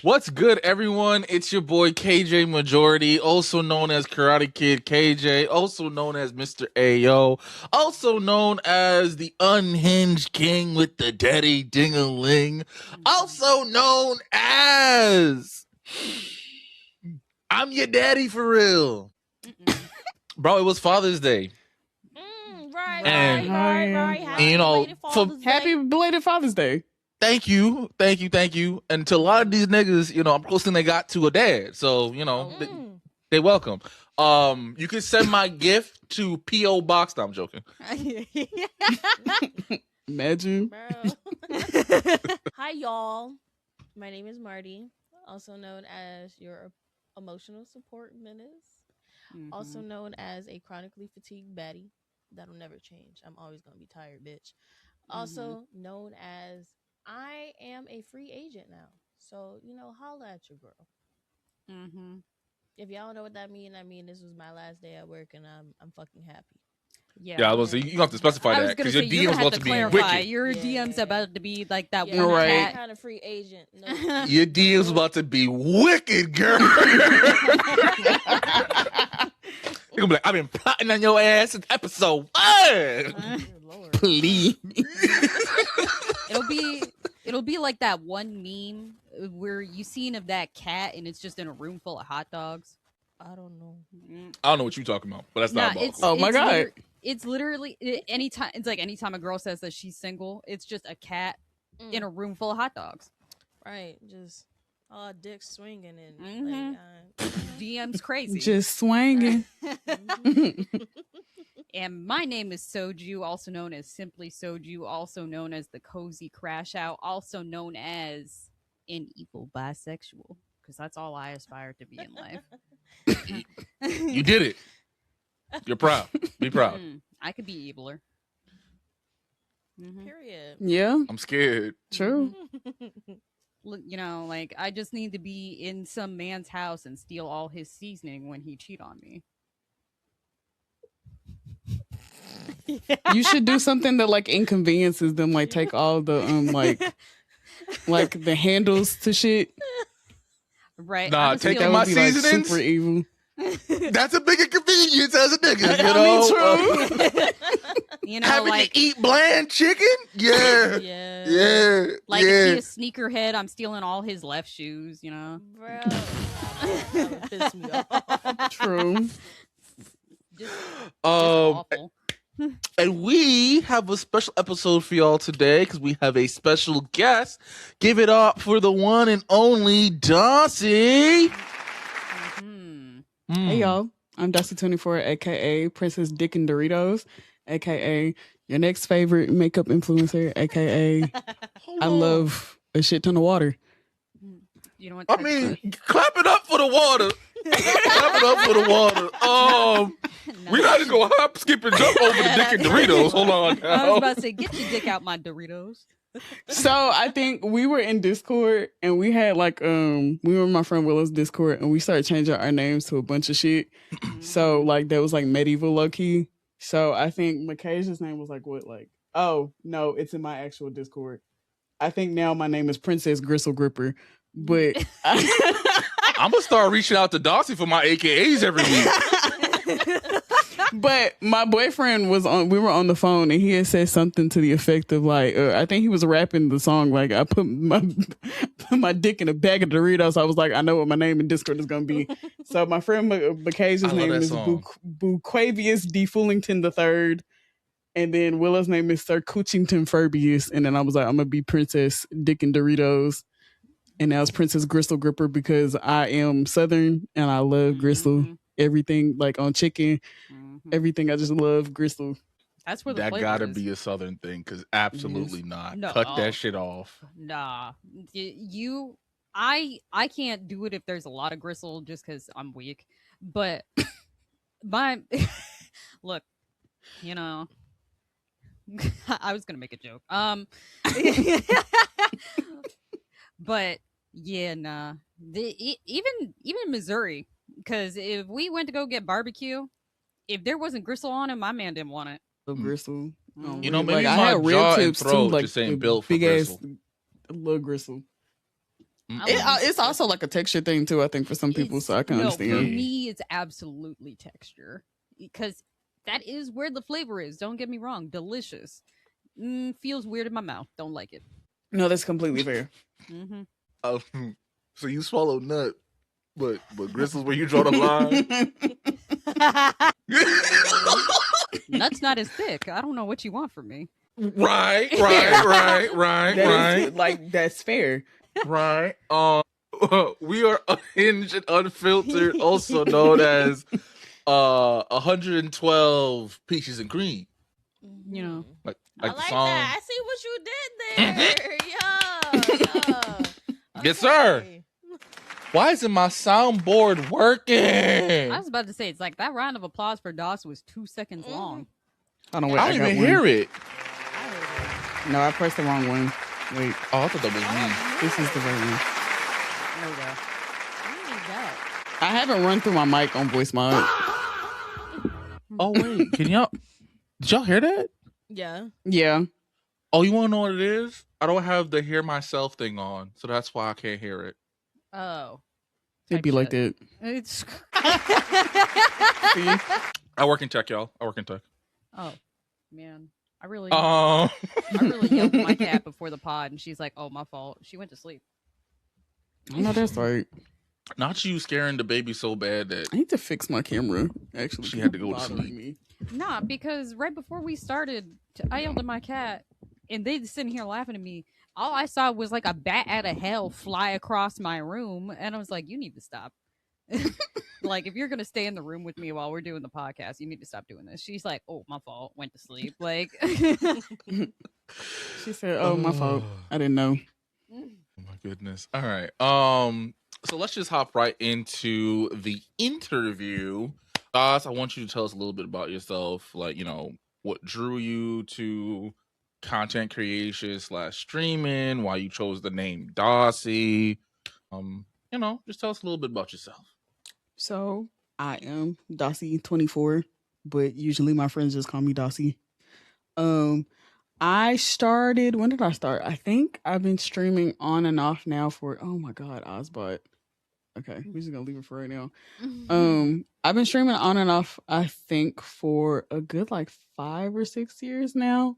What's good, everyone? It's your boy KJ Majority, also known as Karate Kid KJ, also known as Mr. Ayo, also known as the Unhinged King with the Daddy Ding-a-ling, also known as I'm your daddy for real. Bro, it was Father's Day. Right. And, you know, Happy belated Father's Day. Thank you. And to a lot of these niggas, you know, I'm close than they got to a dad. So, you know, they welcome. You can send my gift to P.O. Box. No, I'm joking. Imagine. Hi, y'all. My name is Marty, also known as your emotional support menace, also known as a chronically fatigued baddie. That'll never change. I'm always going to be tired, bitch. Also known as I am a free agent now. So, you know, holla at your girl. If y'all don't know what that means, I mean this was my last day at work and I'm fucking happy. Yeah, I was gonna say, you have to specify that because your DM's about to be wicked. Your DM's about to be like that one one cat. cat. Kind of free agent. No. Your DM's about to be wicked, girl. You're gonna be like, I've been plotting on your ass since episode 1. Please. It'll be like that one meme where you seen of that cat and it's just in a room full of hot dogs. I don't know. I don't know what you're talking about, but that's not about. Oh my god! It's literally anytime. It's like anytime a girl says that she's single, it's just a cat in a room full of hot dogs. Right, just dicks swinging and DM's crazy, just swinging. And my name is Soju, also known as Simply Soju, also known as the Cozy Crash Out, also known as an evil bisexual, because that's all I aspire to be in life. You did it. You're proud. Be proud. I could be eviler. Period. Yeah. I'm scared. True. You know, like I just need to be in some man's house and steal all his seasoning when he cheat on me. You should do something that like inconveniences them, like take all the like the handles to shit. Right. Nah, taking my seasonings. Like, super evil. That's a big inconvenience as a nigga. You know, true. You know, having like, to eat bland chicken. Yeah. Like if he's a sneakerhead, I'm stealing all his left shoes. You know, bro. That would piss me off. True. Just awful. And we have a special episode for y'all today because we have a special guest. Give it up for the one and only Darcy. Hey y'all, I'm Darcy24, aka Princess Dick and Doritos, aka your next favorite makeup influencer, aka I love a shit ton of water. You know what? I mean, clap it up for the water. Clap it up for the water. We're not just gonna hop, skip, and jump over the Dick and Doritos. Hold on now. I was about to say, get your dick out my Doritos. So I think we were in Discord and we had like we were in my friend Willow's Discord and we started changing our names to a bunch of shit. So like that was like medieval low key. So I think Macasia's name was like what, like, oh no, it's in my actual Discord. I think now my name is Princess Gristle Gripper. But I'm gonna start reaching out to Darcy for my AKAs every week. But my boyfriend we were on the phone and he had said something to the effect of like, I think he was rapping the song like, I put my dick in a bag of Doritos. I was like, I know what my name in Discord is going to be. So my friend Macasia's name is Buquavius D. Foolington III. And then Willow's name is Sir Coochington Furbius. And then I was like, I'm going to be Princess Dick and Doritos. And now it's Princess Gristle Gripper because I am Southern and I love gristle. Everything like on chicken, everything. I just love gristle. That's where the that gotta be a Southern thing because absolutely not. No, cut that shit off. Nah, I can't do it if there's a lot of gristle just because I'm weak. But look, you know, I was gonna make a joke. But yeah, nah. Even Missouri, because if we went to go get barbecue, if there wasn't gristle on it, my man didn't want it. Gristle. You know, maybe like, my I had jaw rib and tips throat too, like just ain't built for big gristle. ass. I love gristle. It's also like a texture thing too, I think, for some people, so I can understand. For me, it's absolutely texture, because that is where the flavor is. Don't get me wrong, delicious. Feels weird in my mouth. Don't like it. No, that's completely fair. So you swallow nut, but gristles where you draw the line. Nut's not as thick. I don't know what you want from me. Right. Like, that's fair. Right. We are Unhinged and Unfiltered, also known as 112 Peaches and Cream. You know, like I the like song. that. I see what you did there. Yo. Yes, sir. Why isn't my soundboard working? I was about to say, it's like that round of applause for Doss was 2 seconds long. I don't I didn't even hear it. No, I pressed the wrong one. Wait. Oh, I thought that was me. This is the right one. There we go. I need that. I haven't run through my mic on voice mod. Oh, wait. Did y'all hear that? Yeah. Yeah. Oh, you want to know what it is? I don't have the hear myself thing on, so that's why I can't hear it. Oh. It'd be like that. It's. I work in tech, y'all. I work in tech. Oh, man. I really yelled at my cat before the pod, and she's like, "Oh, my fault." She went to sleep. No, that's right. Not you scaring the baby so bad that I need to fix my camera. Actually, she had to go to sleep. Me. Nah, because right before we started, I yelled at my cat, and they just sitting here laughing at me. All I saw was like a bat out of hell fly across my room, and I was like, "You need to stop." Like, if you're gonna stay in the room with me while we're doing the podcast, you need to stop doing this. She's like, "Oh, my fault. Went to sleep." Like, she said, "Oh, my fault. I didn't know." Oh my goodness. All right. So let's just hop right into the interview. Guys, I want you to tell us a little bit about yourself. Like, what drew you to content creation / streaming, why you chose the name Dossie. Just tell us a little bit about yourself. So I am Dossie 24, but usually my friends just call me Dossie. I started, when did I start? I think I've been streaming on and off now for, oh my God, Ozbot. Okay, we're just gonna leave it for right now. I've been streaming on and off, I think, for a good 5 or 6 years now.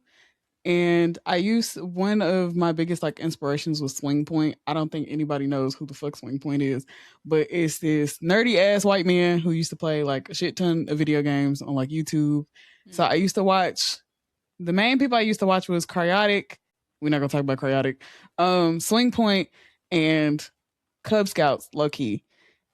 And I used, one of my biggest inspirations was Swing Point. I don't think anybody knows who the fuck Swing Point is, but it's this nerdy ass white man who used to play a shit ton of video games on YouTube. So I used to watch, the main people I used to watch was Cryotic. We're not gonna talk about Cryotic. Swing Point and Cub Scouts, low key.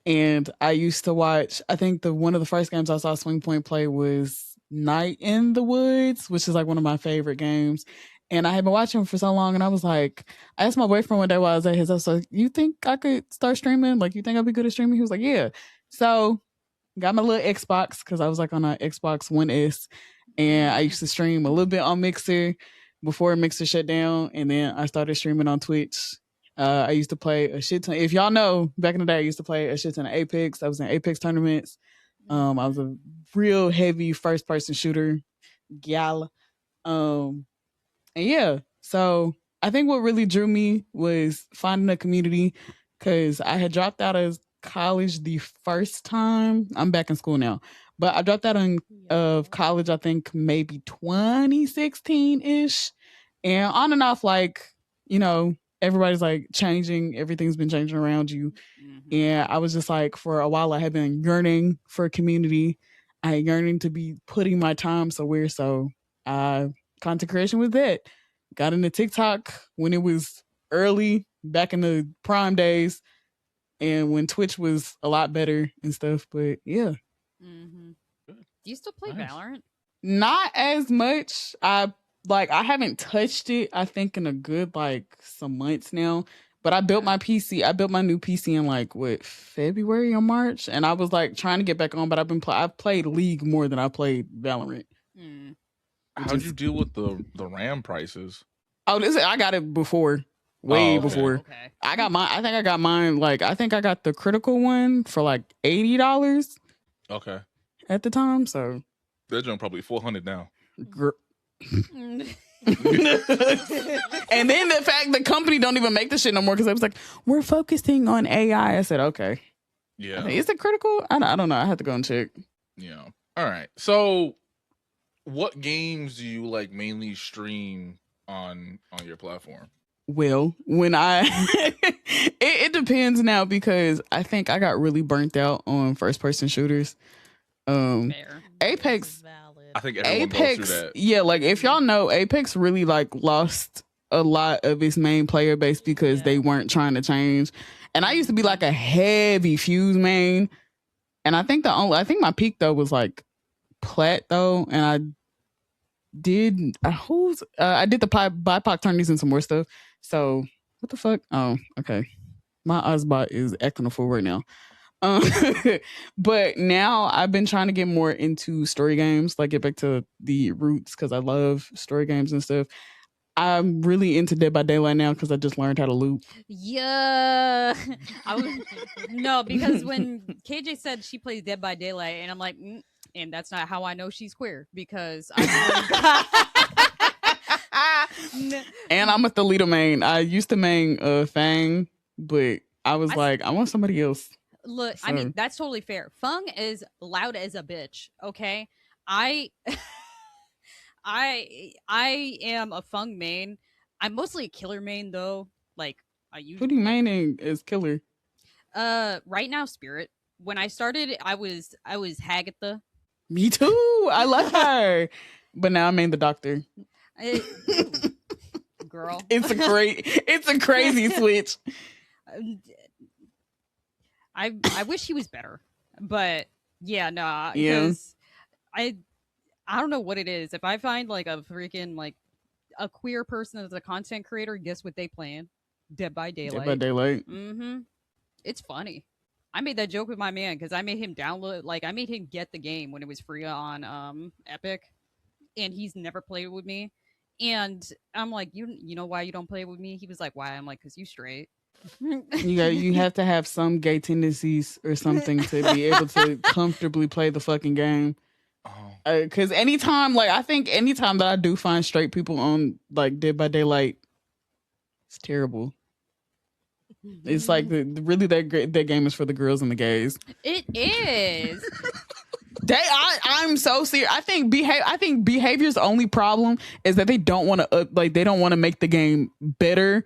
And I used to watch, I think one of the first games I saw Swing Point play was Night in the Woods, which is one of my favorite games. And I had been watching him for so long, and I was like, I asked my boyfriend one day while I was at his house, you think I could start streaming? You think I'd be good at streaming? He was like, yeah. So got my little Xbox, because I was on a Xbox One S, and I used to stream a little bit on Mixer before Mixer shut down, and then I started streaming on Twitch. I used to play a shit ton. If y'all know, back in the day, I used to play a shit ton of Apex. I was in Apex tournaments. I was a real heavy first person shooter gal. And yeah, so I think what really drew me was finding a community, because I had dropped out of college the first time. I'm back in school now, but I dropped out of college, I think maybe 2016-ish. And on and off, everybody's changing. Everything's been changing around you. Mm-hmm. And I was just for a while, I had been yearning for a community. I had yearning to be putting my time somewhere. So content creation was that. Got into TikTok when it was early, back in the prime days, and when Twitch was a lot better and stuff. But yeah. Mm-hmm. Do you still play Valorant? Not as much. I haven't touched it, I think, in a good some months now. But I built my PC. I built my new PC in February or March, and I was trying to get back on. But I've played League more than I played Valorant. How'd you deal with the RAM prices? Oh, I got it before, before. Okay. I got mine. I think I got mine. I think I got the critical one for $80. Okay. At the time, so they're doing probably $400 now. And then the fact the company don't even make the shit no more because I was like, we're focusing on AI. I said, okay. Yeah. Is it critical? I don't know. I have to go and check. Yeah. All right. So, what games do you like mainly stream on your platform? Well, when it depends now because I think I got really burnt out on first person shooters. Fair. Apex- Valid. I think everyone goes through that. Yeah, like if y'all know, Apex really like lost a lot of its main player base because they weren't trying to change. And I used to be like a heavy Fuse main, and I think my peak though was like Plat though, and I did I did the BIPOC tourneys and some more stuff. So what the fuck? Oh, okay. My Ozbot is acting a fool right now. But now I've been trying to get more into story games, like get back to the roots because I love story games and stuff. I'm really into Dead by Daylight now because I just learned how to loop. Yeah. No, because when KJ said she plays Dead by Daylight, and I'm like, and that's not how I know she's queer because And I'm a Thalita main. I used to main Fang, but I was like, I want somebody else. Look, I mean, that's totally fair. Fung is loud as a bitch, okay? I am a Fung main. I'm mostly a killer main though. Like I usually Who do you maining as killer? Right now Spirit. When I started, I was Hagatha. Me too. I love her. But now I main the doctor. Girl. It's a crazy switch. I wish he was better, but yeah, nah. Yeah. Because I don't know what it is. If I find like a freaking like a queer person as a content creator, guess what they playing? Dead by Daylight. Dead by Daylight. Mm-hmm. It's funny. I made that joke with my man because I made him I made him get the game when it was free on Epic, and he's never played with me. And I'm like, you know why you don't play with me? He was like, why? I'm like, because you straight. You have to have some gay tendencies or something to be able to comfortably play the fucking game. Because anytime that I do find straight people on like Dead by Daylight, it's terrible. It's like that game is for the girls and the gays. It is. I'm so serious. I think behavior's only problem is that they don't want to make the game better.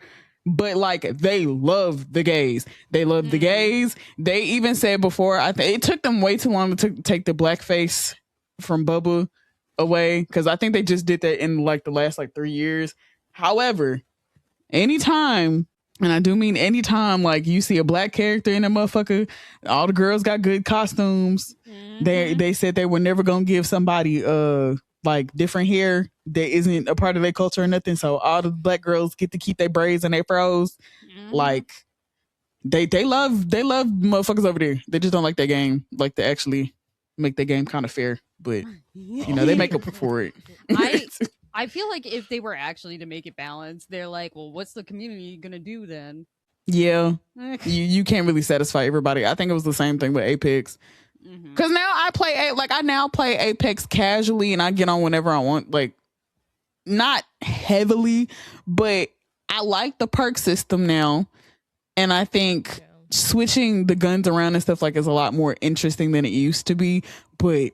But like they love the gays. They love the gays. They even said before, it took them way too long to take the blackface from Bubba away because I think they just did that in like the last like 3 years. However, anytime, and I do mean anytime, like you see a black character in a motherfucker, all the girls got good costumes. They said they were never gonna give somebody like different hair that isn't a part of their culture or nothing. So all the black girls get to keep their braids and their froze. Like they love motherfuckers over there. They just don't like that game. Like to actually make the game kind of fair. But they make up for it. I feel like if they were actually to make it balanced, they're like, well, what's the community gonna do then? Yeah. you can't really satisfy everybody. I think it was the same thing with Apex. Because now I play Apex casually and I get on whenever I want, like not heavily, but I like the perk system now. And I think switching the guns around and stuff like is a lot more interesting than it used to be. But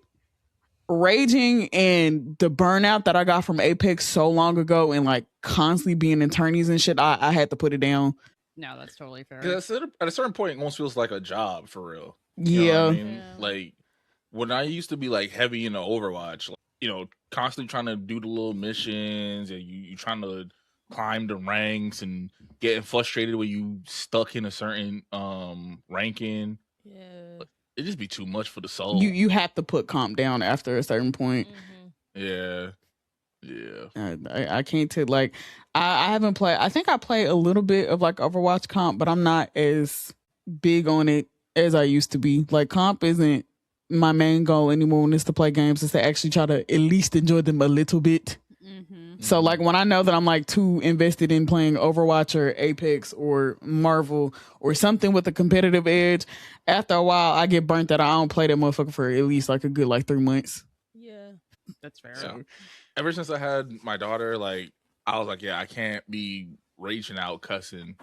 raging and the burnout that I got from Apex so long ago and like constantly being in tourneys and shit, I had to put it down. No, that's totally fair. At a certain point, it almost feels like a job for real. Yeah. I mean? Like when I used to be like heavy into Overwatch, like, constantly trying to do the little missions and you trying to climb the ranks and getting frustrated when you stuck in a certain ranking. Yeah. It'd just be too much for the soul. You have to put comp down after a certain point. Yeah. I can't tell. Like I haven't played. I think I play a little bit of like Overwatch comp, but I'm not as big on it as I used to be. Like comp isn't my main goal anymore when it's to play games. It's to actually try to at least enjoy them a little bit. So like when I know that I'm like too invested in playing Overwatch or Apex or Marvel or something with a competitive edge, after a while I get burnt that I don't play that motherfucker for at least like a good like 3 months. Yeah. That's fair. So, ever since I had my daughter, like I was like, yeah, I can't be raging out, cussing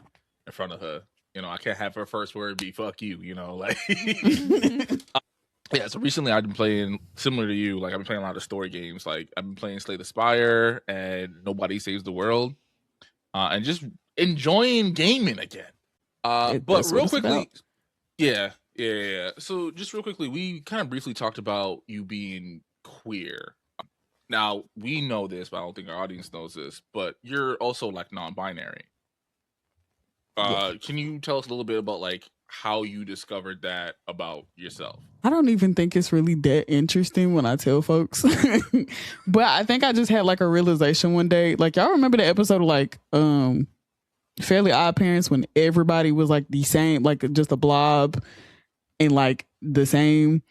in front of her. I can't have her first word be "fuck you." Like yeah. So recently, I've been playing similar to you. Like I've been playing a lot of story games. Like I've been playing Slay the Spire and Nobody Saves the World, and just enjoying gaming again. But That's what real it's about. quickly, yeah. So just real quickly, we kind of briefly talked about you being queer. Now we know this, but I don't think our audience knows this. But you're also like non-binary. Yeah. Can you tell us a little bit about like how you discovered that about yourself? I don't even think it's really that interesting when I tell folks. But I think I just had like a realization one day. Like y'all remember the episode of like Fairly Odd Parents when everybody was like the same, like just a blob and like the same.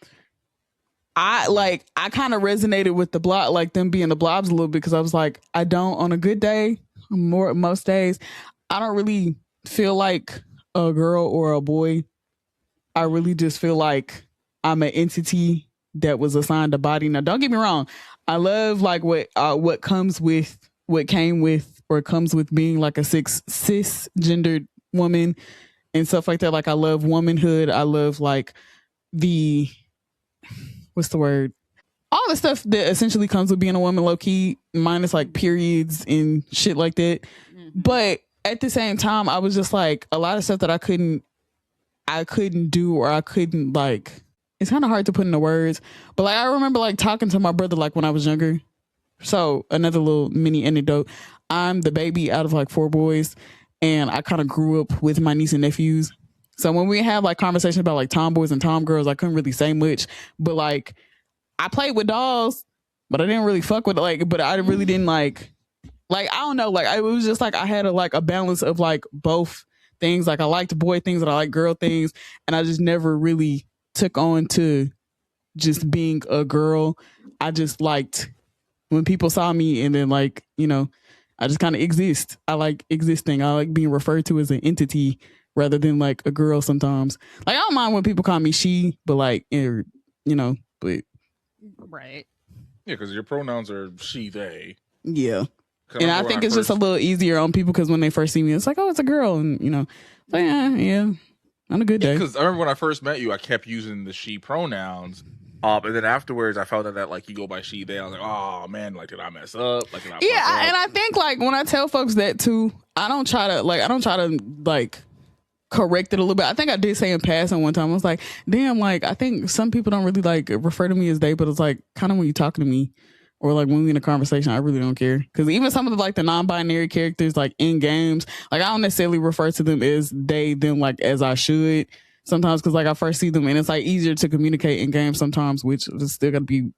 I kind of resonated with the blob, like them being the blobs a little bit, because I was like, I don't on a good day, most days, I don't really feel like a girl or a boy. I really just feel like I'm an entity that was assigned a body. Now, don't get me wrong. I love like what comes with what came with or comes with being like a cisgendered woman and stuff like that. Like I love womanhood. I love like the what's the word? All the stuff that essentially comes with being a woman, low key, minus like periods and shit like that. But at the same time, I was just like a lot of stuff that I couldn't do, or I couldn't like, it's kind of hard to put into words, but like I remember like talking to my brother like when I was younger. So another little mini anecdote, I'm the baby out of like 4 boys, and I kind of grew up with my niece and nephews. So when we have like conversations about like tomboys and tomgirls, I couldn't really say much, but like I played with dolls, but I didn't really fuck with but I really didn't like I don't know, like it was just like I had a balance of like both things. Like I liked boy things and I like girl things, and I just never really took on to just being a girl. I just liked when people saw me, and then I just kind of exist. I like existing. I like being referred to as an entity rather than like a girl sometimes. Like I don't mind when people call me she, but but Right. Yeah, because your pronouns are she, they. Yeah. And I think it's just a little easier on people because when they first see me, it's like, oh, it's a girl. And, yeah, on a good day. Because I remember when I first met you, I kept using the she pronouns. And then afterwards, I found out that like you go by she, they. I was like, oh man, like did I mess up? Like did I fuck up? And I think like when I tell folks that too, I don't try to correct it a little bit. I think I did say in passing one time, I was like, damn, like I think some people don't really like refer to me as they, but it's like kind of when you're talking to me or like when we in a conversation, I really don't care. Because even some of the non-binary characters like in games, like I don't necessarily refer to them as they, them like as I should sometimes, because like I first see them and it's like easier to communicate in games sometimes, which is still gotta be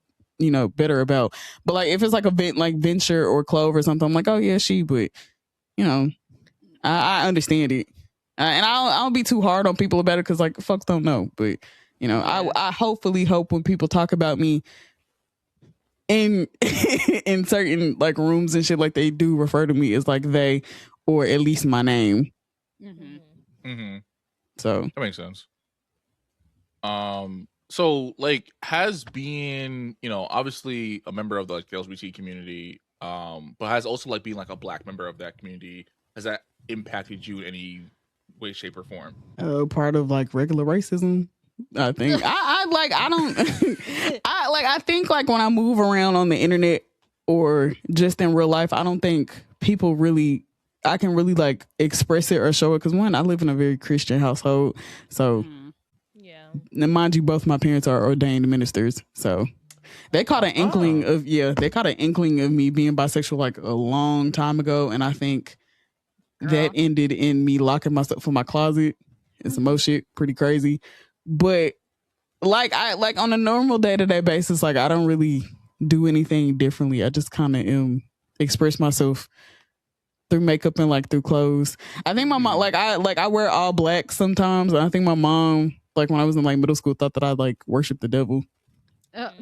better about. But like if it's like a bit like Venture or Clove or something, I'm like, oh yeah, she, but I understand it. And I don't be too hard on people about it because like fucks don't know. But I hopefully hope when people talk about me in in certain like rooms and shit, like they do refer to me as like they, or at least my name. So that makes sense. So like has being obviously a member of the LGBT community, but has also like being like a Black member of that community, has that impacted you in any way, shape, or form? Part of like regular racism, I think. I think like when I move around on the internet or just in real life, I don't think people really, I can really like express it or show it. Because one, I live in a very Christian household. So, and mind you, both my parents are ordained ministers. So they caught an inkling of me being bisexual like a long time ago. And I think that ended in me locking myself in my closet and some more shit, pretty crazy. But like on a normal day-to-day basis, like I don't really do anything differently. I just kind of express myself through makeup and like through clothes. I think my mom, I wear all black sometimes. And I think my mom, like when I was in like middle school, thought that I like worshiped the devil.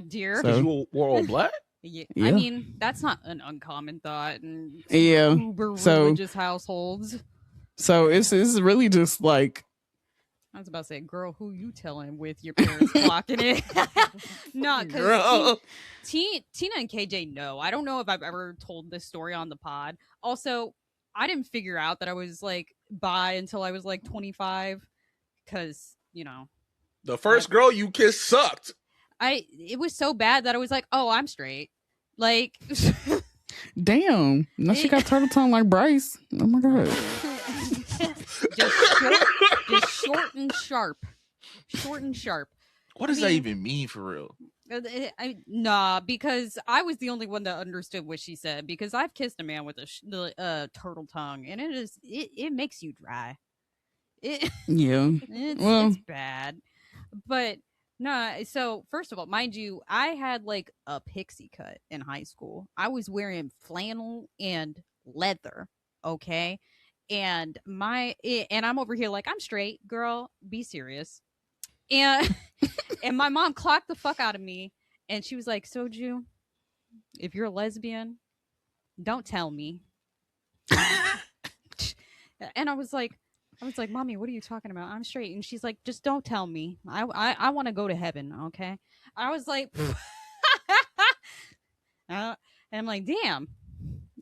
Dear. So, you wore all black? Yeah. I mean, that's not an uncommon thought in uber so, religious households. So it's really just like I was about to say, girl, who you telling with your parents blocking it? No, because Girl. Tina and KJ know. I don't know if I've ever told this story on the pod. Also, I didn't figure out that I was like bi until I was like 25 because, you know, The first girl you kissed sucked. it was so bad that I was like, oh, I'm straight. Like, Damn. Now she got turtle tongue like Bryce. Oh my god. just short and sharp. Short and sharp. What does that even mean for real? Nah, because I was the only one that understood what she said. Because I've kissed a man with a turtle tongue, and it makes you dry. Yeah. It's bad. But no, so first of all, mind you, I had like a pixie cut in high school. I was wearing flannel and leather, okay? And I'm over here like, I'm straight, girl, be serious. And and my mom clocked the fuck out of me, and she was like, Soju, if you're a lesbian, don't tell me. And I was like, Mommy, what are you talking about? I'm straight. And she's like, just don't tell me. I want to go to heaven, okay? I was like, and I'm like, damn.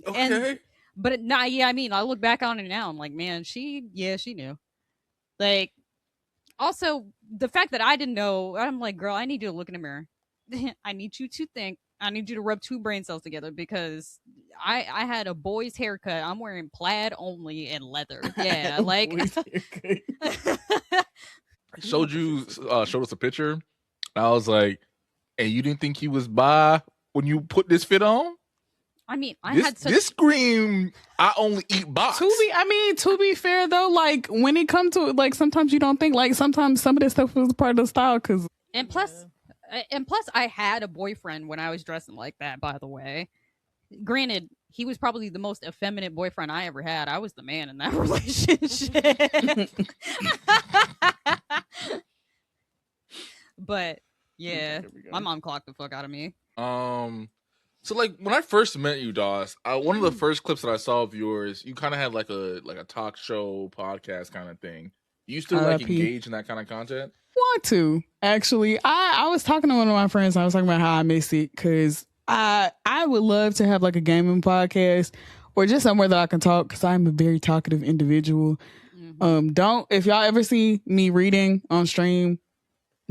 Okay. But I mean, I look back on it now. I'm like, man, she knew. Like, also, the fact that I didn't know, I'm like, girl, I need you to look in the mirror. I need you to think. I need you to rub two brain cells together because I had a boy's haircut. I'm wearing plaid only and leather. Yeah, like. Showed us a picture. And I was like, and you didn't think he was bi when you put this fit on? I mean, this scream, I only eat box. To be fair though, like when it comes to like sometimes you don't think like sometimes some of this stuff was part of the style because and plus I had a boyfriend when I was dressing like that. By the way, granted, he was probably the most effeminate boyfriend I ever had. I was the man in that relationship. But yeah, my mom clocked the fuck out of me. So like when I first met you, Doss, one of the first clips that I saw of yours, you kind of had like a talk show podcast kind of thing. You still like engage in that kind of content? Want to actually? I was talking to one of my friends. And I was talking about how I miss it because I would love to have like a gaming podcast or just somewhere that I can talk because I'm a very talkative individual. Mm-hmm. If y'all ever see me reading on stream,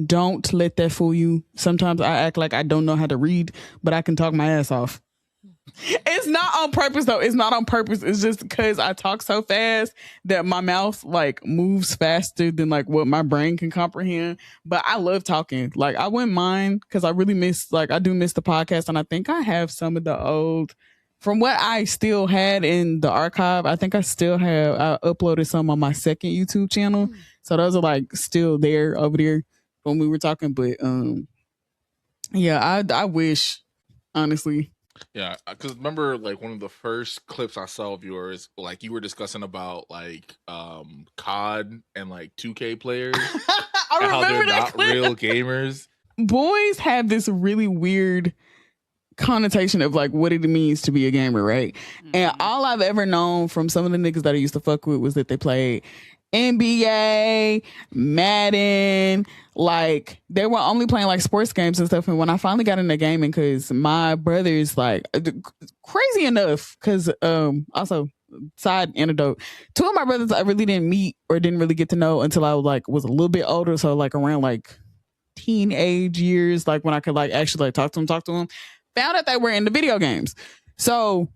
don't let that fool you. Sometimes I act like I don't know how to read, but I can talk my ass off. It's not on purpose though. It's not on purpose. It's just because I talk so fast that my mouth like moves faster than like what my brain can comprehend. But I love talking. Like I wouldn't mind because I really I do miss the podcast. And I think I have some of the old, from what I still had in the archive, I think I uploaded some on my second YouTube channel. So those are like still there over there when we were talking, but yeah, I wish, honestly. Yeah, because remember, like one of the first clips I saw of yours, like you were discussing about like COD and like 2K players, I and how they're not clip. real gamers. Boys have this really weird connotation of like what it means to be a gamer, right? Mm-hmm. And all I've ever known from some of the niggas that I used to fuck with was that they played NBA, Madden, like they were only playing like sports games and stuff. And when I finally got into gaming, because my brothers, like crazy enough, because also side anecdote, two of my brothers I really didn't meet or didn't really get to know until I was a little bit older. So like around like teenage years, like when I could like actually like talk to them, found out they were into video games. So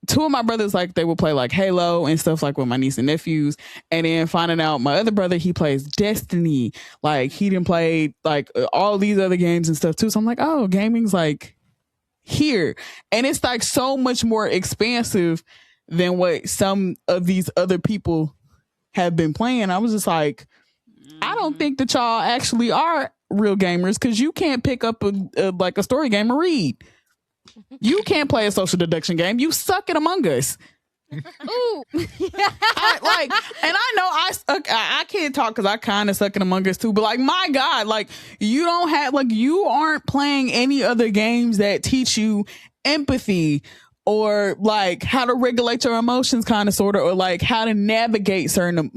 two of my brothers, like they would play like Halo and stuff like with my niece and nephews. And then finding out my other brother, he plays Destiny. Like he didn't play like all these other games and stuff too. So I'm like, oh, gaming's like here. And it's like so much more expansive than what some of these other people have been playing. I was just like, I don't think that y'all actually are real gamers because you can't pick up a story game and read. You can't play a social deduction game. You suck at Among Us. Ooh. And I know I can't talk because I kind of suck at Among Us too. But like, my God, like you aren't playing any other games that teach you empathy or like how to regulate your emotions kind of sort of, or like how to navigate certain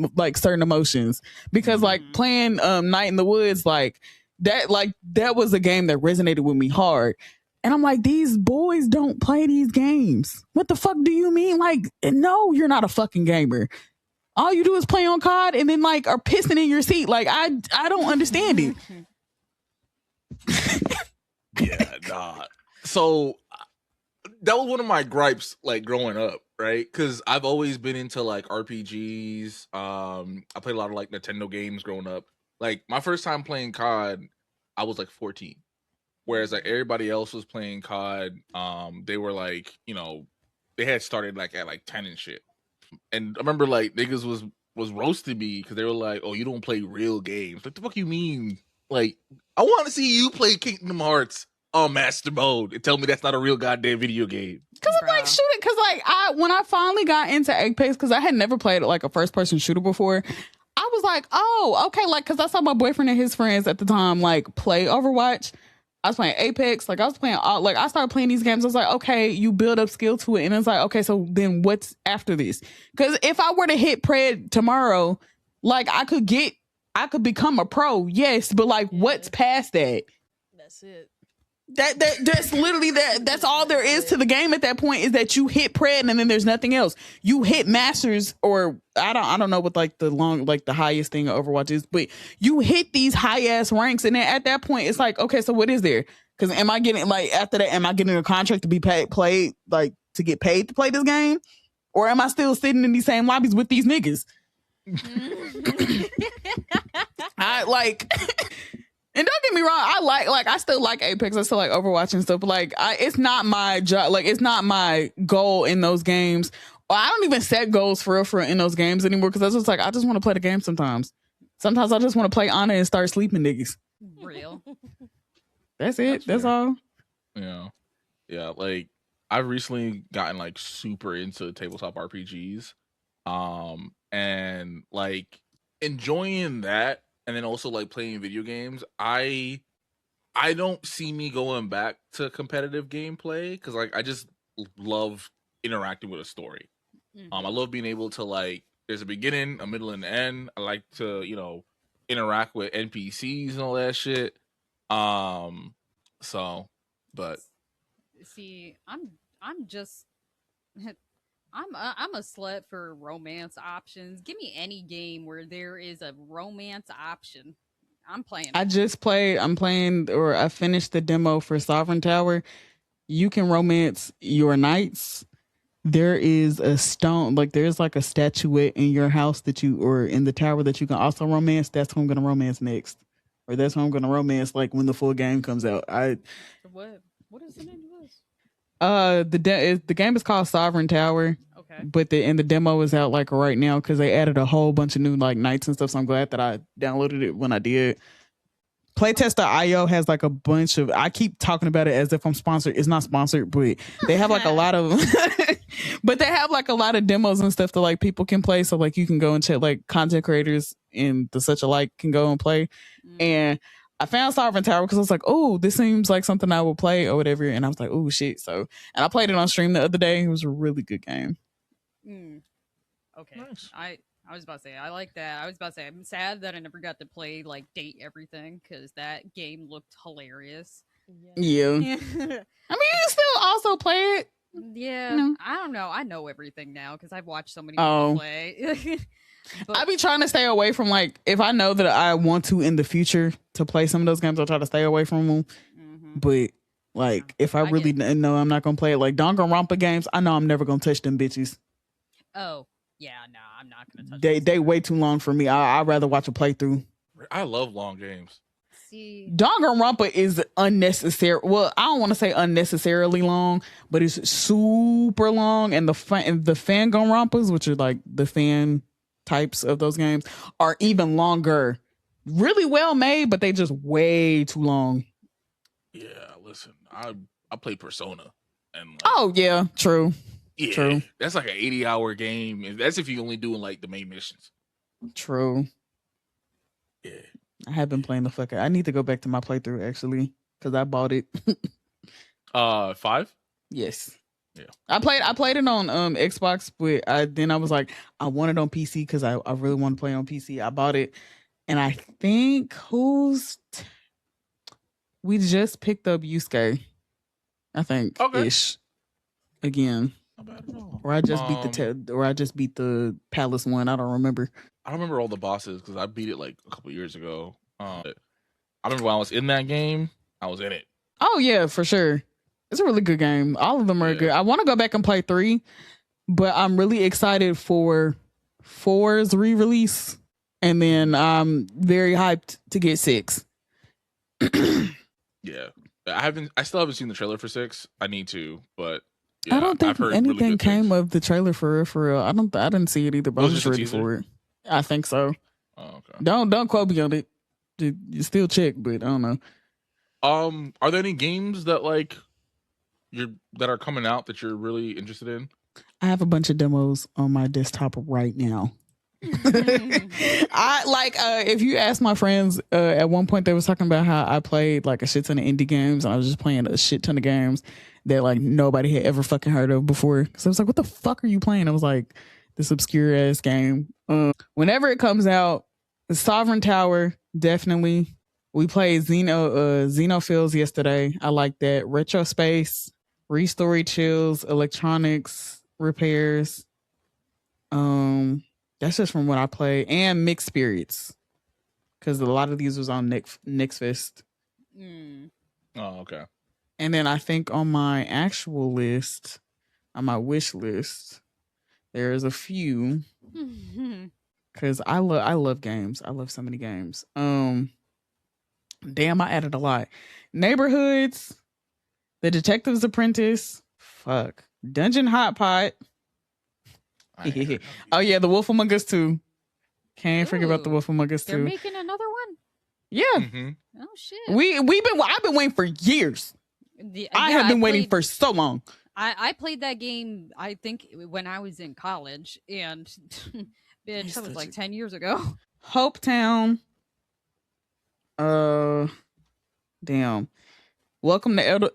emotions, because like playing Night in the Woods, like that was a game that resonated with me hard. And I'm like, these boys don't play these games. What the fuck do you mean? Like, no, you're not a fucking gamer. All you do is play on COD and then like are pissing in your seat. Like I don't understand it. Yeah, nah. So that was one of my gripes, like growing up, right? Because I've always been into like RPGs. I played a lot of like Nintendo games growing up. Like my first time playing COD, I was like 14. Whereas like everybody else was playing COD, they were like, they had started like at like 10 and shit. And I remember like niggas was roasting me because they were like, "Oh, you don't play real games." Like the fuck you mean? Like I want to see you play Kingdom Hearts on Master Mode and tell me that's not a real goddamn video game. Cause I'm like, shoot it. Cause like when I finally got into Apex, cause I had never played like a first person shooter before, I was like, oh, okay. Like, cause I saw my boyfriend and his friends at the time like play Overwatch. I was playing Apex. Like I was playing like I started playing these games. I was like, okay, you build up skill to it. And it's like, okay, so then what's after this? Cause if I were to hit Pred tomorrow, like I could become a pro. Yes. But like what's past that? That's it. That's literally that's all there is to the game at that point, is that you hit Pred and then there's nothing else. You hit Masters, or I don't know what like the highest thing of Overwatch is, but you hit these high ass ranks, and then at that point it's like, okay, so what is there? Because am I getting like after that, am I getting a contract to be played like to get paid to play this game, or am I still sitting in these same lobbies with these niggas? I like. And don't get me wrong, I still like Apex, I still like Overwatch and stuff, but like it's not my job, like it's not my goal in those games. I don't even set goals for real in those games anymore, because I was just like, I just want to play the game sometimes. Sometimes I just want to play Ana and start sleeping niggas. Real. That's it. That's all. Yeah. Yeah, like I've recently gotten like super into tabletop RPGs. And like enjoying that, and then also like playing video games. I don't see me going back to competitive gameplay because like I just love interacting with a story. I love being able to like there's a beginning, a middle, and an end. I like to interact with NPCs and all that shit. So, but see, I'm just I'm a slut for romance options. Give me any game where there is a romance option. I'm playing. I finished the demo for Sovereign Tower. You can romance your knights. There is a stone, like there's like a statuette in your house or in the tower that you can also romance. That's who I'm going to romance next. Or that's who I'm going to romance like when the full game comes out. What is the name of this? The game is called Sovereign Tower. Okay. But the demo is out like right now because they added a whole bunch of new like knights and stuff. So I'm glad that I downloaded it when I did. Playtest.io has like a bunch of, I keep talking about it as if I'm sponsored. It's not sponsored, but they have like a lot of but they have like a lot of demos and stuff that like people can play. So like you can go and check, like content creators and the such alike can go and play. And I found Sovereign Tower because I was like, oh, this seems like something I will play or whatever. And I was like, oh shit. So, and I played it on stream the other day. It was a really good game. Okay. Nice. I was about to say, I like that. I was about to say, I'm sad that I never got to play like Date Everything because that game looked hilarious. Yeah. I mean, you still also play it. Yeah. I don't know. I know everything now because I've watched so many people play. But I be trying to stay away from like, if I know that I want to in the future to play some of those games, I'll try to stay away from them. But like, if I really know I'm not going to play it, like Danganronpa games, I know I'm never going to touch them bitches. Oh. Yeah, no, I'm not gonna touch. They way too long for me. I'd rather watch a playthrough. I love long games. See, Danganronpa is unnecessary. Well, I don't want to say unnecessarily long, but it's super long. And the Fanganronpas, which are like the fan types of those games, are even longer. Really well made, but they just way too long. Yeah, listen, I play Persona, and like, oh yeah, true. Yeah, true. That's like an 80-hour game, and that's if you're only doing like the main missions. True. Yeah, I have been playing the fuck out. I need to go back to my playthrough actually because I bought it. 5. Yes. Yeah. I played it on Xbox, but then I was like, I want it on PC because I really want to play on PC. I bought it, and I think we just picked up Yusuke, I think Okay. ish again. Not bad at all. Or I just beat the palace one. I don't remember. I don't remember all the bosses because I beat it like a couple years ago. I remember when I was in that game, I was in it. Oh yeah, for sure. It's a really good game. All of them are good. I want to go back and play 3, but I'm really excited for 4's re-release, and then I'm very hyped to get 6. Yeah, I still haven't seen the trailer for 6. I need to, but I don't think anything came of the trailer for real. For real, I didn't see it either. But I was just ready for it. I think so. Oh, okay. Don't quote me on it. You still check, but I don't know. Are there any games that that are coming out that you're really interested in? I have a bunch of demos on my desktop right now. If you ask my friends, at one point they was talking about how I played like a shit ton of indie games, and I was just playing a shit ton of games that like nobody had ever fucking heard of before. So I was like, what the fuck are you playing? I was like, this obscure ass game. Whenever it comes out, the Sovereign Tower, definitely. We played Xenophils yesterday. I like that. Retro Space, Restory Chills, Electronics Repairs. That's just from what I play, and Mixed Spirits, because a lot of these was on Next Fest. Oh, okay. And then I think on my actual list, on my wish list, there's a few, because I love games. I love so many games. Damn, I added a lot. Neighborhoods, The Detective's Apprentice, Dungeon Hot Pot. Oh yeah, The Wolf Among Us 2. Can't forget about The Wolf Among Us 2. They're making another one? Yeah. Mm-hmm. Oh shit. I've been waiting for years. I have been waiting for so long. I played that game, I think, when I was in college, and bitch, that was like 10 years ago. Hopetown. Damn. Welcome to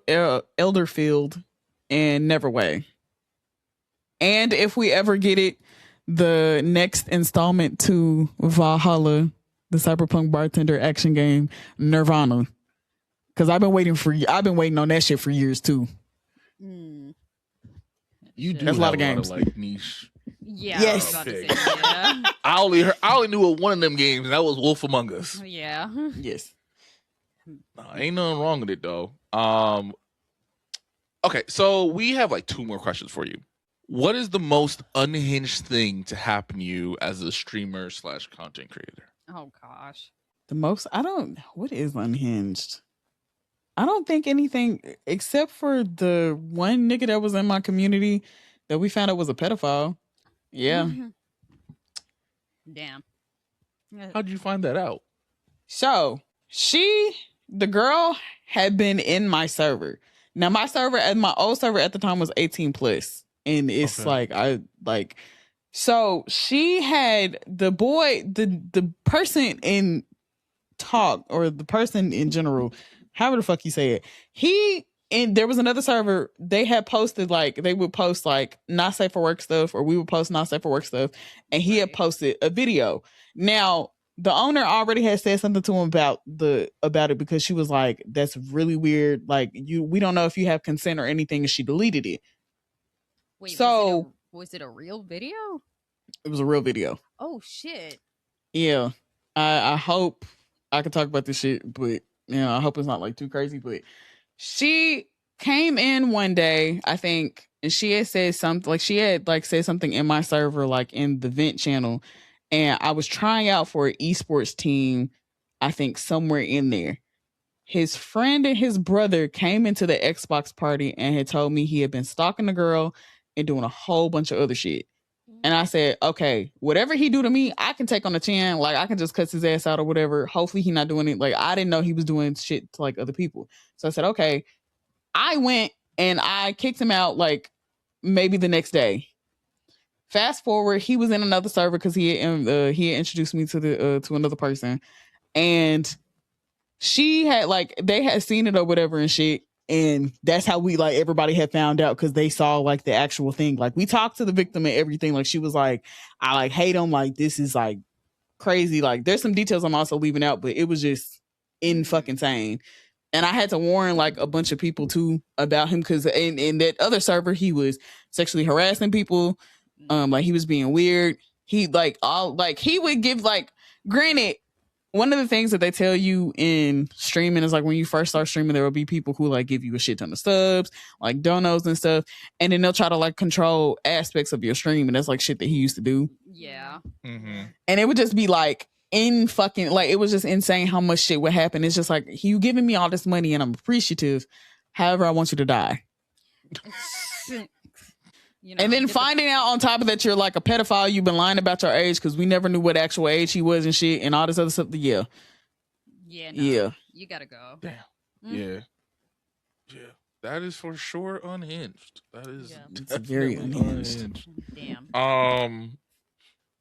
Elderfield and Neverway. And if we ever get it, the next installment to Valhalla, the Cyberpunk bartender action game, Nirvana. Because I've been waiting on that shit for years too. You do. That's a lot of games. Like niche. Yeah. Yes. Yeah. I only knew of one of them games, and that was Wolf Among Us. Yeah. Yes. Ain't nothing wrong with it though. Okay, so we have like 2 more questions for you. What is the most unhinged thing to happen to you as a streamer / content creator? Oh gosh. What is unhinged? I don't think anything except for the one nigga that was in my community that we found out was a pedophile. Yeah. Damn. How'd you find that out? So the girl had been in my server. Now my old server at the time was 18 plus. And it's so she had the person in talk, or the person in general, however the fuck you say it. And there was another server, they had posted they would post not safe for work stuff, or we would post not safe for work stuff. And he had posted a video. Now, the owner already had said something to him about it, because she was like, that's really weird. We don't know if you have consent or anything, and she deleted it. Wait, so was it a real video? It was a real video. Oh shit. Yeah. I hope I can talk about this shit, but I hope it's not too crazy. But she came in one day, I think, and she had said something, said something in my server, in the vent channel, and I was trying out for an esports team, I think somewhere in there. His friend and his brother came into the Xbox party and had told me he had been stalking the girl and doing a whole bunch of other shit. And I said, okay, whatever he do to me, I can take on the chin. I can just cuss his ass out or whatever. Hopefully he not doing it. I didn't know he was doing shit to other people. So I said, okay. I went and I kicked him out maybe the next day. Fast forward, he was in another server because he had introduced me to another person. And she had they had seen it or whatever and shit. And that's how we like everybody had found out because they saw like the actual thing. Like we talked to the victim and everything. Like she was like, I like hate him. Like this is like crazy. Like there's some details I'm also leaving out, but it was just in fucking insane. And I had to warn like a bunch of people too about him because in that other server he was sexually harassing people. Like he was being weird. He like all like he would give like granted. One of the things that they tell you in streaming is like when you first start streaming, there will be people who like give you a shit ton of subs, like donos and stuff, and then they'll try to like control aspects of your stream, and that's like shit that he used to do. Yeah. Mm-hmm. And it would just be like in fucking like it was just insane how much shit would happen. It's just like you giving me all this money and I'm appreciative. However, I want you to die. You know, and then finding out on top of that you're like a pedophile, you've been lying about your age because we never knew what actual age he was and shit and all this other stuff. Yeah. Yeah. No, yeah. You gotta go. Damn. Yeah. Yeah. That is for sure unhinged. That is it's very unhinged. Damn.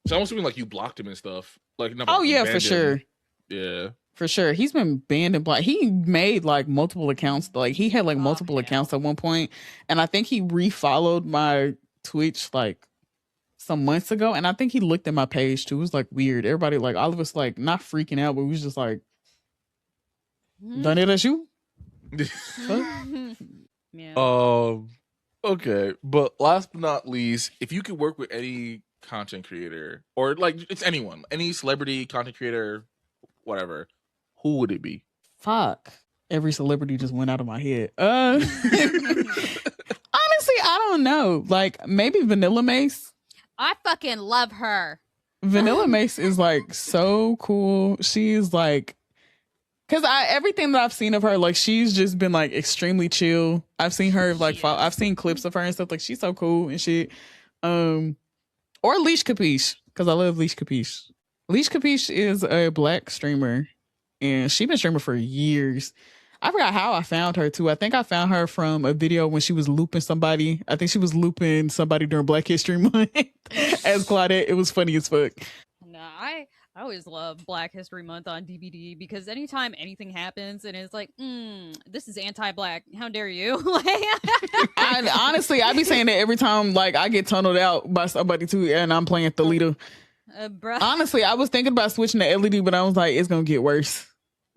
So I'm assuming like you blocked him and stuff. Like oh yeah, for sure. Yeah. For sure. He's been banned and blocked. He made like multiple accounts. Like he had like multiple accounts at one point. And I think he refollowed my Twitch like some months ago. And I think he looked at my page too. It was like weird. Everybody like all of us like not freaking out, but we was just like done it as you? Yeah. Okay. But last but not least, if you could work with any content creator or like it's anyone, any celebrity, content creator, whatever, who would it be? Fuck. Every celebrity just went out of my head. Honestly, I don't know. Like maybe Vanilla Mace. I fucking love her. Vanilla Mace is like so cool. She's like, cause everything that I've seen of her, like she's just been like extremely chill. I've seen her like I've seen clips of her and stuff. Like she's so cool and shit. Or Leash Capiche, cause I love Leash Capiche. Leash Capiche is a black streamer and she's been streaming for years. I forgot how I found her too. I think I found her from a video when she was looping somebody. I think she was looping somebody during Black History Month as Claudette. It was funny as fuck. No, I always love Black History Month on DVD because anytime anything happens and it's like, this is anti-black. How dare you? Honestly, I be saying that every time like I get tunneled out by somebody too and I'm playing Thalita. Honestly, I was thinking about switching to LED, but I was like, it's gonna get worse.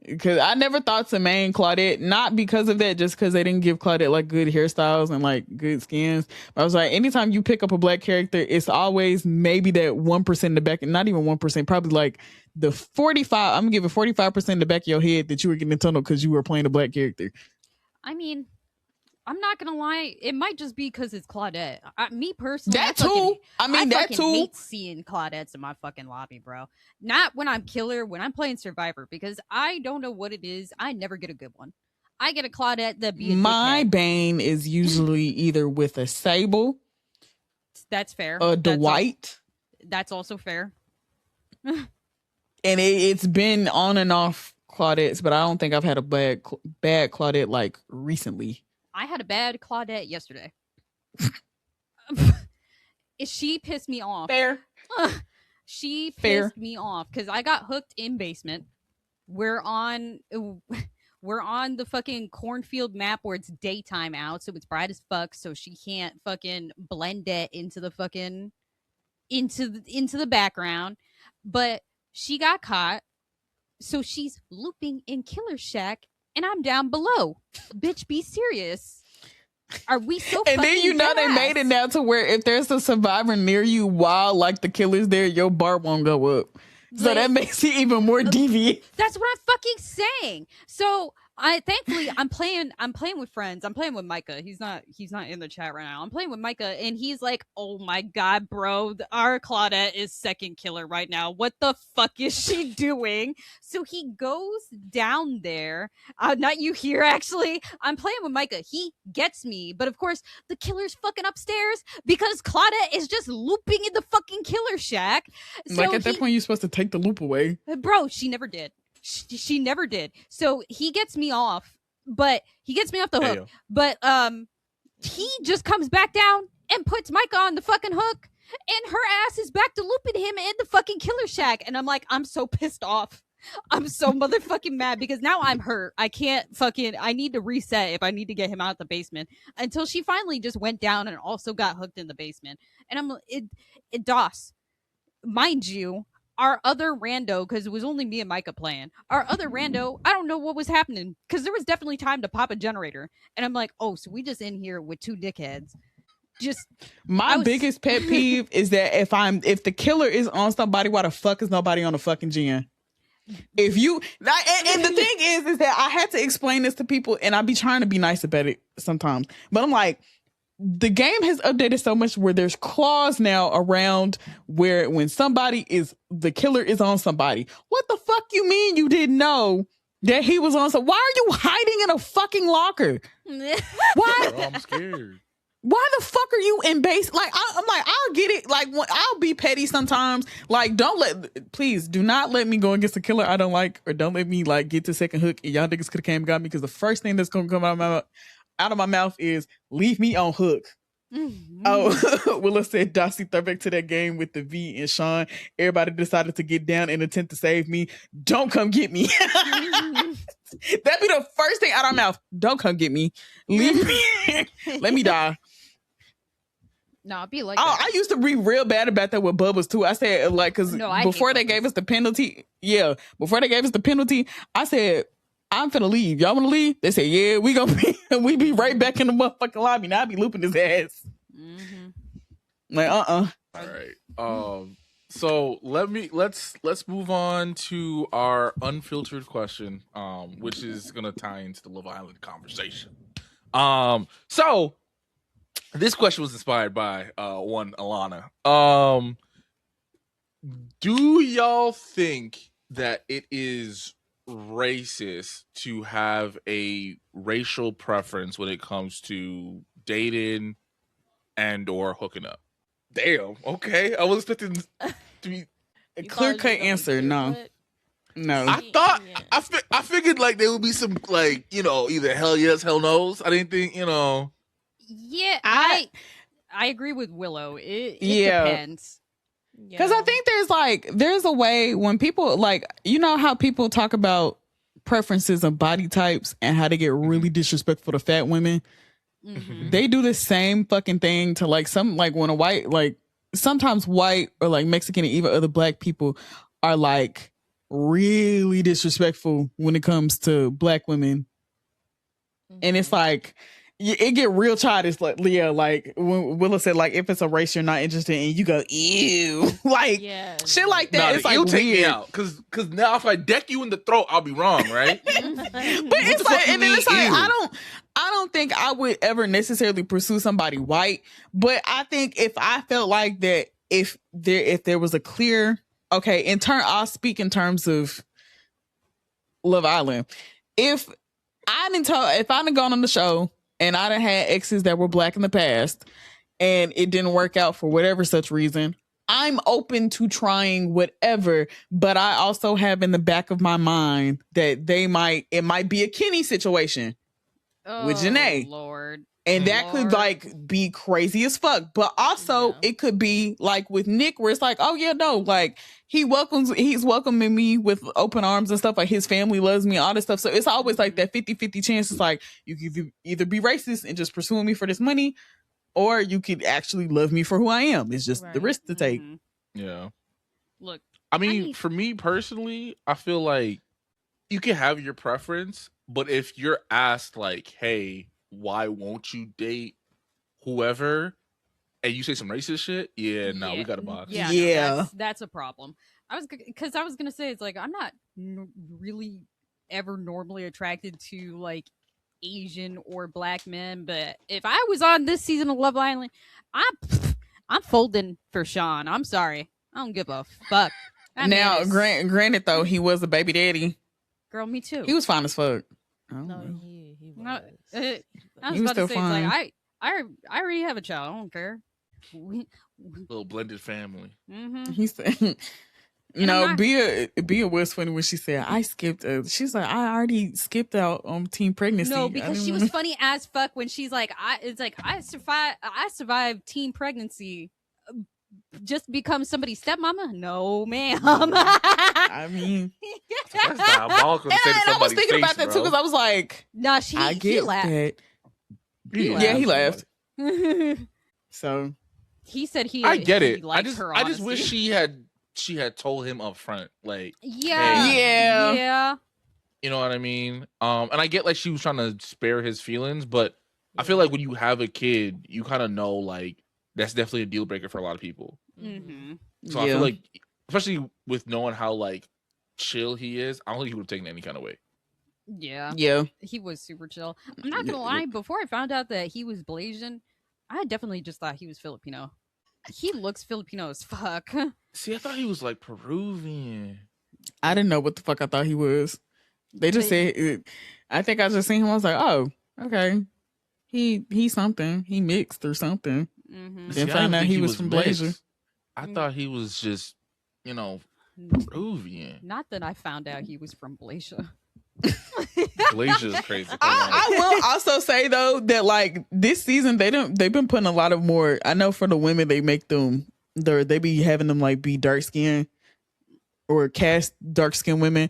Because I never thought to main Claudette, not because of that, just because they didn't give Claudette like good hairstyles and like good skins. But I was like, anytime you pick up a black character, it's always maybe that 1% in the back, not even 1%, probably like the 45. I'm gonna give it 45% in the back of your head that you were getting tunneled because you were playing a black character. I mean, I'm not gonna lie, it might just be because it's Claudette. Me personally, that too. I hate seeing Claudettes in my fucking lobby, bro. Not when I'm killer, when I'm playing Survivor, because I don't know what it is. I never get a good one. I get a Claudette that be a my bane is usually either with a Sable. That's fair. A Dwight. That's also fair. And it's been on and off Claudettes, but I don't think I've had a bad Claudette like recently. I had a bad Claudette yesterday. She pissed me off. Fair. She pissed me off because I got hooked in basement. We're on the fucking cornfield map where it's daytime out, so it's bright as fuck. So she can't fucking blend it into the fucking into the background. But she got caught, so she's looping in Killer Shack. And I'm down below. Bitch, be serious. Are we so And then you know they made it now to where if there's a survivor near you while like the killer's there, your bar won't go up. So like, that makes it even more deviant. That's what I'm fucking saying. So thankfully I'm playing with friends. I'm playing with Micah. He's not in the chat right now. I'm playing with Micah and he's like, oh my god, bro, our Claudette is second killer right now. What the fuck is she doing? So he goes down there. Not you here, actually. I'm playing with Micah. He gets me, but of course the killer's fucking upstairs because Claudette is just looping in the fucking Killer Shack. So like at that point you're supposed to take the loop away. Bro, she never did. She never did. So he gets me off, the hook. But he just comes back down and puts Micah on the fucking hook, and her ass is back to looping him in the fucking Killer Shack. And I'm like, I'm so pissed off. I'm so motherfucking mad because now I'm hurt. I can't fucking. I need to reset if I need to get him out the basement. Until she finally just went down and also got hooked in the basement. And it DOS, mind you. Our other rando, because it was only me and Micah playing. Our other rando, I don't know what was happening because there was definitely time to pop a generator, and I'm like, oh, so we just in here with two dickheads. Just My biggest pet peeve is that if the killer is on somebody, why the fuck is nobody on the fucking gen? If you and the thing is that I had to explain this to people, and I be trying to be nice about it sometimes, but I'm like, the game has updated so much where there's clause now around where when the killer is on somebody. What the fuck you mean you didn't know that he was on? So why are you hiding in a fucking locker? Why? Bro, I'm scared. Why the fuck are you in base? Like, I'm like, I'll get it. Like, I'll be petty sometimes. Like, please do not let me go against a killer I don't like, or don't let me like get to second hook and y'all niggas could have came and got me, because the first thing that's gonna come out of my mouth is leave me on hook. Oh, Willa said Dossie throwback to that game with the V and Sean. Everybody decided to get down and attempt to save me. Don't come get me. That'd be the first thing out of our mouth. Don't come get me. Leave me. Let me die. No, I'd be like, I used to be real bad about that with Bubba's too. I said, like, because before they gave us the penalty, I said, I'm finna leave. Y'all wanna leave? They said, yeah, we be right back in the motherfucking lobby. Now I be looping his ass. Like, All right. So let's move on to our unfiltered question, which is gonna tie into the Love Island conversation. So this question was inspired by one Alana. Do y'all think that it is racist to have a racial preference when it comes to dating and or hooking up? Damn. Okay, I was expecting to be a clear-cut answer. No. I figured like there would be some like, either hell yes, hell no's. I didn't think, Yeah, I agree with Willow. It depends. Because I think there's a way when people, like, you know how people talk about preferences of body types and how they get really disrespectful to fat women. They do the same fucking thing to like when a white, like sometimes white or like Mexican and even other black people are like really disrespectful when it comes to black women. And it's like, it get real childish, like Leah, like when Willa said, like, if it's a race you're not interested in, you go, ew, like shit like that. It's like you'll weird. Take me out, because now if I deck you in the throat, I'll be wrong, right? But it's like, and then it's like, I don't think I would ever necessarily pursue somebody white, but I think if I felt like that, if there was a clear, okay, I'll speak in terms of Love Island. If I'd gone on the show and I'd have had exes that were black in the past and it didn't work out for whatever such reason, I'm open to trying whatever, but I also have in the back of my mind that it might be a Kenny situation with Janae. Lord. And that could like be crazy as fuck. But also it could be like with Nick, where it's like, oh yeah, no, like he's welcoming me with open arms and stuff. Like his family loves me, all this stuff. So it's always like that 50-50 chance. It's like you could either be racist and just pursuing me for this money, or you could actually love me for who I am. It's just the risk to take. Yeah. Look, I mean, for me personally, I feel like you can have your preference, but if you're asked like, hey, why won't you date whoever, and you say some racist shit, we got a box. No, that's a problem. I was gonna say, it's like I'm not really ever normally attracted to like Asian or black men, but if I was on this season of Love Island, I'm folding for Sean. I'm sorry, I don't give a fuck. Now, granted though, he was a baby daddy. Girl, me too. He was fine as fuck. No, he was. I was about to say, it's like I already have a child. I don't care. Little blended family. He said, Bia was funny when she said, I skipped. She's like, I already skipped out on teen pregnancy. No, because she was funny as fuck when she's like, I survived teen pregnancy, just become somebody's stepmama? No, ma'am. I mean, That's diabolical to say to and I was somebody's thinking face, about that too bro. because I was like, Nah, I he get laughed. that. He Yeah, he laughed. laughed. So He said he I get he it. liked her I just wish honesty. she had told him up front, like, Yeah. hey, Yeah. Yeah. you know what I mean? And I get like she was trying to spare his feelings, but I feel like when you have a kid, you kind of know like that's definitely a deal breaker for a lot of people. Mm-hmm. So I feel like, especially with knowing how like chill he is, I don't think he would have taken it any kind of way. Yeah. Yeah. He was super chill. I'm not gonna lie, before I found out that he was Blasian, I definitely just thought he was Filipino. He looks Filipino as fuck. See, I thought he was like Peruvian. I didn't know what the fuck I thought he was. They just said, I think I just seen him. I was like, oh, okay. He's something. He mixed or something. Mm-hmm. Then found out he was from Blazer. I thought he was just, you know, Peruvian. Not that I found out he was from Blazer. Blazer is crazy. I will also say though that like this season they've been putting a lot of more. I know for the women they make them they be having them like be dark skinned or cast dark skinned women.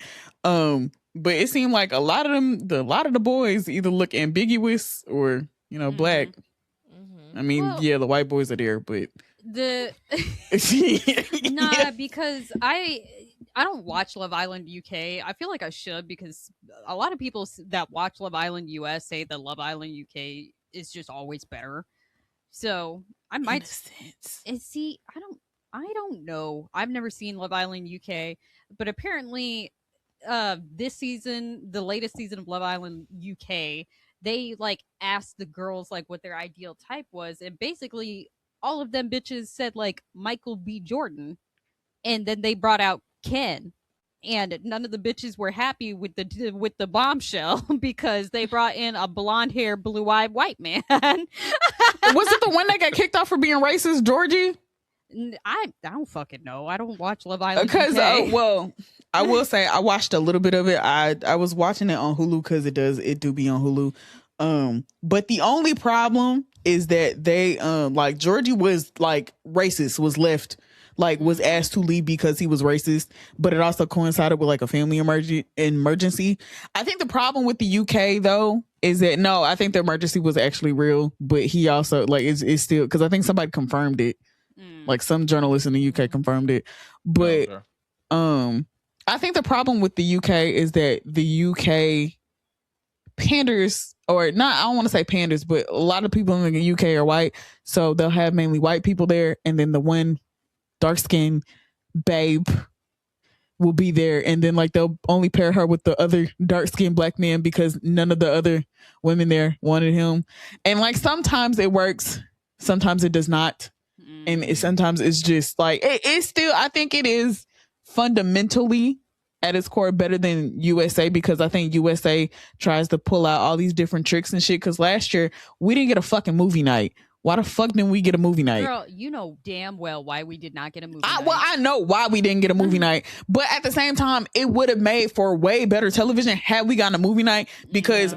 But it seemed like a lot of the boys either look ambiguous or black. I mean, yeah, the white boys are there, but because I don't watch Love Island UK. I feel like I should because a lot of people that watch Love Island US say that Love Island UK is just always better. So I might see. I don't know. I've never seen Love Island UK, but apparently, this season, the latest season of Love Island UK, they like asked the girls like what their ideal type was, and basically all of them bitches said like Michael B. Jordan, and then they brought out Ken, and none of the bitches were happy with the bombshell because they brought in a blonde hair, blue eyed white man. Was it the one that got kicked off for being racist, Georgie? I don't fucking know. I don't watch Love Island because UK. I will say I watched a little bit of it. I was watching it on Hulu because it do be on Hulu. But the only problem is that they like Georgie was like racist, was left like was asked to leave because he was racist, but it also coincided with like a family emergency. I think the problem with the UK though is that I think the emergency was actually real, but he also like it's still because I think somebody confirmed it. Like some journalists in the UK confirmed it. But I think the problem with the UK is that the UK panders, or not, I don't want to say panders, but a lot of people in the UK are white, so they'll have mainly white people there, and then the one dark skinned babe will be there, and then like they'll only pair her with the other dark skinned black man because none of the other women there wanted him. And like sometimes it works, sometimes it does not. And sometimes it's just like it's still, I think it is fundamentally at its core better than USA, because I think USA tries to pull out all these different tricks and shit. Because last year we didn't get a fucking movie night. Why the fuck didn't we get a movie night? Girl, you know damn well why we did not get a movie night. Well, I know why we didn't get a movie night, but at the same time, it would have made for way better television had we gotten a movie night, because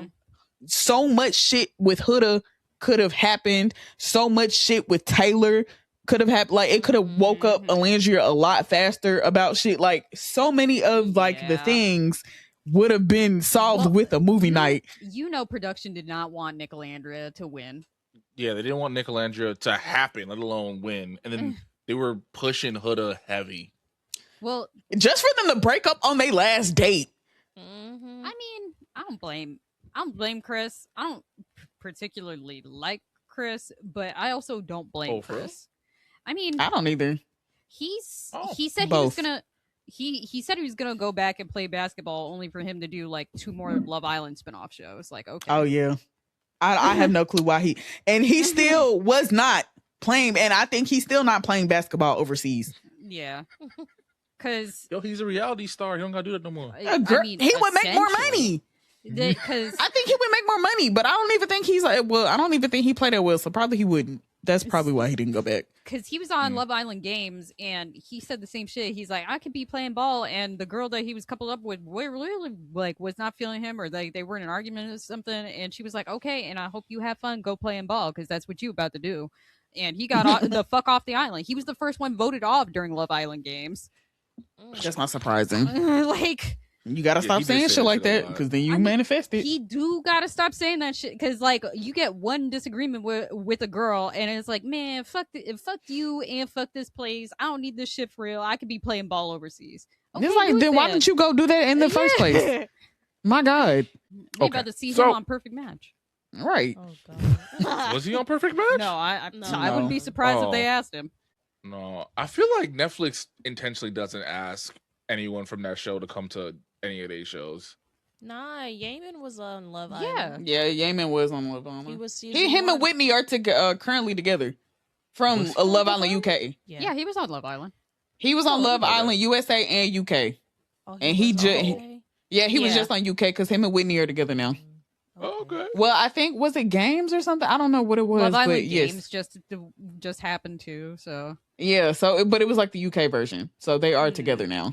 so much shit with Huda could have happened. So much shit with Taylor could have happened. Like it could have woke up Alandria a lot faster about shit. Like so many of like the things would have been solved with a movie night. Production did not want Nicolandria to win. Yeah, they didn't want Nicolandria to happen, let alone win. And then they were pushing Huda heavy. Well, just for them to break up on their last date. I mean, I don't blame Chris. I don't particularly like Chris, but I also don't blame Chris. I mean, I don't either. He said he was gonna he said he was gonna go back and play basketball, only for him to do like 2 more Love Island spinoff shows. Like, okay. Oh yeah. I have no clue why he still was not playing, and I think he's still not playing basketball overseas. Yeah. Cause he's a reality star. He don't gotta do that no more. I mean, he would make more money. Because I think he would make more money, but I don't even think he's like. Well, I don't even think he played that well, so probably he wouldn't. That's probably why he didn't go back. Because he was on Love Island Games, and he said the same shit. He's like, I could be playing ball, and the girl that he was coupled up with really like was not feeling him, or they were in an argument or something. And she was like, okay, and I hope you have fun. Go playing ball, because that's what you about to do. and he got the fuck off the island. He was the first one voted off during Love Island games. That's not surprising. Like, You gotta Yeah, stop he did saying say shit that like shit a that lot. because then you I mean, manifest it. he do gotta stop saying that shit because like you get one disagreement with a girl and it's like, man, fuck you and fuck this place. I don't need this shit for real. I could be playing ball overseas. Okay, It's like, do it then why didn't you go do that in the first place? My God. We Okay, about to see so- him on Perfect Match. Right. Oh god. Was he on Perfect Match? No, I No. wouldn't be surprised if they Oh. asked him. No, I feel like Netflix intentionally doesn't ask anyone from that show to come to any of these shows. Nah, Yaman was on Love Yeah. Island. Yeah, Yemen was on Love He Island. was season Him and one. Whitney are currently together from Was he on Love Love Island UK. Yeah, he was on Love Island. He was Oh, I on didn't Love know that. Island USA and UK. Oh, and he was ju- on he- okay. Yeah, he was Yeah. just on UK because him and Whitney are together now. Oh, okay. Well, I think was it games or something? I don't know what it was, Love but Island yes, games just happened to. So yeah. So, but it was like the UK version, so they are Yeah. together now.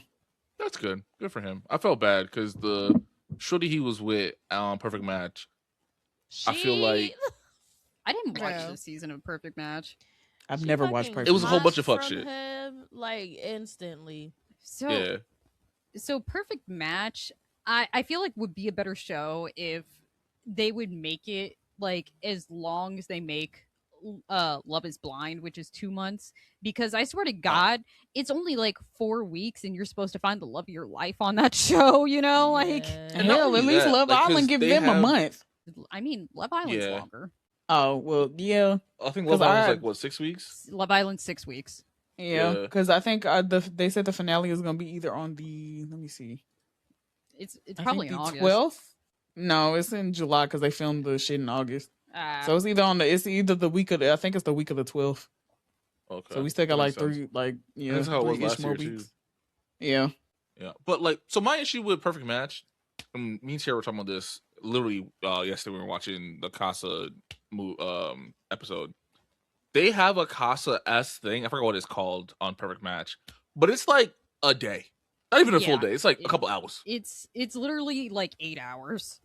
That's good. Good for him. I felt bad because the shorty he was with on Perfect Match. I feel like- I didn't watch Bro. this season of Perfect Match. I've She never watched fucking Perfect. It was a whole bunch of fuck hushed shit. from him, like instantly. So Yeah. so Perfect Match, I feel like would be a better show if they would make it like as long as they make Love is Blind, which is 2 months, because I swear to God, it's only like 4 weeks and you're supposed to find the love of your life on that show, you know? Like Yeah. And not Hell, only at least that, Love like, 'cause Island give they them a have- month. I mean, Love Island's Yeah. longer. Oh well, yeah, I think 'Cause Love Island's I- like what 6 weeks. Love Island's 6 weeks. yeah. Yeah. Because I think they said the finale is gonna be either on the let me see, It's I probably think in the August. 12th. No, it's in July because they filmed the shit in August. Ah, So it's either the week of I think it's the week of the 12th. Okay. So we still got That like makes sense. three, like yeah, That's how it was 3-ish last more year, too. weeks. Yeah. Yeah, but like, so my issue with Perfect Match, me and Tara were talking about this literally yesterday. We were watching the Casa episode. They have a Casa S thing. I forgot what it's called on Perfect Match, but it's like a day, not even a full Yeah. day. It's like a couple hours. it's literally like 8 hours.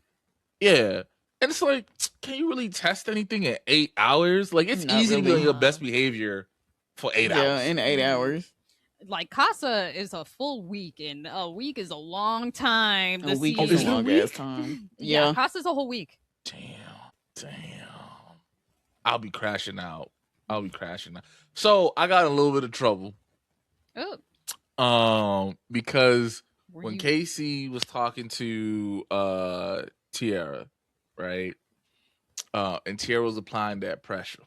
Yeah, and it's like, can you really test anything in 8 hours? Like, it's Not easy to be really. on your best behavior for 8 Yeah, hours. in 8 Mhm. hours. Like Casa is a full week, and a week is a long time. A week Oh, is is a it a long ass week? time. Yeah, Yeah. Casa's a whole week. Damn. I'll be crashing out. So I got in a little bit of trouble. Oh, Because were when you- Casey was talking to Tiara, right? And Tiara was applying that pressure.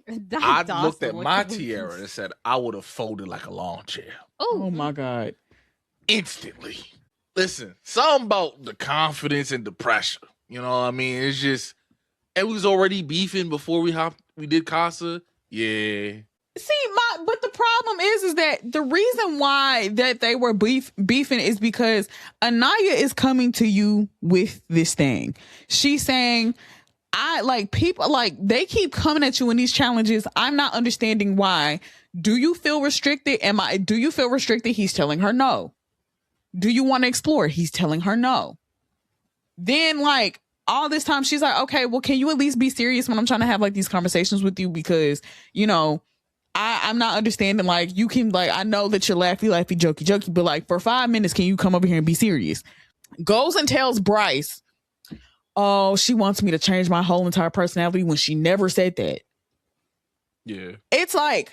I looked at my tiara and said I would have folded like a lawn chair Oh my God. instantly. Listen, something about the confidence and the pressure. You know what I mean? It's just, and we was already beefing before we did Casa. Yeah. See, but the problem is that the reason why that they were beefing is because Anaya is coming to you with this thing. She's saying, I like people like they keep coming at you in these challenges. I'm not understanding why. Do you feel restricted? Do you feel restricted? He's telling her no. Do you want to explore? He's telling her no. Then like all this time she's like, okay, well, can you at least be serious when I'm trying to have like these conversations with you? Because, you know, I'm not understanding. Like, you can, like, I know that you're laughy, jokey, but like for 5 minutes, can you come over here and be serious? Goes and tells Bryce, oh, she wants me to change my whole entire personality when she never said that. Yeah. It's like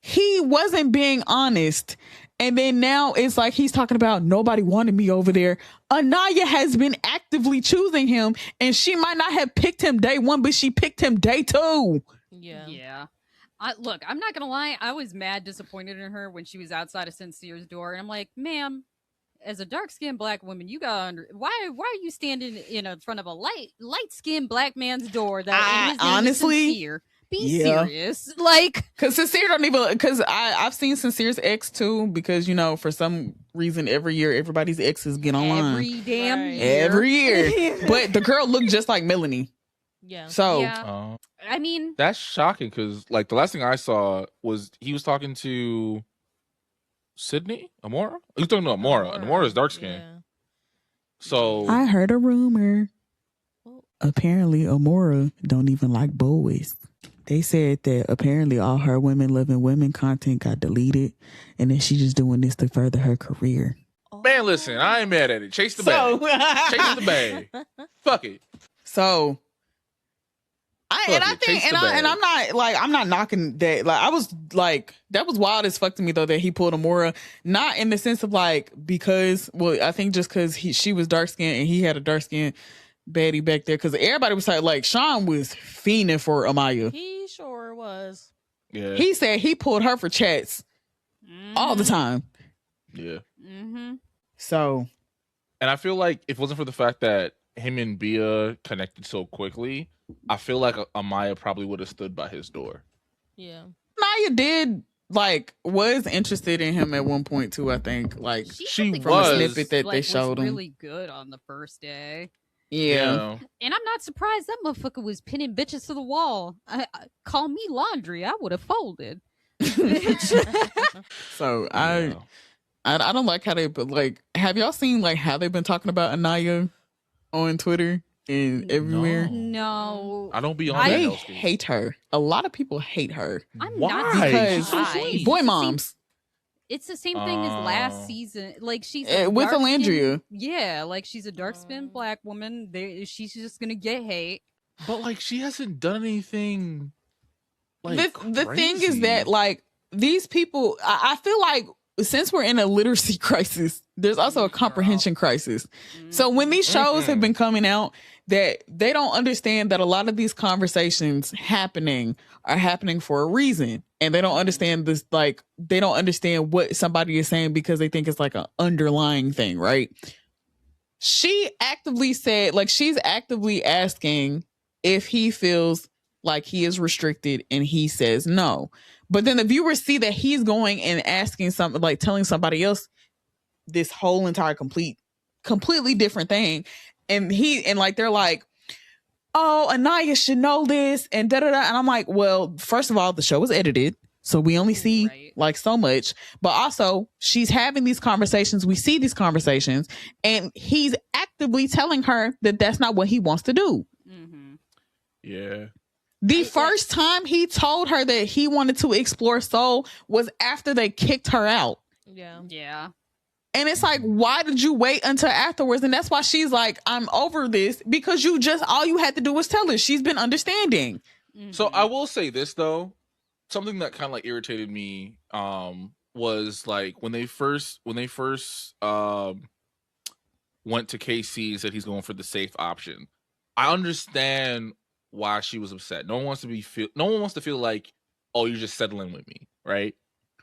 he wasn't being honest. And then now it's like he's talking about nobody wanted me over there. Anaya has been actively choosing him, and she might not have picked him day 1, but she picked him day 2. Yeah. Look, I'm not gonna lie. I was mad disappointed in her when she was outside of Sincere's door, and I'm like, ma'am, as a dark-skinned black woman, you got why are you standing in front of a light-skinned black man's door that and his name is honestly, Sincere? Be yeah. serious, like, Because Sincere don't even, because I've seen Sincere's ex too, because, you know, for some reason every year everybody's exes get online. every damn Right. year. Every year. But the girl looked just like Melanie. Yeah. So Yeah. I mean, That's shocking because, like, the last thing I saw was he was talking to Sydney Amora. He was talking to Amora. And Amora's dark skin. Yeah. So I heard a rumor. Oh. Apparently Amora don't even like boys. They said that apparently all her women loving women content got deleted, and then she just doing this to further her career. Man, listen, I ain't mad at it. Chase the bag. Chase the bag. Fuck it. So I'm not knocking that. Like I was like that was wild as fuck to me though that he pulled Amora, not in the sense of like because I think just because she was dark skinned and he had a dark skinned baddie back there because everybody was like Sean was fiending for Amaya. He sure was. Yeah. He said he pulled her for chats all the time. Yeah. Mm-hmm. So, and I feel like if it wasn't for the fact that him and Bia connected so quickly, I feel like Amaya probably would have stood by his door. Yeah. Naya was interested in him at one point too, I think. Like she from was. a snippet that they showed him. Really good on the first day. Yeah. And I'm not surprised that motherfucker was pinning bitches to the wall. Call me laundry. I would have folded. So I don't like how they have y'all seen like how they've been talking about Anaya on Twitter and everywhere? No. I don't be on that. They hate her. A lot of people hate her. I'm Why? not Because surprised. boy moms. It's the same thing as last season. Like she's with Alandria. Yeah, like she's a dark skinned black woman. She's just gonna get hate. But like she hasn't done anything. Like the thing is that like these people, I feel like since we're in a literacy crisis, there's also a comprehension crisis. So when these shows have been coming out, that they don't understand that a lot of these conversations are happening for a reason. And they don't understand this, like, they don't understand what somebody is saying because they think it's like an underlying thing, right? She actively said, like, she's actively asking if he feels like he is restricted and he says no. But then the viewers see that he's going and asking something, like telling somebody else this whole entire completely different thing. And they're like, oh, Anaya should know this and da da da. And I'm like, well, first of all, the show was edited. So we only see like so much, but also she's having these conversations. We see these conversations and he's actively telling her that that's not what he wants to do. Mm-hmm. Yeah. The first time he told her that he wanted to explore soul was after they kicked her out. Yeah. Yeah. And it's like, why did you wait until afterwards? And that's why she's like, I'm over this, because all you had to do was tell her. She's been understanding. Mm-hmm. So I will say this though, something that kind of like irritated me was like when they first went to KC and said he's going for the safe option. I understand why she was upset. No one wants to feel like, oh, you're just settling with me, right?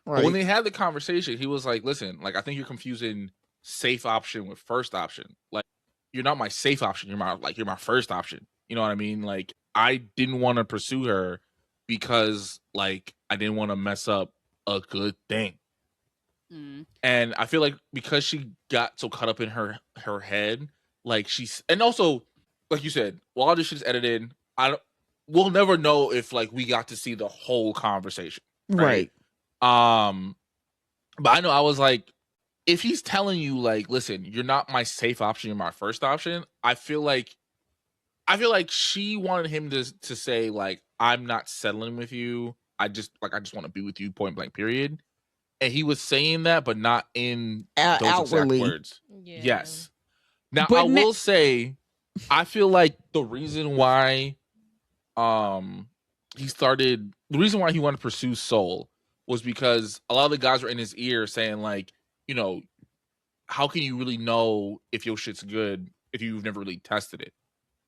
But when they had the conversation, he was like, listen, like, I think you're confusing safe option with first option. Like, you're not my safe option. You're my first option. You know what I mean? Like, I didn't want to pursue her because, like, I didn't want to mess up a good thing. And I feel like because she got so caught up in her head, like and also, like you said, while all this shit's edited, we'll never know if like we got to see the whole conversation. Right. But I know I was like, if he's telling you like, listen, you're not my safe option, you're my first option. I feel like she wanted him to say like, I'm not settling with you. I just want to be with you, point blank, period. And he was saying that, but not in those outwardly. Exact words. Yeah. Yes. Now I will say, I feel like the reason why the reason why he wanted to pursue soul was because a lot of the guys were in his ear saying like, you know, how can you really know if your shit's good if you've never really tested it?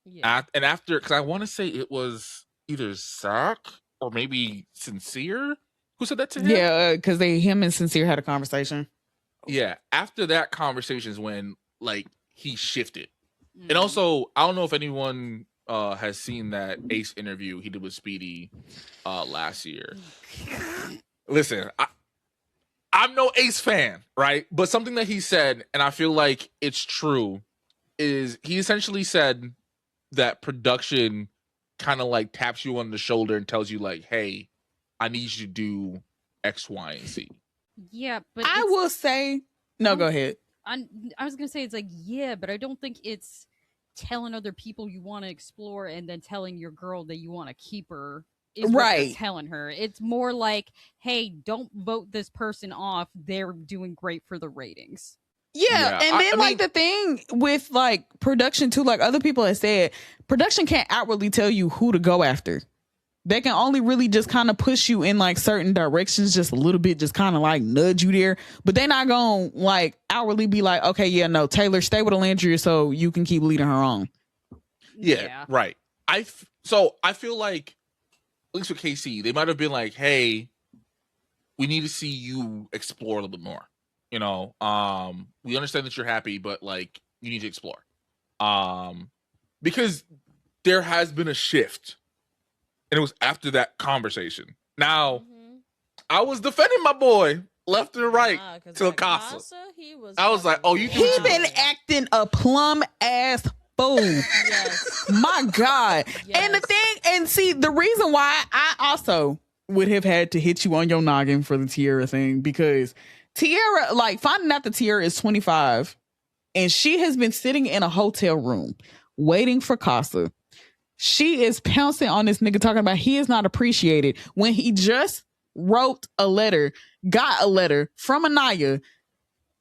Yeah. And after, because I want to say it was either Zach or maybe Sincere who said that to him. Yeah, because him and Sincere had a conversation. Yeah, after that conversation is when like he shifted. And also, I don't know if anyone has seen that Ace interview he did with Speedy last year. Listen, I'm no Ace fan, right? But something that he said, and I feel like it's true, is he essentially said that production kind of like taps you on the shoulder and tells you like, hey, I need you to do X, Y, and Z. Yeah, but I will say, no, go ahead. I was going to say, it's like, yeah, but I don't think it's telling other people you want to explore and then telling your girl that you want to keep her is what they're Right. telling her. It's more like, hey, don't vote this person off. They're doing great for the ratings. Yeah, and then I mean, the thing with like production too, like other people have said, production can't outwardly tell you who to go after. They can only really just kind of push you in like certain directions, just a little bit, just kind of like nudge you there. But they're not gonna like outwardly be like, okay, yeah, no, Taylor, stay with Alandria so you can keep leading her on. yeah. Right. So I feel like, at least with KC, they might have been like, hey, we need to see you explore a little bit more. You know, we understand that you're happy, but like you need to explore. Because there has been a shift. And it was after that conversation. Now, I was defending my boy left and right till Casa. I was like, oh, you He been acting a plum ass fool. Yes. My God. Yes. And the thing, and see, the reason why I also would have had to hit you on your noggin for the Tiara thing, because Tiara, like finding out that Tiara is 25 and she has been sitting in a hotel room waiting for Casa. She is pouncing on this nigga talking about he is not appreciated when he just got a letter from Anaya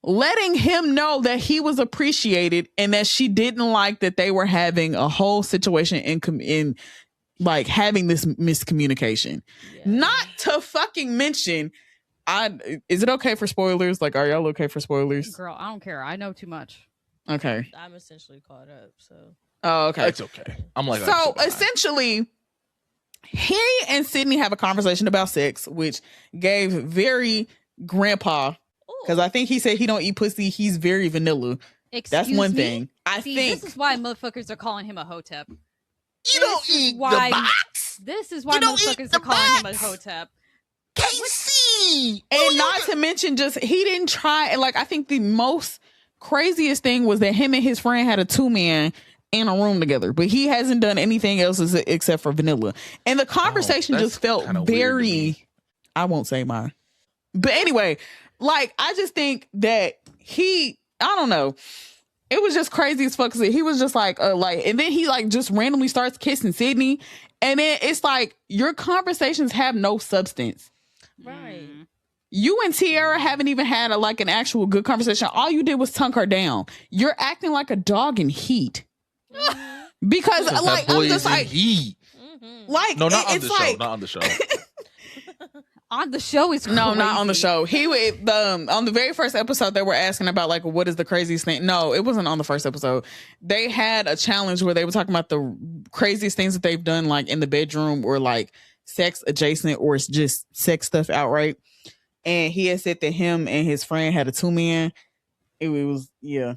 letting him know that he was appreciated and that she didn't like that they were having a whole situation in like having this miscommunication. Yeah. Not to fucking mention, is it okay for spoilers? Like, are y'all okay for spoilers? Girl, I don't care. I know too much. Okay. I'm essentially caught up, so. Oh, okay. It's okay. I'm like, so essentially, he and Sydney have a conversation about sex, which gave very grandpa, because I think he said he don't eat pussy. He's very vanilla. That's one thing. I think this is why motherfuckers are calling him a hotep. You don't eat the box. This is why motherfuckers are calling him a hotep. KC! And not to mention, just he didn't try. And like, I think the most craziest thing was that him and his friend had a 2-man in a room together, but he hasn't done anything else except for vanilla. And the conversation just felt very, I won't say mine. But anyway, like, I just think that I don't know. It was just crazy as fuck. He was just like, and then he like just randomly starts kissing Sydney. And then it's like, your conversations have no substance. Right. You and Tiara haven't even had an actual good conversation. All you did was tongue her down. You're acting like a dog in heat. Because like, I'm just like, like, no, not on the show. Not on the show. On the show is crazy. No, not on the show. On the very first episode, they were asking about like, what is the craziest thing? No, it wasn't on the first episode. They had a challenge where they were talking about the craziest things that they've done, like in the bedroom or like sex adjacent or it's just sex stuff outright. And he had said that him and his friend had a 2-man. It was, yeah.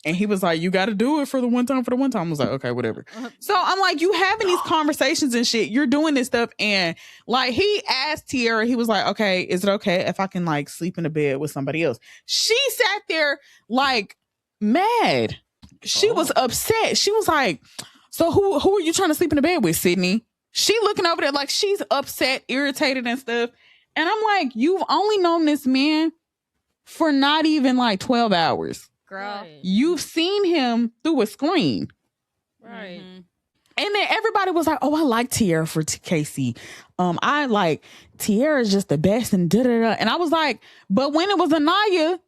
And he was like, you got to do it for the one time. I was like, okay, whatever. So I'm like, you having these conversations and shit. You're doing this stuff. And like, he asked Tiara, he was like, okay, is it okay if I can like sleep in a bed with somebody else? She sat there like mad. She was upset. She was like, so who are you trying to sleep in the bed with, Sydney? She looking over there like she's upset, irritated and stuff. And I'm like, you've only known this man for not even like 12 hours. Girl. Right. You've seen him through a screen. Right. Mm-hmm. And then everybody was like, oh, I like Tiara for Casey. I like Tiara's just the best and da-da-da. And I was like, but when it was Anaya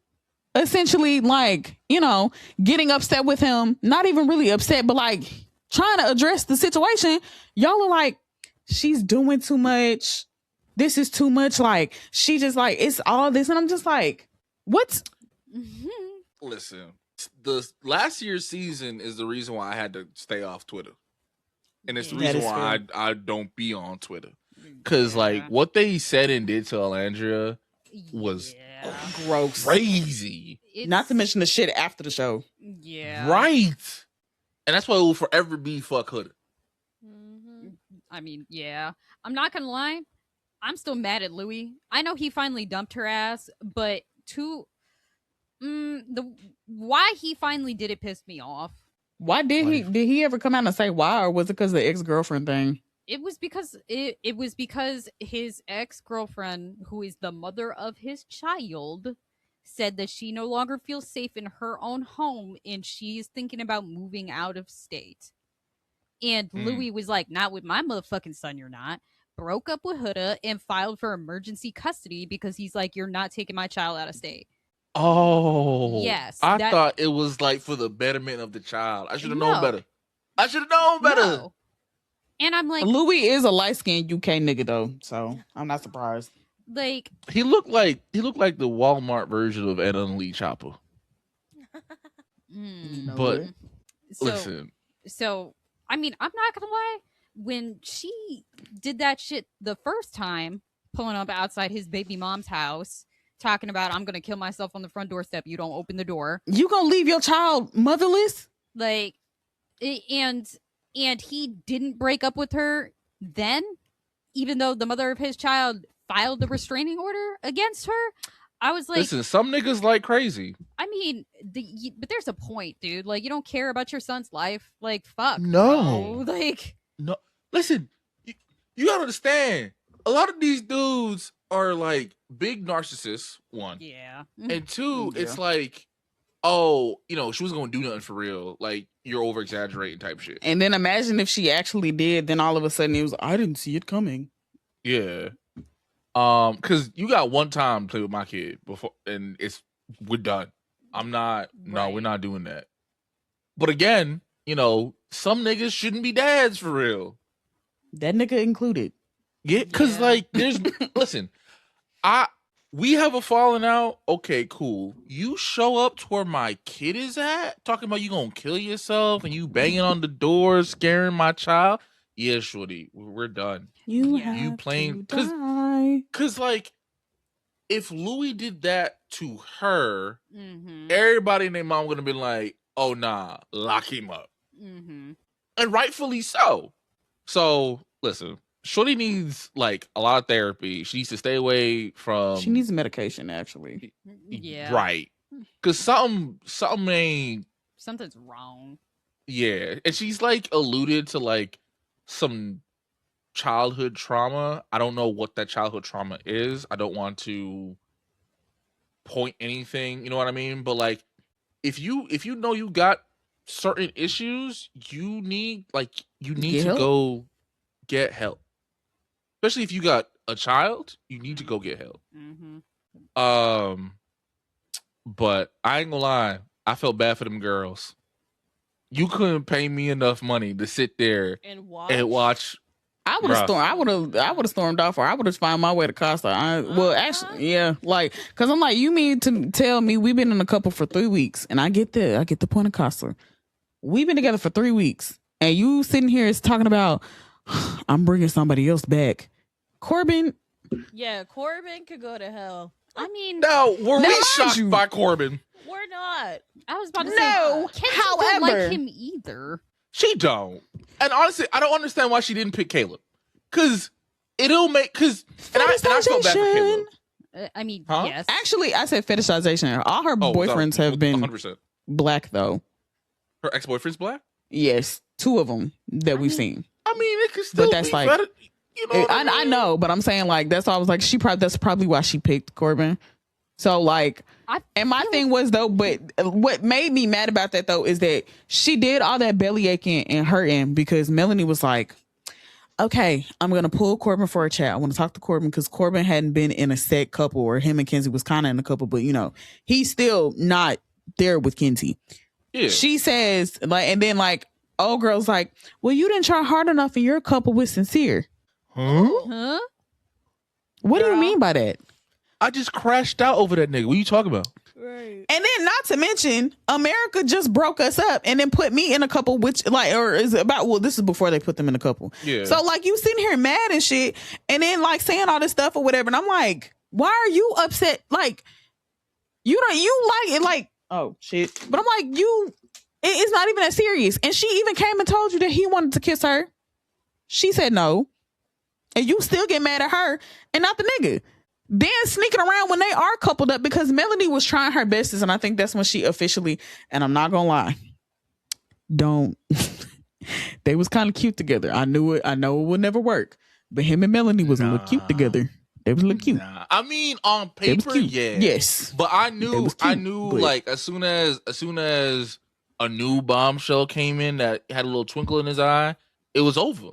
essentially like, you know, getting upset with him, not even really upset, but like trying to address the situation, y'all are like, she's doing too much. This is too much. Like, she just like, it's all this. And I'm just like, what's... Listen, the last year's season is the reason why I had to stay off Twitter. And it's the reason why I don't be on Twitter. Because, like, what they said and did to Alandria was gross. Crazy. Not to mention the shit after the show. Yeah. Right. And that's why it will forever be fuck hood. I mean, yeah. I'm not going to lie. I'm still mad at Louis. I know he finally dumped her ass, but why he finally did it pissed me off. Why did he ever come out and say why, or was it because of the ex-girlfriend thing? It was because his ex-girlfriend, who is the mother of his child, said that she no longer feels safe in her own home and she's thinking about moving out of state. And Louis was like, not with my motherfucking son, you're not. broke up with Huda and filed for emergency custody because he's like, you're not taking my child out of state. Oh, Yes, I that- thought it was like for the betterment of the child. I should have known No. better. I should have known better. No. And I'm like, Louis is a light skinned UK nigga though, so I'm not surprised. like, He looked like the Walmart version of Ed Unlee Chopper. You know But what? listen, So I mean, I'm not gonna lie. When she did that shit the first time, pulling up outside his baby mom's house, talking about I'm gonna kill myself on the front doorstep. You don't open the door. You gonna leave your child motherless? Like, and he didn't break up with her then, even though the mother of his child filed the restraining order against her. I was like, listen, some niggas like crazy. I mean, but there's a point, dude. Like, you don't care about your son's life. Like, fuck. No. bro. Like, No, listen, you gotta understand. A lot of these dudes are like big narcissists. One, yeah. and two, Yeah. it's like, oh, she was gonna do nothing for real. Like you're over exaggerating type shit. And then imagine if she actually did, then all of a sudden it was, I didn't see it coming. Yeah. Because you got one time to play with my kid before, and we're done. I'm not. No, we're Right. not doing that. But again, some niggas shouldn't be dads for real. That nigga included. Yeah, because Yeah. like there's listen, we have a falling out. Okay, cool. You show up to where my kid is at, talking about you gonna kill yourself and you banging on the door, scaring my child. Yeah, shorty, we're done. You Yeah. have You plain- to die. Cause like, if Louis did that to her, Mm-hmm. everybody and their mom gonna be like, "Oh nah, lock him up," Mm-hmm. and rightfully so. So listen, shorty needs like a lot of therapy. She needs to stay away from. She needs medication, actually. Yeah. Right. Cause something ain't. Something's wrong. Yeah, and she's like alluded to like some childhood trauma. I don't know what that childhood trauma is. I don't want to point anything, you know what I mean? But like if you know you got certain issues, you need Get to help. go get help. Especially if you got a child, you need to go get help. Mm-hmm. But I ain't gonna lie, I felt bad for them girls. You couldn't pay me enough money to sit there And watch. and watch. I would have Bruh. stormed. I would have stormed off, or I would have found my way to Costa. Actually, yeah, like, cause I'm like, you mean to tell me we've been in a couple for 3 weeks, and I get the point of Costa. We've been together for 3 weeks, and you sitting here is talking about I'm bringing somebody else back, Corbin. Yeah, Corbin could go to hell. I mean, Now, were Now, we mind shocked you- by Corbin? We're not. I was about to No, say, Kenzie don't however- like him either. She don't. And honestly, I don't understand why she didn't pick Caleb. Cause it'll make and I felt bad for Caleb. I mean, Huh? yes. Actually, I said fetishization. All her Oh, boyfriends have been 100%. black, though. Her ex-boyfriend's black? Yes, 2 of them that we've mean, seen. I mean, it could still that's be like- better. You know what I I mean? know, but I'm saying like that's why I was like that's probably why she picked Corbin. So like, and my thing was though, but what made me mad about that though is that she did all that belly aching and hurting because Melanie was like, okay, I'm gonna pull Corbin for a chat. I want to talk to Corbin because Corbin hadn't been in a set couple, or him and Kenzie was kind of in a couple, but he's still not there with Kenzie. Yeah. She says like, and then like, old girl's like, well, you didn't try hard enough in your couple with Sincere. Huh? Huh? What do you Girl. mean by that? I just crashed out over that nigga. What are you talking about? Right. And then, not to mention, America just broke us up and then put me in a couple, which like, or is about, well, this is before they put them in a couple. Yeah. So like, you sitting here mad and shit, and then like saying all this stuff or whatever, and I'm like, why are you upset? Like, you like it, like, oh shit. But I'm like, it's not even that serious. And she even came and told you that he wanted to kiss her. She said no. And you still get mad at her and not the nigga. Then sneaking around when they are coupled up because Melanie was trying her bestest, and I think that's when she officially, and I'm not gonna lie, they was kind of cute together. I know it would never work, but him and Melanie was a little cute together. They was a little cute. Nah. I mean, on They was paper, cute. yeah. Yes. But I They knew was cute, but- like as soon as a new bombshell came in that had a little twinkle in his eye, it was over.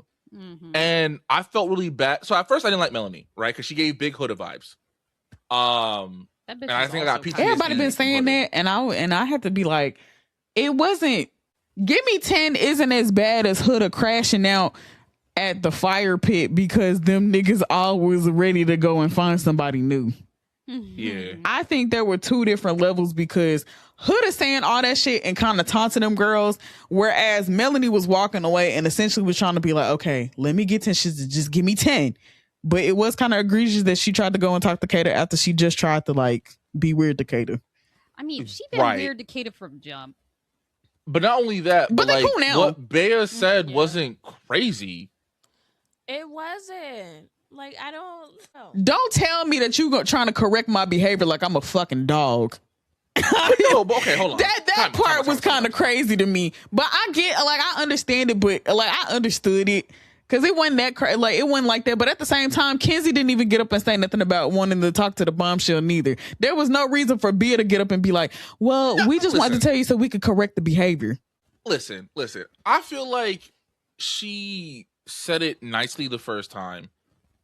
And I felt really bad. So at first I didn't like Melanie, right? Because she gave big Huda vibes. And I think I got PTSD. Everybody been saying that, and I had to be like, it wasn't. Give Me 10 isn't as bad as Huda crashing out at the fire pit because them niggas always ready to go and find somebody new. Yeah. I think there were two different levels because Huda saying all that shit and kind of taunting them girls, whereas Melanie was walking away and essentially was trying to be like, okay, let me get 10 shits, just give me 10. But it was kind of egregious that she tried to go and talk to Kata after she just tried to like be weird to Kata. I mean, she been weird to Kata from jump. But not only that, but like cool now. What Bea said wasn't crazy. It wasn't. Like, I don't know. Don't tell me that you trying to correct my behavior like I'm a fucking dog. No, but okay, hold on. That part was kind of crazy to me. But I get, like, I understand it, but like I understood it. Because it wasn't that crazy. Like, it wasn't like that. But at the same time, Kenzie didn't even get up and say nothing about wanting to talk to the bombshell neither. There was no reason for Bea to get up and be like, well, we just wanted to tell you so we could correct the behavior. Listen. I feel like she said it nicely the first time.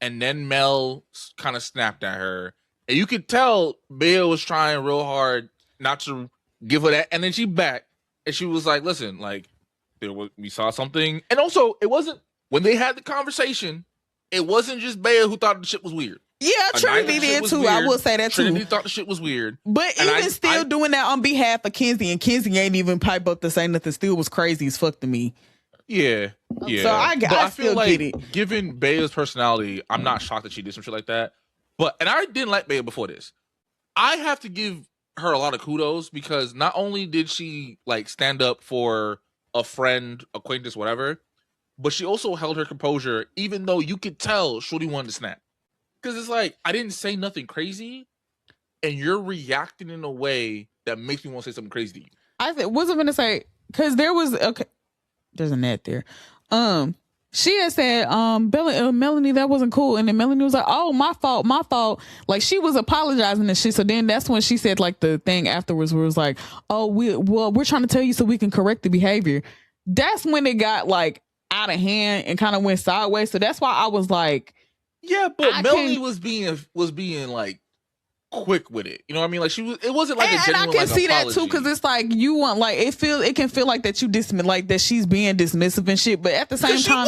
And then Mel kind of snapped at her. And you could tell Bea was trying real hard not to give her that. And then she back. And she was like, listen, like, we saw something. And also, it wasn't, when they had the conversation, it wasn't just Bea who thought the shit was weird. Yeah, Trinity did too. Weird. I will say that Trinity thought the shit was weird. But and even still doing that on behalf of Kenzie, and Kenzie ain't even pipe up to say nothing, still was crazy as fuck to me. Yeah. So I feel like, get it. Given Bea's personality, I'm not shocked that she did some shit like that. And I didn't like Bea before this. I have to give her a lot of kudos because not only did she like stand up for a friend, acquaintance, whatever, but she also held her composure, even though you could tell Shorty wanted to snap. Because it's like, I didn't say nothing crazy, and you're reacting in a way that makes me want to say something crazy to you. I wasn't going to say, because there was, okay, there's a net there. She had said, Melanie, that wasn't cool. And then Melanie was like, oh, my fault. Like, she was apologizing and shit. So then that's when she said, like, the thing afterwards where it was like, oh, we're trying to tell you so we can correct the behavior. That's when it got, like, out of hand and kind of went sideways. So that's why I was like, yeah, but Melanie was being like quick with it. You know what I mean? Like it wasn't like a genuine, and I can like, see apology. that too, because it's like you want, like, it can feel like that you like that she's being dismissive and shit. But at the same time,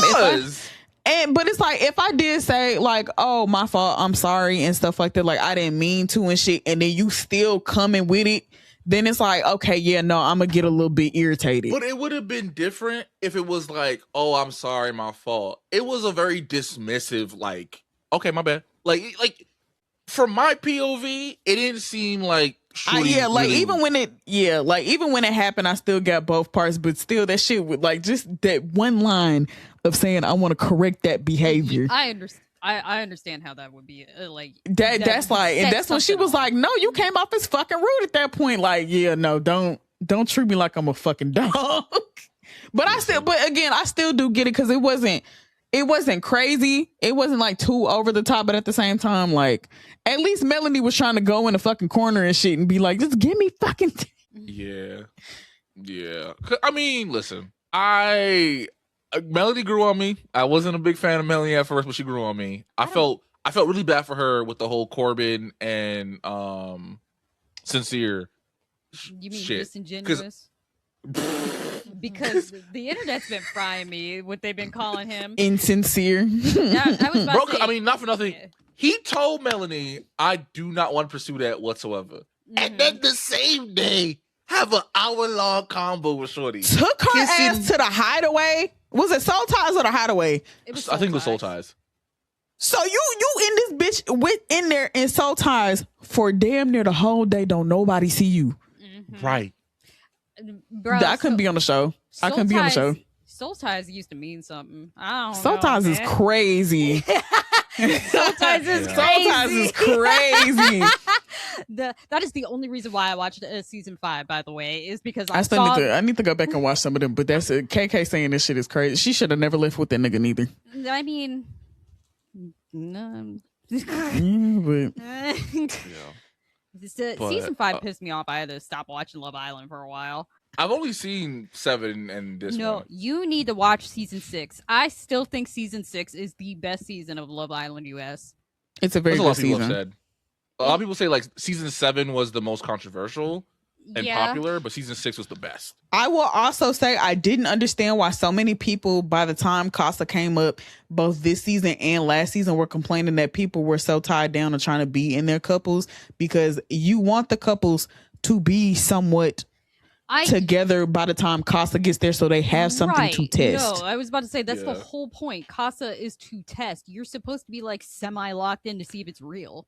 but it's like if I did say like, oh, my fault, I'm sorry and stuff like that, like I didn't mean to and shit, and then you still coming with it, then it's like, okay, yeah, no, I'm gonna get a little bit irritated. But it would have been different if it was like, oh, I'm sorry, my fault. It was a very dismissive, like, okay, my bad. Like from my POV, it didn't seem like even when it happened, I still got both parts, but still that shit with like just that one line of saying I want to correct that behavior. I understand how that would be like that's like, and that's when she was like, no, you came off as fucking rude at that point. Like, yeah, no, don't treat me like I'm a fucking dog. But I still do get it, because it wasn't crazy. It wasn't like too over the top, but at the same time, like, at least Melanie was trying to go in the fucking corner and shit and be like, just give me fucking Yeah. I mean, listen, Melanie grew on me. I wasn't a big fan of Melanie at first, but she grew on me. I felt really bad for her with the whole Corbin and Sincere. You mean shit. disingenuous? Because the internet's been frying me. What they've been calling him insincere. I was about to say, I mean, not for nothing. Yeah. He told Melanie, "I do not want to pursue that whatsoever." Mm-hmm. And then the same day, have an hour-long combo with Shorty. Took her ass to the Hideaway. Was it Soul Ties or the Hideaway? I think it was Soul Ties. So you in this bitch in there in Soul Ties for damn near the whole day. Don't nobody see you. Mm-hmm. Right. Bro, I couldn't be on the show. I couldn't be on the show. Soul Ties used to mean something. I don't know. Soul Ties is crazy. Soul Ties is crazy. Soul Ties is crazy. That is the only reason why I watched season 5, by the way, is because I need to go back and watch some of them. But that's it. KK saying this shit is crazy. She should have never left with that nigga neither. I mean, no. Yeah, Season 5 pissed me off. I had to stop watching Love Island for a while. I've only seen 7 and this No, one. you need to watch season 6. I still think season 6 is the best season of Love Island US. It's a very That's a lot good of people have season. said. A lot of people say like season 7 was the most controversial and popular, but season 6 was the best. I will also say I didn't understand why so many people, by the time Casa came up, both this season and last season, were complaining that people were so tied down to trying to be in their couples, because you want the couples to be somewhat together by the time Casa gets there, so they have something to test. No, I was about to say that's the whole point. Casa is to test. You're supposed to be like semi locked in to see if it's real.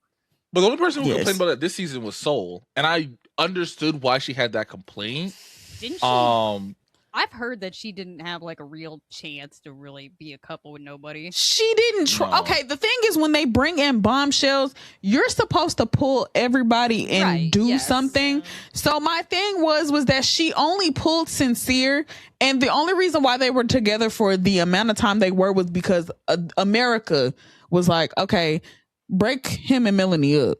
But the only person who complained about it this season was Soul, and I understood why she had that complaint. Didn't she? I've heard that she didn't have like a real chance to really be a couple with nobody. She didn't try. No. Okay, the thing is, when they bring in bombshells, you're supposed to pull everybody and do something. So my thing was that she only pulled Sincere, and the only reason why they were together for the amount of time they were was because America was like, okay, break him and Melanie up.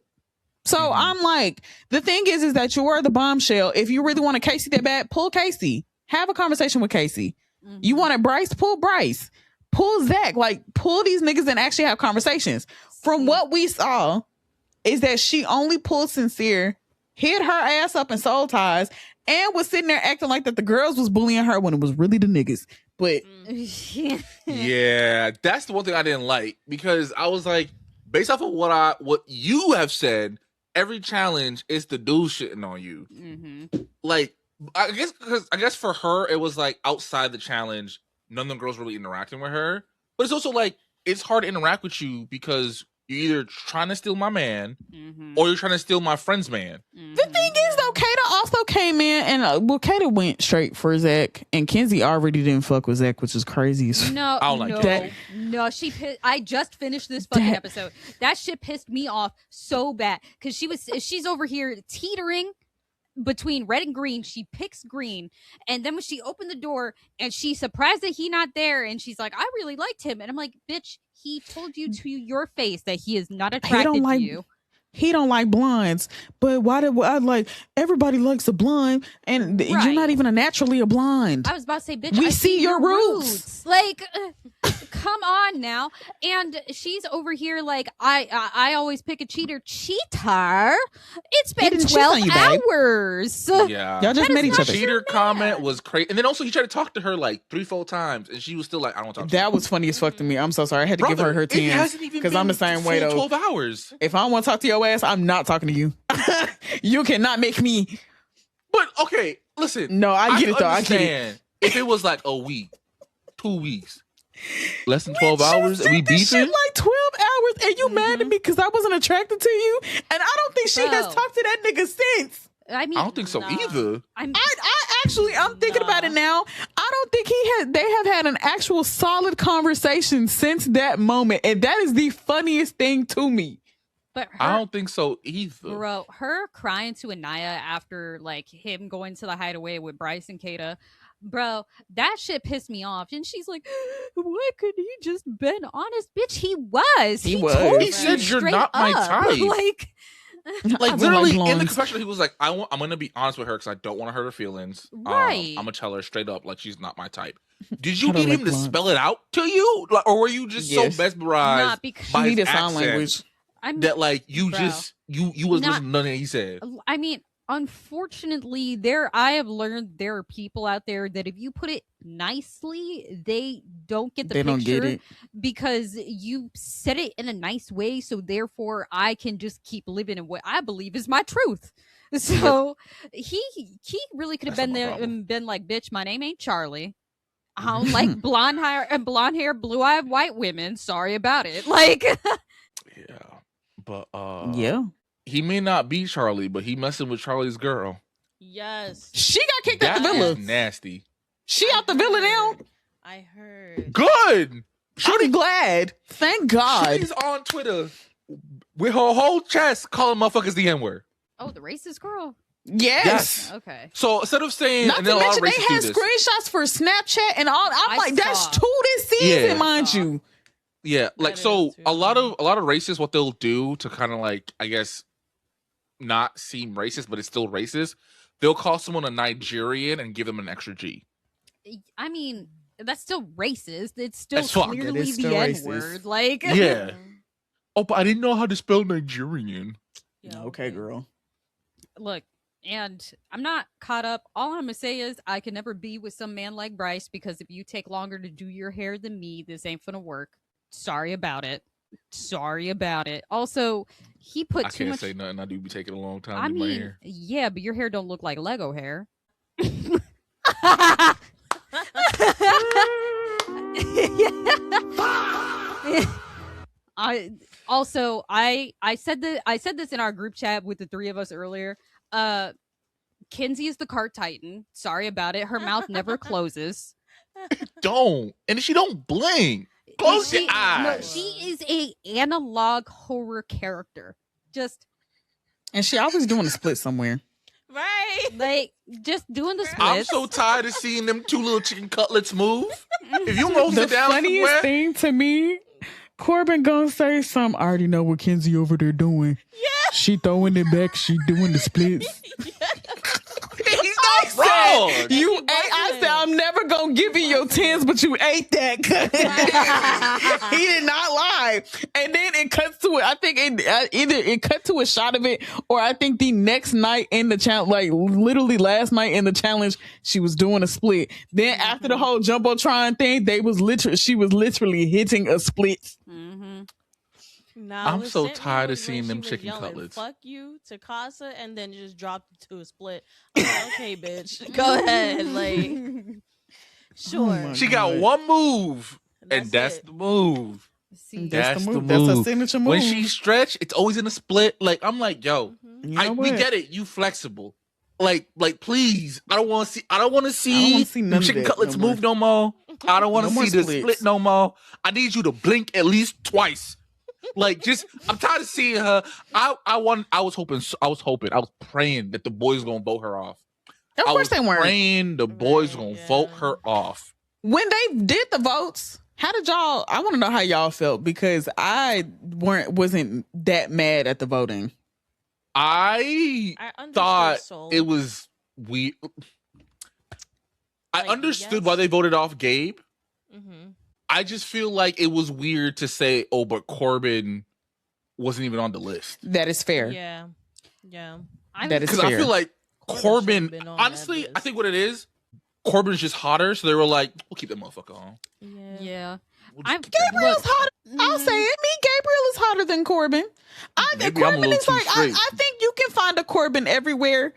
So I'm like, the thing is that you were the bombshell. If you really want a Casey that bad, pull Casey. Have a conversation with Casey. You wanted Bryce? Pull Bryce. Pull Zach. Like, pull these niggas and actually have conversations. From what we saw, is that she only pulled Sincere, hid her ass up in soul ties, and was sitting there acting like that the girls was bullying her when it was really the niggas. But yeah, that's the one thing I didn't like, because I was like, based off of what you have said, every challenge is the dude shitting on you. Like, I guess for her it was like outside the challenge, none of the girls really interacting with her. But it's also like it's hard to interact with you because you're either trying to steal my man or you're trying to steal my friend's man. The thing is though, Kata also came in and Kata went straight for Zach, and Kenzie already didn't fuck with Zach, which is crazy. No, I don't like that. No, I just finished this fucking episode. That shit pissed me off so bad because she's over here teetering between red and green. She picks green, and then when she opened the door and she's surprised that he not there, and she's like, I really liked him, and I'm like, bitch, he told you to your face that he is not attracted to you. He don't like blondes, but why did I like everybody likes a blonde, and you're not even naturally a blonde. I was about to say, bitch, we see your roots. Like, come on now. And she's over here like, I always pick a cheater. It's been 12 hours. Yeah, y'all just met each other. Cheater comment was crazy, and then also he tried to talk to her like 3-4 times, and she was still like, I don't want to talk to you. That was funny as fuck to me. I'm so sorry. I had to give her 10 because I'm the same way though. 12 hours. If I don't want to talk to your ass, I'm not talking to you. You cannot make me. But okay, listen. No, I get it though. I get it. If it was like a week, 2 weeks, less than 12 hours, and we beefing like 12 hours, and you mad at me because I wasn't attracted to you, and I don't think she has talked to that nigga since. I mean, I don't think so either. I'm thinking about it now. I don't think they have had an actual solid conversation since that moment, and that is the funniest thing to me. But I don't think so either. Bro, her crying to Anaya after like him going to the hideaway with Bryce and Kata, bro, that shit pissed me off. And she's like, why could he just been honest? Bitch, he was. He was. Told he said you're not my type. Like literally in the confessional, he was like, I'm gonna be honest with her because I don't want to hurt her feelings. Right. I'm gonna tell her straight up like she's not my type. Did you need him to spell it out to you, like, or were you just so mesmerized by his accent language? That like you just you was listening to nothing he said. I mean, unfortunately, I have learned there are people out there that if you put it nicely, they don't get the picture. Don't get it because you said it in a nice way. So therefore, I can just keep living in what I believe is my truth. So he really could have been there and been like, "Bitch, my name ain't Charlie. I don't like blonde hair, blue-eyed white women. Sorry about it." Like, yeah. But he may not be Charlie, but he messing with Charlie's girl. Yes. She got kicked out the villa. Nasty. She out the villa now. I heard. Good. I'm glad. Thank God. She's on Twitter with her whole chest calling motherfuckers the N-word. Oh, the racist girl. Yes. Okay. So instead of saying, not to mention they had screenshots for Snapchat and all. I'm like, that's 2 this season, mind you. Yeah, like so a lot of racists, what they'll do to kind of like, I guess, not seem racist, but it's still racist, they'll call someone a Nigerian and give them an extra G. I mean, that's still racist. It's still As fuck. It clearly is still the N racist. word. Like, Yeah. Oh, but I didn't know how to spell Nigerian. Yeah, Okay, girl. look, and I'm not caught up. All I'm gonna say is I can never be with some man like Bryce, because if you take longer to do your hair than me, this ain't gonna work. Sorry about it. Also, he put I too can't much. say nothing. I do be taking a long time I to do my mean, hair. yeah, but your hair don't look like Lego hair. I said this in our group chat with the three of us earlier. Kinsey is the cart titan. Sorry about it. Her mouth never closes. Don't. And she don't blink. Close your No, eyes. she is a analog horror character. Just And she always doing a split somewhere. Right. like just doing the splits. I'm so tired of seeing them two little chicken cutlets move. If you gonna The sit down funniest somewhere, thing to me, Corbin gonna say something. I already know what Kenzie over there doing. Yeah. She throwing it back. She doing the splits. he's not wrong. You He ate. I wasn't. said I'm never gonna give you your tens, but you ate that. He did not lie. And then it cuts to it. I think either it cut to a shot of it, or I think the next night in the challenge, like literally last night in the challenge, she was doing a split. Then after the whole jumbotron thing, she was literally hitting a split. Mm-hmm. Nah, I'm what so sent me tired of was when seeing she them was chicken yelling, cutlets. Fuck you to Casa, and then just dropped it to a split. I'm like, okay, bitch, go ahead. Like, sure. my She got God. one move, and that's it. the move. See, That's the That's her move. signature move. When she stretch, it's always in a split. Like I'm like, yo, Mhm. You know we what? get it. You flexible. Like please. I don't want to see I don't wanna see them none of chicken that cutlets no more. move no more. I don't want No to more see the splits. split no more. I need you to blink at least twice. Like I'm tired of seeing her. I was praying that the boys gonna vote her off. Of I course was they weren't. praying the boys Right, gonna yeah. vote her off. When they did the votes, how did y'all? I want to know how y'all felt, because I wasn't that mad at the voting. I I understood thought Soul. it was weird. I Like, understood yes. why they voted off Gabe. Mm-hmm. I just feel like it was weird to say, oh, but Corbin wasn't even on the list. That is fair. Yeah. Yeah. That is Because I fair. feel like Corbin should've been Corbin, on that honestly, I list. think what it is, Corbin's just hotter. So they were like, we'll keep that motherfucker on. Yeah. yeah. We'll just I'm keep that Gabriel's motherfucker on. hotter. I'll say it. Me, Gabriel is hotter than Corbin. I think Maybe I'm a Corbin little is too like. I straight. think you can find a Corbin everywhere.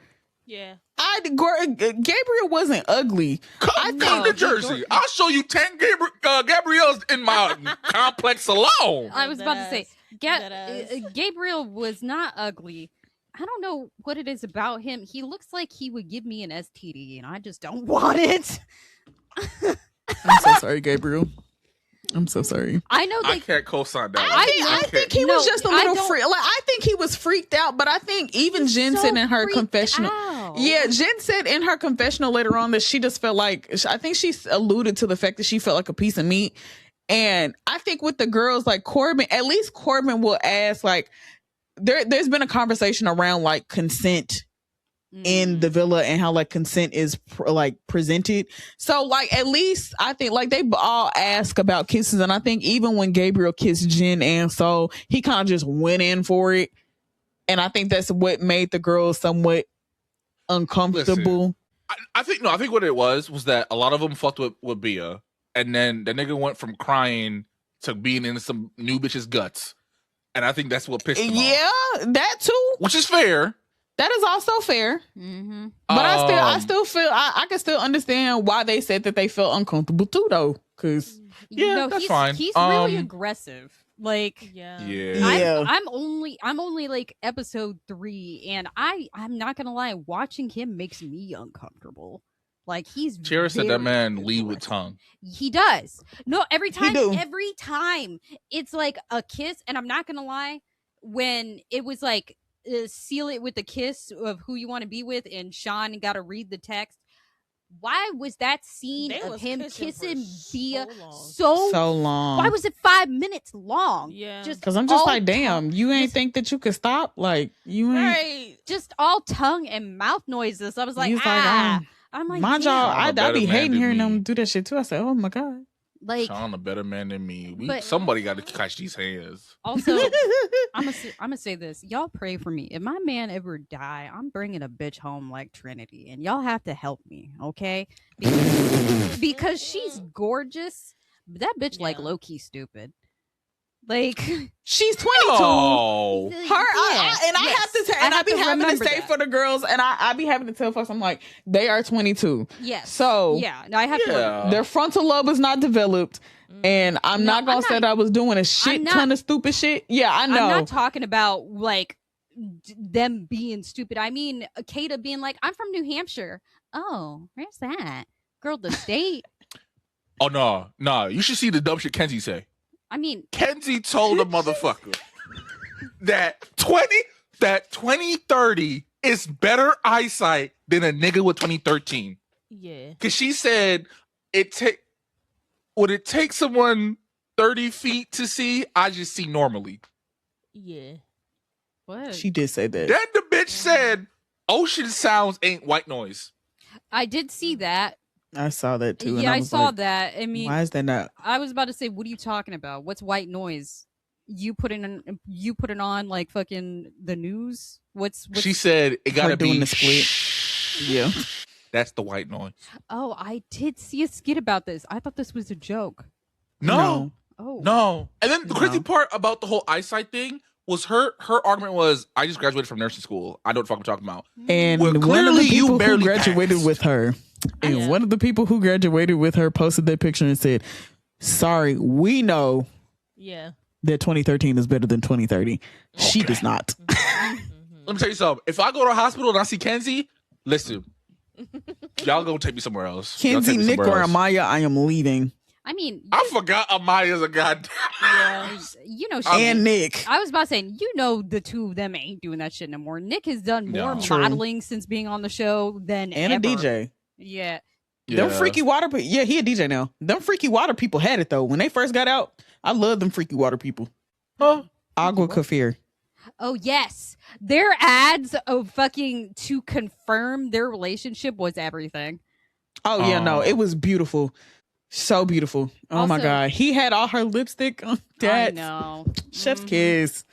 Yeah. Gabriel wasn't ugly. Come think- to Jersey. I'll show you 10 Gabriels in my complex alone. I was about to say, Deadass. Gabriel was not ugly. I don't know what it is about him. He looks like he would give me an STD, and I just don't want it. I'm so sorry, Gabriel. I'm so sorry. I know I they. can't co-sign that. I think he was No, just a I little don't- freak. Like, I think he was freaked out, but I think even Jen said in her confessional. Yeah, Jen said in her confessional later on that she just felt like, I think she alluded to the fact that she felt like a piece of meat. And I think with the girls, like Corbin, at least Corbin will ask, like, there's been a conversation around like consent in the villa and how like consent is presented. So like at least I think like they all ask about kisses, and I think even when Gabriel kissed Jen and Soul, he kind of just went in for it, and I think that's what made the girls somewhat uncomfortable. I think what it was that a lot of them fucked with Bia, and then the nigga went from crying to being in some new bitch's guts, and I think that's what pissed them off. Yeah, that too. Which is fair. That is also fair. Mm-hmm. But I still feel I can still understand why they said that they felt uncomfortable too, though. Because Yeah, that's fine. He's really aggressive. Like, Yeah. Yeah. I'm only like episode 3, and I'm not gonna lie, watching him makes me uncomfortable. Like he's. Chera said that very man lead with aggressive. tongue. He does. No, every time do. it's like a kiss, and I'm not gonna lie, when it was like seal it with the kiss of who you want to be with, and Sean got to read the text. why was that scene They of was him kissing for kissing Bia so long. So long. Why was it 5 minutes long? Yeah. Just Because I'm just all like, damn, you ain't just- think that you could stop? Like, you ain't. Right. just all tongue and mouth noises. I was like, He's I'm like, my damn. job, Sean a I better be man hating than hearing me. them do that shit too. I said, oh my God. Like, Sean a better man than me. But- Somebody got to catch these hands. also, I'm gonna say this. Y'all pray for me. If my man ever die, I'm bringing a bitch home like Trinity, and y'all have to help me, okay? Because she's gorgeous. But that bitch like Yeah. low key stupid. Like She's 22. Oh. Her, I have to tell, and I be having to remember say that. for the girls, and I be having to tell folks, I'm like, they are 22. Yes. So yeah, no, I have to. Yeah. their frontal lobe is not developed, and I'm No, not gonna I'm say not- that I was doing a shit ton of stupid shit. Yeah, I know. I'm not talking about like them being stupid. I mean, Kata being like, "I'm from New Hampshire." Oh, where's that? Girl, the state. Oh, no. You should see the dumb shit Kenzie say. I mean, Kenzie told a motherfucker that 2030 is better eyesight than a nigga with 2013. Yeah. Because she said, would it take someone 30 feet to see? I just see normally. Yeah. what? She did say that. Then the bitch said, ocean sounds ain't white noise. I did see that. I saw that too. and Yeah, I was saw like, that. I mean, why is that not? I was about to say, what are you talking about? What's white noise? You put it on like fucking the news. What's She said it gotta Her doing be the split. Yeah. That's the white noise. Oh, I did see a skit about this. I thought this was a joke. No. Oh, And then the crazy part about the whole eyesight thing was her argument was, I just graduated from nursing school. I know what the fuck I'm talking about. And Well, one of clearly the you people who barely graduated passed. with her, and Yeah. one of the people who graduated with her posted that picture and said, "Sorry, we know Yeah. that 2013 is better than 2030. She Okay. does not." Mhm. Let me tell you something. If I go to a hospital and I see Kenzie, listen, y'all gonna take me somewhere else. Y'all Kenzie, take me Nick, somewhere or else. Amaya, I am leaving. I mean, I forgot Amaya's a goddamn. Yeah. you know, And Nick. I was about to say, you know, the two of them ain't doing that shit no more. Nick has done more No. True. modeling since being on the show than And ever. a DJ. Yeah. Them freaky water people. Yeah, he a DJ now. Them freaky water people had it though. When they first got out, I love them freaky water people. Huh? Agua Kafir. Oh yes, their ads of fucking to confirm their relationship was everything. Oh yeah, no, Oh. it was beautiful. So beautiful. Oh my Also- God. He had all her lipstick on I that. know. Chef's Mhm. kiss.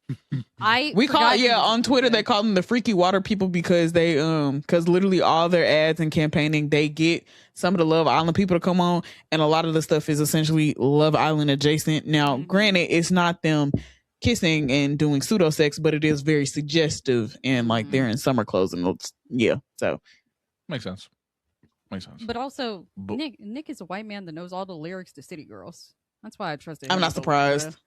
We call forgot it, he yeah, was on Twitter they call them the freaky water people because they because literally all their ads and campaigning they get some of the Love Island people to come on, and a lot of the stuff is essentially Love Island adjacent. Now, Mhm. granted, it's not them kissing and doing pseudo sex, but it is very suggestive and like Mhm. they're in summer clothes and it's, yeah. So Makes sense. Makes sense. But also, But- Nick is a white man that knows all the lyrics to City Girls. That's why I trusted him. I'm not with a lot of- surprised.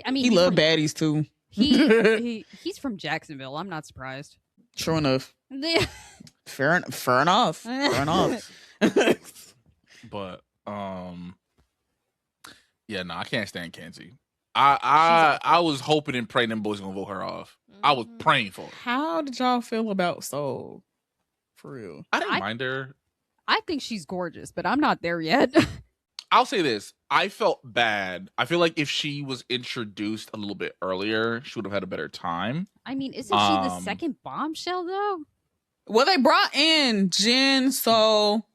I mean, He he's love from- baddies too. He's from Jacksonville. I'm not surprised. True enough. Fair enough. Fair enough. But yeah, no, I can't stand Kenzie. I was hoping and praying them boys gonna vote her off. I was Mhm. praying for her. How did y'all feel about Soul? For real. I didn't I- mind her. I think she's gorgeous, but I'm not there yet. I'll say this. I felt bad. I feel like if she was introduced a little bit earlier, she would have had a better time. I mean, isn't she the Um, second bombshell though? Well, they brought in Jen, Soul,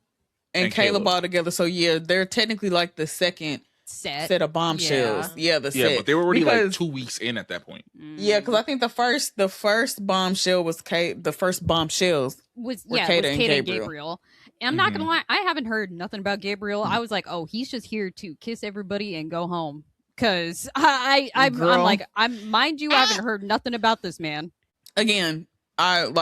and And Caleb Caleb. all together. So yeah, they're technically like the second set of bombshells. Yeah, the Yeah, set. but they were already like Because- 2 weeks in at that point. Yeah, because I think the first bombshell was the first bombshells. was were yeah, Kata was and Kata and Gabriel. Gabriel. And I'm not Mm-hmm. gonna lie, I haven't heard nothing about Gabriel. I was like, oh, he's just here to kiss everybody and go home. Cause I'm Girl. like, mind you, I haven't heard nothing about this man. Again, I'm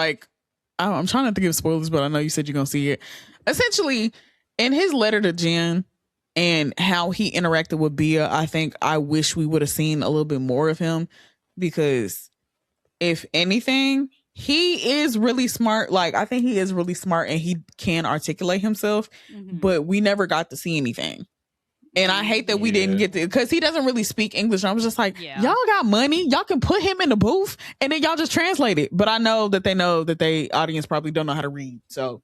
trying not to give spoilers, but I know you said you're gonna see it. Essentially, in his letter to Jen and how he interacted with Bia, I think I wish we would have seen a little bit more of him because if anything, he is really smart. Like, I think he is really smart and he can articulate himself, Mhm. but we never got to see anything. And I hate that we didn't Yeah. get to, because he doesn't really speak English. I was just like, Yeah. y'all got money. Y'all can put him in the booth and then y'all just translate it. But I know that they audience probably don't know how to read. So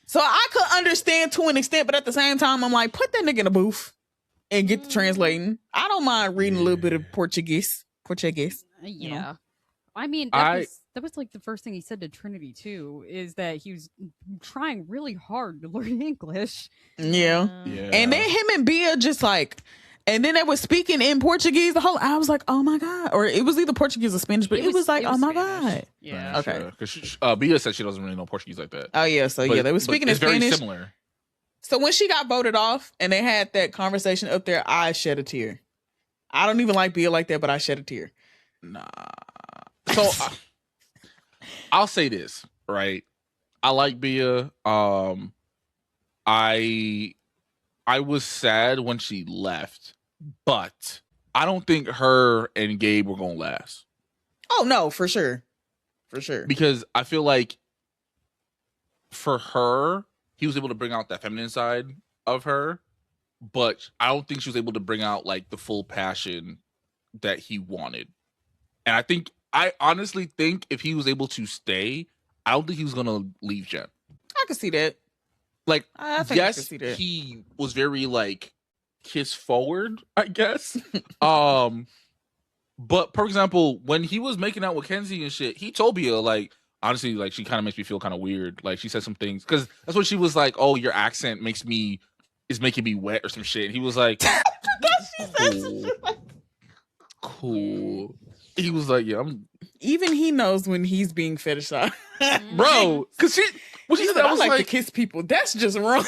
So I could understand to an extent, but at the same time, I'm like, put that nigga in a booth and get to translating. I don't mind reading a little bit of Portuguese. You know? I mean, that was like the first thing he said to Trinity too, is that he was trying really hard to learn English. Yeah. And then him and Bia just like, and then they were speaking in Portuguese the whole. I was like, oh my god, or it was either Portuguese or Spanish, but it was like, oh my god. Yeah. Okay. Because Bia said she doesn't really know Portuguese like that. Oh yeah. So they were speaking in it's Spanish. Very similar. So when she got voted off and they had that conversation up there, I shed a tear. I don't even like Bia like that, but I shed a tear. Nah. So I'll say this, right? I like Bia. I was sad when she left, but I don't think her and Gabe were gonna last. Oh no, for sure. Because I feel like for her, he was able to bring out that feminine side of her, but I don't think she was able to bring out like the full passion that he wanted. And I honestly think if he was able to stay, I don't think he was gonna leave Jen. I could see that. Like, I think I yes, could see that. he was very like kiss forward, I guess. But for example, when he was making out with Kenzie and shit, he told Bia like, honestly, like she kind of makes me feel kind of weird. Like she said some things because that's what she was like. Oh, your accent is making me wet or some shit. And he was like, cool. He was like, yeah, even he knows when he's being fetishized, bro. Because what she said, I was like to kiss people. That's just wrong.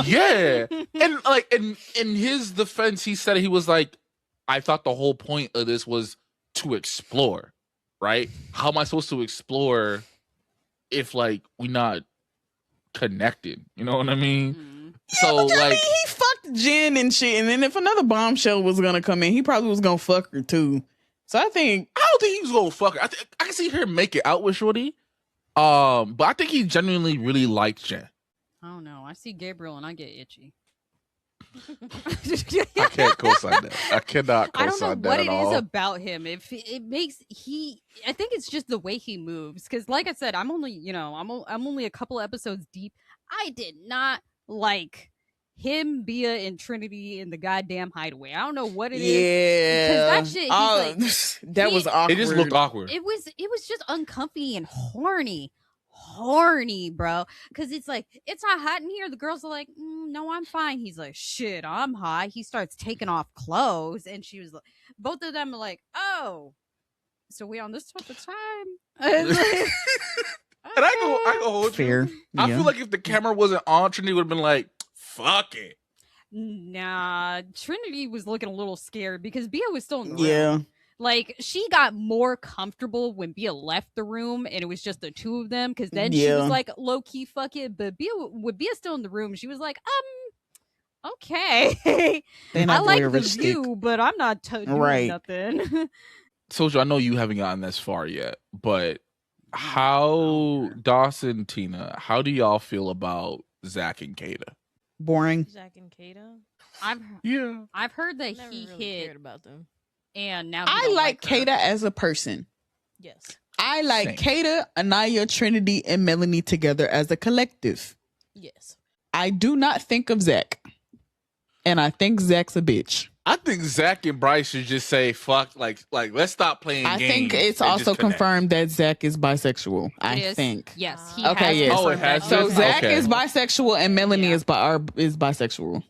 Yeah, and like in his defense, he said he was like, I thought the whole point of this was to explore, right? How am I supposed to explore if like we not connected? You know what I mean? So like he fucked Jen and shit, and then if another bombshell was gonna come in, he probably was gonna fuck her too. So I don't think he was gonna fuck her. I can see her make it out with Shorty. But I think he genuinely really liked Jen. I don't know. I see Gabriel and I get itchy. I can't co-sign that. I cannot co-sign that at all. I don't know what it is about him. If it makes I think it's just the way he moves. Because, like I said, I'm only a couple episodes deep. I did not like him, Bia, and Trinity in the goddamn hideaway. I don't know what it is. Yeah, because that shit. That was awkward. It just looked awkward. It was just uncomfy and horny, bro. Because it's like, it's not hot in here. The girls are like, no, I'm fine. He's like, shit, I'm hot. He starts taking off clothes, and she was like, both of them are like, oh, so we on this type of time. And I go hold fair. You. I feel like if the camera wasn't on, Trinity would have been like, fuck it. Nah, Trinity was looking a little scared because Bia was still in the room. Yeah. Like, she got more comfortable when Bia left the room and it was just the two of them, because then she was like, low-key, fuck it. But with Bia still in the room, she was like, okay. I like the view, but I'm not doing nothing. Soju, I know you haven't gotten this far yet, but Dawson, Tina, how do y'all feel about Zach and Kata? Boring. Zach and Kata? I've heard that Never he really hit cared about them. And now I like Kata as a person. Yes. I like Kata, Anaya, Trinity, and Melanie together as a collective. Yes. I do not think of Zach. And I think Zach's a bitch. I think Zach and Bryce should just say, fuck, like let's stop playing games. I think it's also confirmed that Zach is bisexual. I think. Yes. He it has. So Zach is bisexual and Melanie is bisexual.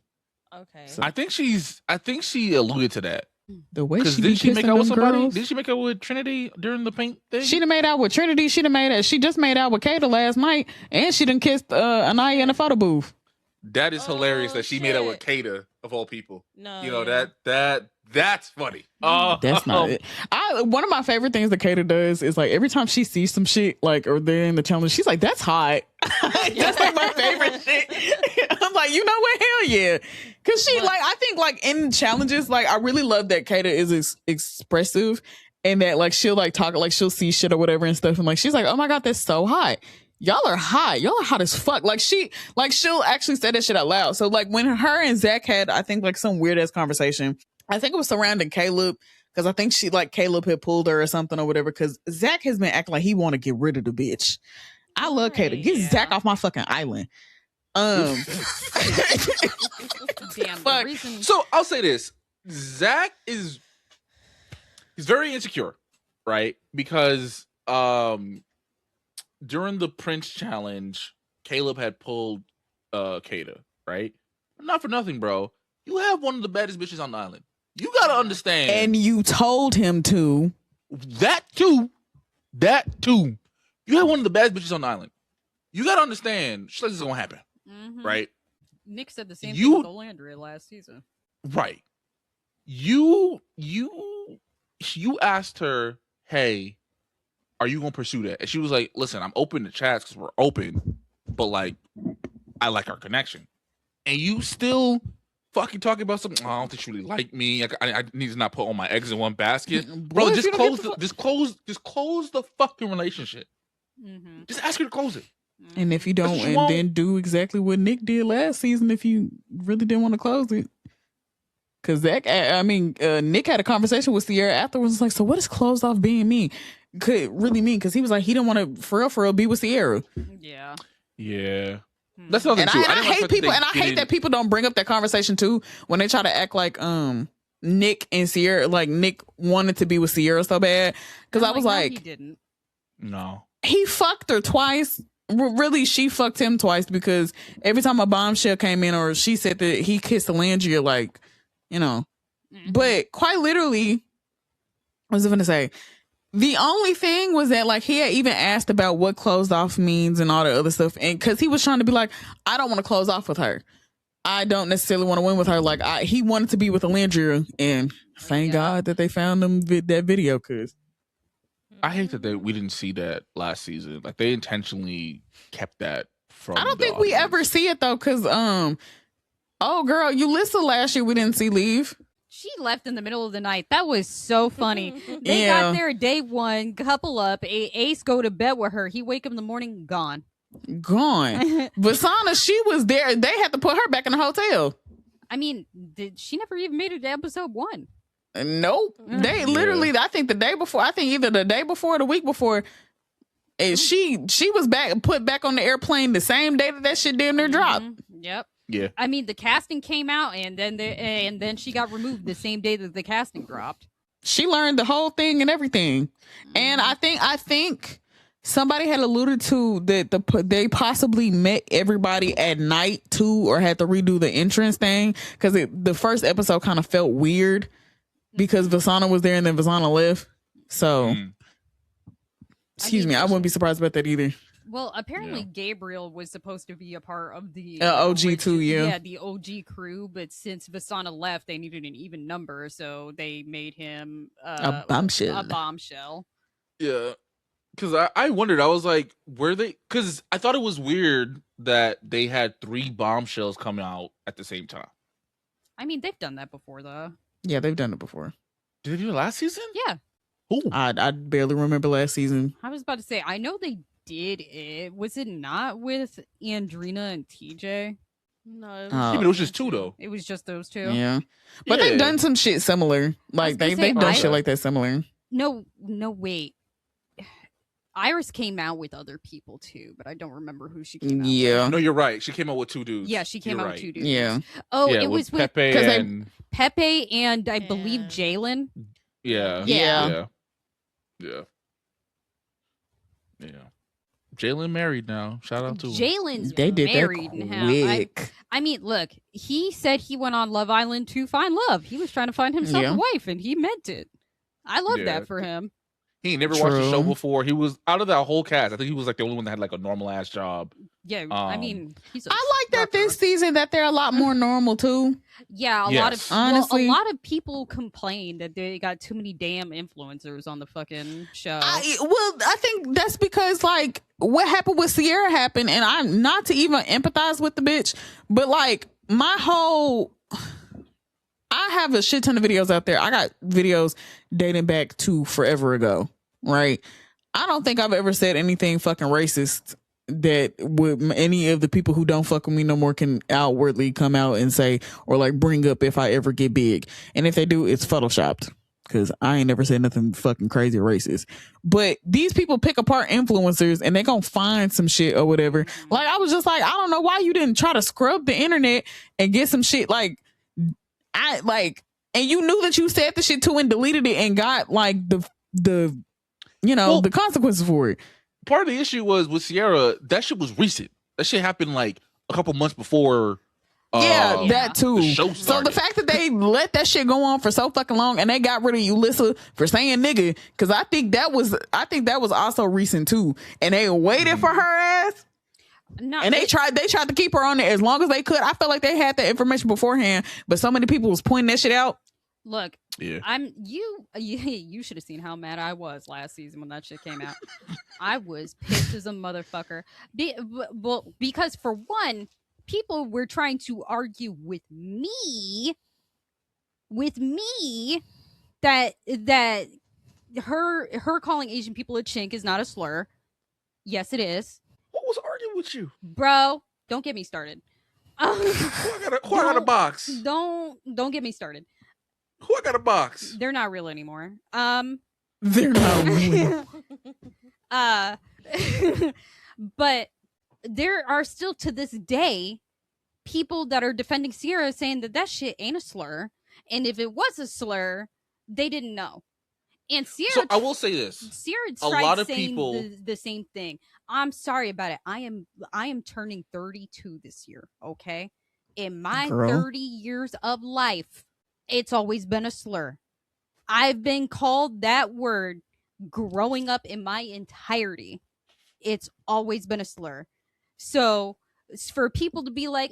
Okay. So. I think she alluded to that. The way she did she make out with somebody? Girls? Did she make out with Trinity during the paint thing? She done made out with Trinity. She just made out with Kata last night, and she done kissed Anaya in the photo booth. That is hilarious that she made out with Kata of all people. No, you know that's funny. That's not it. One of my favorite things that Kata does is like every time she sees some shit like or they're in the challenge, she's like, "That's hot." That's like my favorite shit. I'm like, you know what? Hell yeah, because she like I think like in challenges, like I really love that Kata is expressive and that like she'll like talk like she'll see shit or whatever and stuff and like she's like, "Oh my god, that's so hot." Y'all are hot. Y'all are hot as fuck. Like she'll actually say that shit out loud. So like when her and Zach had, I think like some weird ass conversation. I think it was surrounding Caleb because I think she like Caleb had pulled her or something or whatever. Because Zach has been acting like he want to get rid of the bitch. I love Kato. Get Yeah. Zach off my fucking island. Damn. The Fuck. reason. So I'll say this: Zach he's very insecure, right? Because during the Prince challenge, Caleb had pulled Kata, right? Not for nothing, bro. You have one of the baddest bitches on the island. You gotta understand. And you told him to. That too. You have one of the baddest bitches on the island. You gotta understand, shit like this is gonna happen, right? Nick said the same You- thing with Olandria last season. Right. You asked her, hey, are you gonna pursue that? And she was like, listen, I'm open to chats because we're open, but like, I like our connection. And you still fucking talking about something. I don't think she really like me. I need to not put all my eggs in one basket, bro. What if Just you don't close, get just close the fucking relationship. Just ask her to close it. And if you don't, She and won't. then do exactly what Nick did last season, if you really didn't want to close it. Because Nick had a conversation with Sierra afterwards. It's like, so what does closed off being mean? Could really mean? Because he was like, he didn't want to, for real, be with Sierra. Yeah. Yeah. That's another And thing too. I didn't hate like people, they and I hate didn't- that people don't bring up that conversation too when they try to act like Nick and Sierra, like Nick wanted to be with Sierra so bad. Because I was no, like, he didn't. No. he fucked her twice. Really, she fucked him twice because every time a bombshell came in or she said that he kissed Alandria, like, you know. But quite literally, what was I going to say? The only thing was that like he had even asked about what closed off means and all the other stuff. And because he was trying to be like, I don't want to close off with her. I don't necessarily want to win with her. Like he wanted to be with Alandria. And thank God that they found him that video because I hate that we didn't see that last season. Like they intentionally kept that from. I don't the think we audience. ever see it though. Because oh girl, Ulissa last year we didn't see leave. She left in the middle of the night. That was so funny. They Yeah. got there day one, couple up. Ace go to bed with her. He wake up in the morning, gone. Gone. Vasana, she was there. They had to put her back in the hotel. I mean, she never even made it to episode 1. Nope. They literally, I think the day before, I think either the day before or the week before, and she was put back on the airplane the same day that shit damn near dropped. Yep. Yeah. I mean, the casting came out, and then she got removed the same day that the casting dropped. She learned the whole thing and everything. And I think somebody had alluded to that they possibly met everybody at night too, or had to redo the entrance thing because the first episode kind of felt weird because Vasana was there and then Vasana left. So, excuse me, I wouldn't be surprised about that either. Well, apparently Gabriel was supposed to be a part of the OG too, yeah. Yeah, the OG crew, but since Vasana left, they needed an even number, so they made him A bombshell. A bombshell. Yeah. Because I wondered, I was like, were they? Because I thought it was weird that they had 3 bombshells come out at the same time. I mean, they've done that before, though. Yeah, they've done it before. Did they do it last season? Yeah. Ooh. I barely remember last season. I was about to say, I know they did it. Was it not with Andrina and TJ? No, Oh. Yeah, but it was just 2 though. It was just those two. Yeah. But Yeah. they've done some shit similar. Like gonna say, they've done I- shit like that similar. No, wait. Iris came out with other people too, but I don't remember who she came out with. Yeah. No, you're right. She came out with 2 dudes. Yeah, she came You're out right. with 2 dudes. Yeah. Oh, Yeah, it was with Pepe 'cause they- and Pepe and I believe And- Jalen. yeah, Yeah. yeah. Jalen married now. Shout out to him. Jalen's They did married that now. quick. I mean, look, he said he went on Love Island to find love. He was trying to find himself Yeah. a wife, and he meant it. I love Yeah. that for him. He ain't never watched the show True. before. He was out of that whole cast. I think he was like the only one that had like a normal ass job. Yeah, I mean, he's. A I like that rougher. this season that they're a lot more normal too. Yeah, a lot Yes. of Honestly. a lot of people complain that they got too many damn influencers on the fucking show. I think that's because like what happened with Sierra happened, and I'm not to even empathize with the bitch, but like I have a shit ton of videos out there. I got videos dating back to forever ago, right? I don't think I've ever said anything fucking racist that would any of the people who don't fuck with me no more can outwardly come out and say or like bring up if I ever get big. And if they do, it's photoshopped. because I ain't never said nothing fucking crazy or racist. But these people pick apart influencers and they gonna find some shit or whatever. Like, I was just like, I don't know why you didn't try to scrub the internet and get some shit and you knew that you said the shit too and deleted it and got like the the consequences for it. Part of the issue was with Sierra, that shit was recent. That shit happened like a couple months before. That too. The show so started. the fact that they let that shit go on for so fucking long and they got rid of Ulissa for saying nigga, because I think that was also recent too. And they waited for her ass. No, And they tried to keep her on there as long as they could. I felt like they had that information beforehand, but so many people was pointing that shit out. Look, yeah. You should have seen how mad I was last season when that shit came out. I was pissed as a motherfucker. Because for one, people were trying to argue with me that her calling Asian people a chink is not a slur. Yes, it is. What was arguing with you, bro? Don't get me started. Who I got a box? Don't get me started. Who I got a box? They're not real anymore. They're not real. But there are still to this day people that are defending Sierra saying that shit ain't a slur, and if it was a slur, they didn't know. And Sierra, so I will say this: Sierra a tried lot of saying people the same thing. I'm sorry about it. I am turning 32 this year. Okay, in my 30 years of life, it's always been a slur. I've been called that word growing up in my entirety. It's always been a slur. So for people to be like,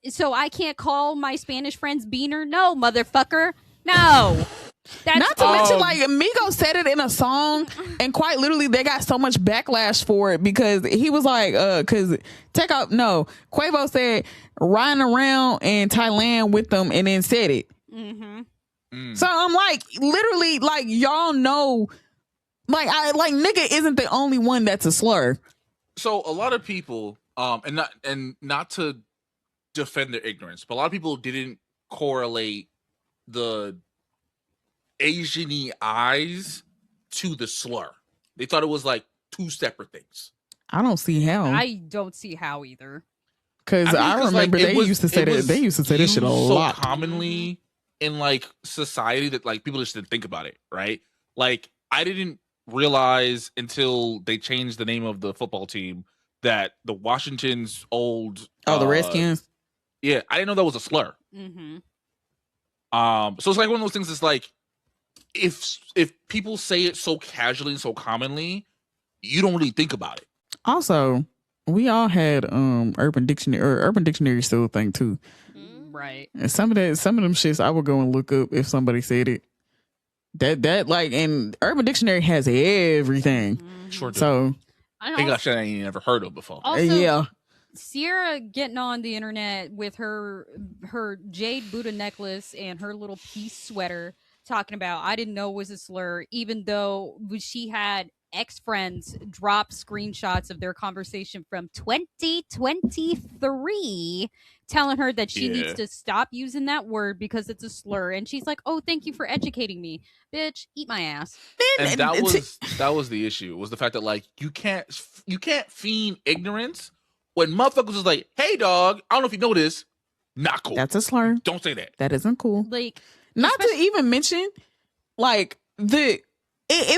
so I can't call my Spanish friends beaner? No, motherfucker. No. That's not to mention, like, Migos said it in a song, and quite literally, they got so much backlash for it because he was like, Quavo said riding around in Thailand with them and then said it. So I'm like, literally, like, y'all know, like, nigga isn't the only one that's a slur. So a lot of people, and not to defend their ignorance, but a lot of people didn't correlate the Asian-y eyes to the slur. They thought it was like two separate things. I don't see how. I don't see how either. Because I remember they used to say that. They used to say this shit a lot. So commonly in like society that like people just didn't think about it, right? Like I didn't realize until they changed the name of the football team that the Washington's old the Redskins. Yeah, I didn't know that was a slur. So it's like one of those things. It's like if people say it so casually and so commonly, you don't really think about it. Also, we all had Urban Dictionary, or Urban Dictionary still a thing too. Right. And some of them shits I would go and look up if somebody said it. That like, and Urban Dictionary has everything. Sure do. So they got shit I ain't never heard of before. Also, yeah. Sierra getting on the internet with her jade Buddha necklace and her little peace sweater, talking about I didn't know it was a slur, even though she had ex-friends drop screenshots of their conversation from 2023 telling her that she needs to stop using that word because it's a slur, and she's like, oh, thank you for educating me. Bitch, eat my ass. And that was the issue, was the fact that like you can't feign ignorance when motherfuckers was like, hey dog, I don't know if you know this, not cool. That's a slur. Don't say that. That isn't cool. Like, not to even mention, like, it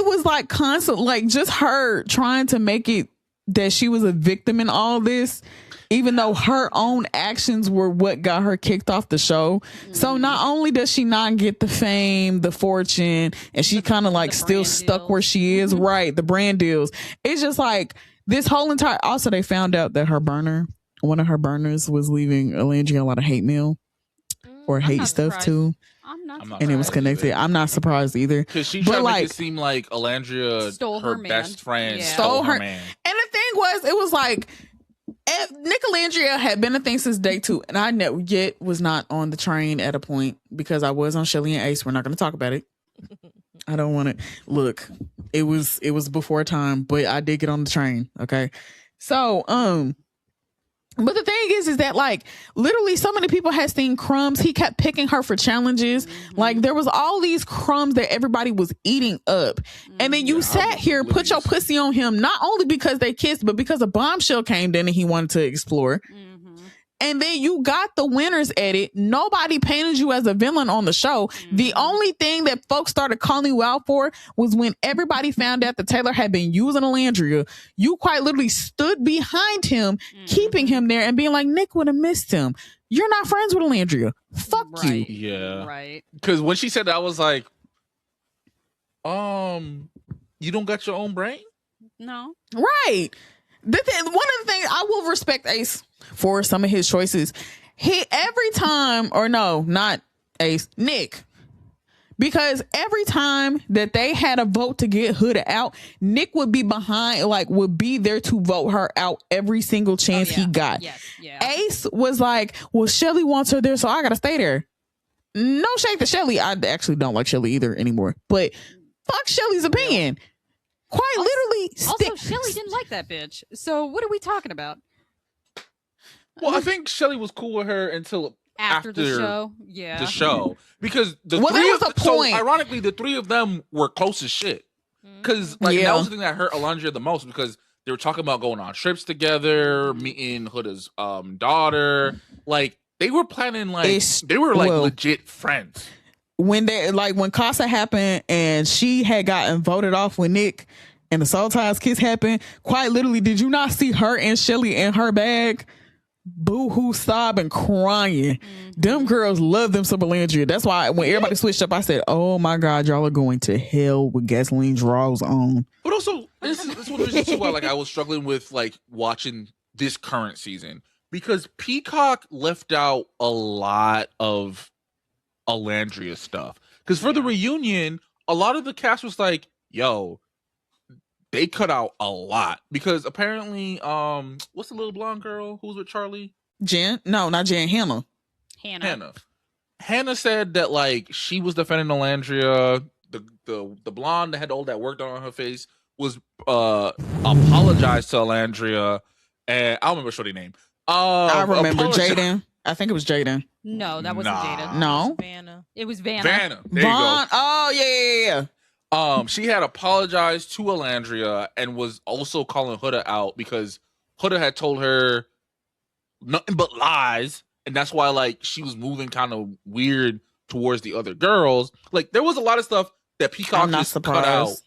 was like constant, like just her trying to make it that she was a victim in all this, even though her own actions were what got her kicked off the show. So not only does she not get the fame, the fortune, and she kind of like still stuck where she is, right? The brand deals. It's just like this whole entire. Also, they found out that one of her burners was leaving Alandria a lot of hate mail or hate stuff too. And it was connected. I'm not surprised either. Because she tried to make it seem like Alandria, stole her best friend, stole her man. And the thing was, it was like, Nick Alandria had been a thing since day 2. And I was not on the train at a point because I was on Shelly and Ace. We're not going to talk about it. I don't want to. Look, it was before time, but I did get on the train. Okay. So, But the thing is that like literally so many people had seen crumbs. He kept picking her for challenges. Like there was all these crumbs that everybody was eating up. And then you sat here, put your pussy on him, not only because they kissed, but because a bombshell came in and he wanted to explore. And then you got the winner's edit. Nobody painted you as a villain on the show. The only thing that folks started calling you out for was when everybody found out that Taylor had been using Alandria. You quite literally stood behind him, keeping him there and being like, Nick would have missed him. You're not friends with Alandria. Fuck you. Yeah. Right. Because when she said that, I was like, you don't got your own brain? No. Right. One of the things I will respect Ace for some of his choices. He every time, or no, not Ace, Nick. Because every time that they had a vote to get Huda out, Nick would be behind, like would be there to vote her out every single chance he got. Yes. Yeah. Ace was like, well, Shelly wants her there, so I gotta stay there. No shade to Shelly. I actually don't like Shelly either anymore. But fuck Shelly's opinion. Quite literally. Also, Shelly didn't like that bitch. So what are we talking about? Well, I think Shelly was cool with her until After the show. Yeah. the show, because the Well, three there of was a point. So ironically, the three of them were close as shit. Because that was the thing that hurt Alondra the most, because they were talking about going on trips together, meeting Huda's daughter. Like they were planning, like they were like legit friends. When Casa happened and she had gotten voted off with Nick and the Soul Ties kiss happened, quite literally, did you not see her and Shelly in her bag? Boo-hoo, sobbing, crying. Them girls love them some Alandria. That's why when everybody switched up, I said, oh my God, y'all are going to hell with gasoline draws on. But also, this is one of the reasons too why I was struggling with like watching this current season, because Peacock left out a lot of Alandria stuff. Because for the reunion, a lot of the cast was like, yo, they cut out a lot. Because apparently, what's the little blonde girl who's with Charlie? Jen? No, not Jen. Hannah. Hannah said that like she was defending Alandria. The blonde that had all that work done on her face was apologized to Alandria. And I don't remember shorty name. I remember Jaden. I think it was Jaden. No, that wasn't Jaden. No. It was Vanna. Vanna. There you go. Oh, yeah. She had apologized to Alandria and was also calling Huda out because Huda had told her nothing but lies, and that's why like she was moving kind of weird towards the other girls. Like there was a lot of stuff that Peacock just cut out.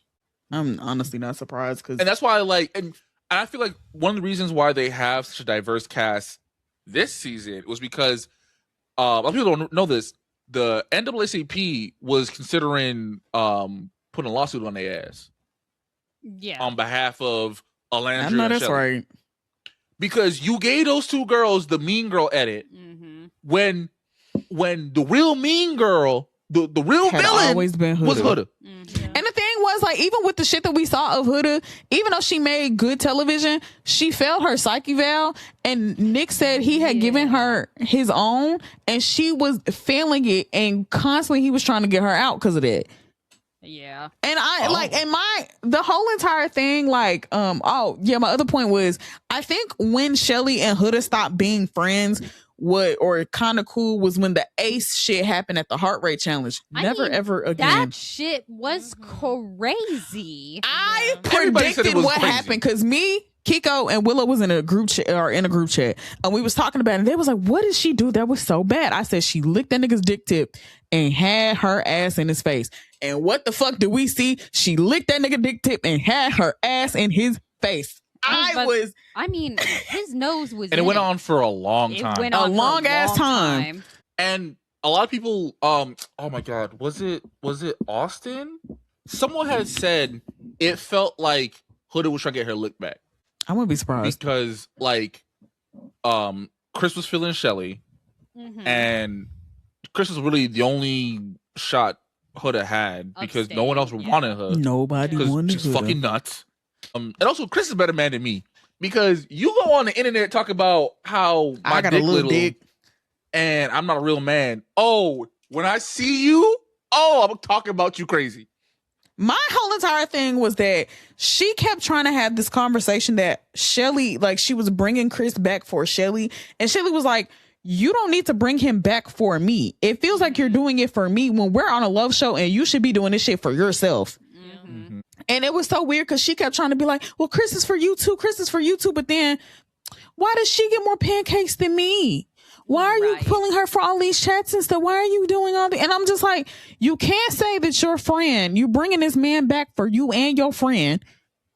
I'm honestly not surprised, and that's why and I feel like one of the reasons why they have such a diverse cast this season was because a lot of people don't know this. The NAACP was considering putting a lawsuit on their ass. Yeah. On behalf of Alandria. I know that's Shelly. right. Because you gave those two girls the mean girl edit when the real mean girl, the real had villain always been Huda. was Huda. And the thing was, like, even with the shit that we saw of Huda, even though she made good television, she failed her psyche val, and Nick said he had given her his own, and she was failing it, and constantly he was trying to get her out because of that. Yeah. And the whole entire thing, like, my other point was, I think when Shelly and Huda stopped being friends, or kind of cool was when the Ace shit happened at the heart rate challenge. Ever again. That shit was crazy. I predicted what happened because me, Kiko, and Willow was in a group chat, and we was talking about it, and they was like, what did she do that was so bad? I said she licked that nigga's dick tip and had her ass in his face. And what the fuck did we see? She licked that nigga dick tip and had her ass in his face. I mean, his nose was and it went on for a long time. It went on a long ass time. And a lot of people, oh my God, was it Austin? Someone had said it felt like Huda was trying to get her lick back. I wouldn't be surprised. Because like Chris was feeling Shelly, and Chris was really the only shot Huda had because no one else wanted her. Nobody wanted her. She's fucking nuts. And also, Chris is a better man than me because you go on the internet talk about how my I got a little dick and I'm not a real man. Oh, when I see you, I'm talking about you crazy. My whole entire thing was that she kept trying to have this conversation that Shelly, like she was bringing Chris back for Shelly. And Shelly was like, you don't need to bring him back for me. It feels like you're doing it for me when we're on a love show and you should be doing this shit for yourself. Mm-hmm. And it was so weird because she kept trying to be like, well, Chris is for you too. Chris is for you too. But then why does she get more pancakes than me? Why are you pulling her for all these chats and stuff? Why are you doing all the? And I'm just like, you can't say that your friend, you bringing this man back for you and your friend,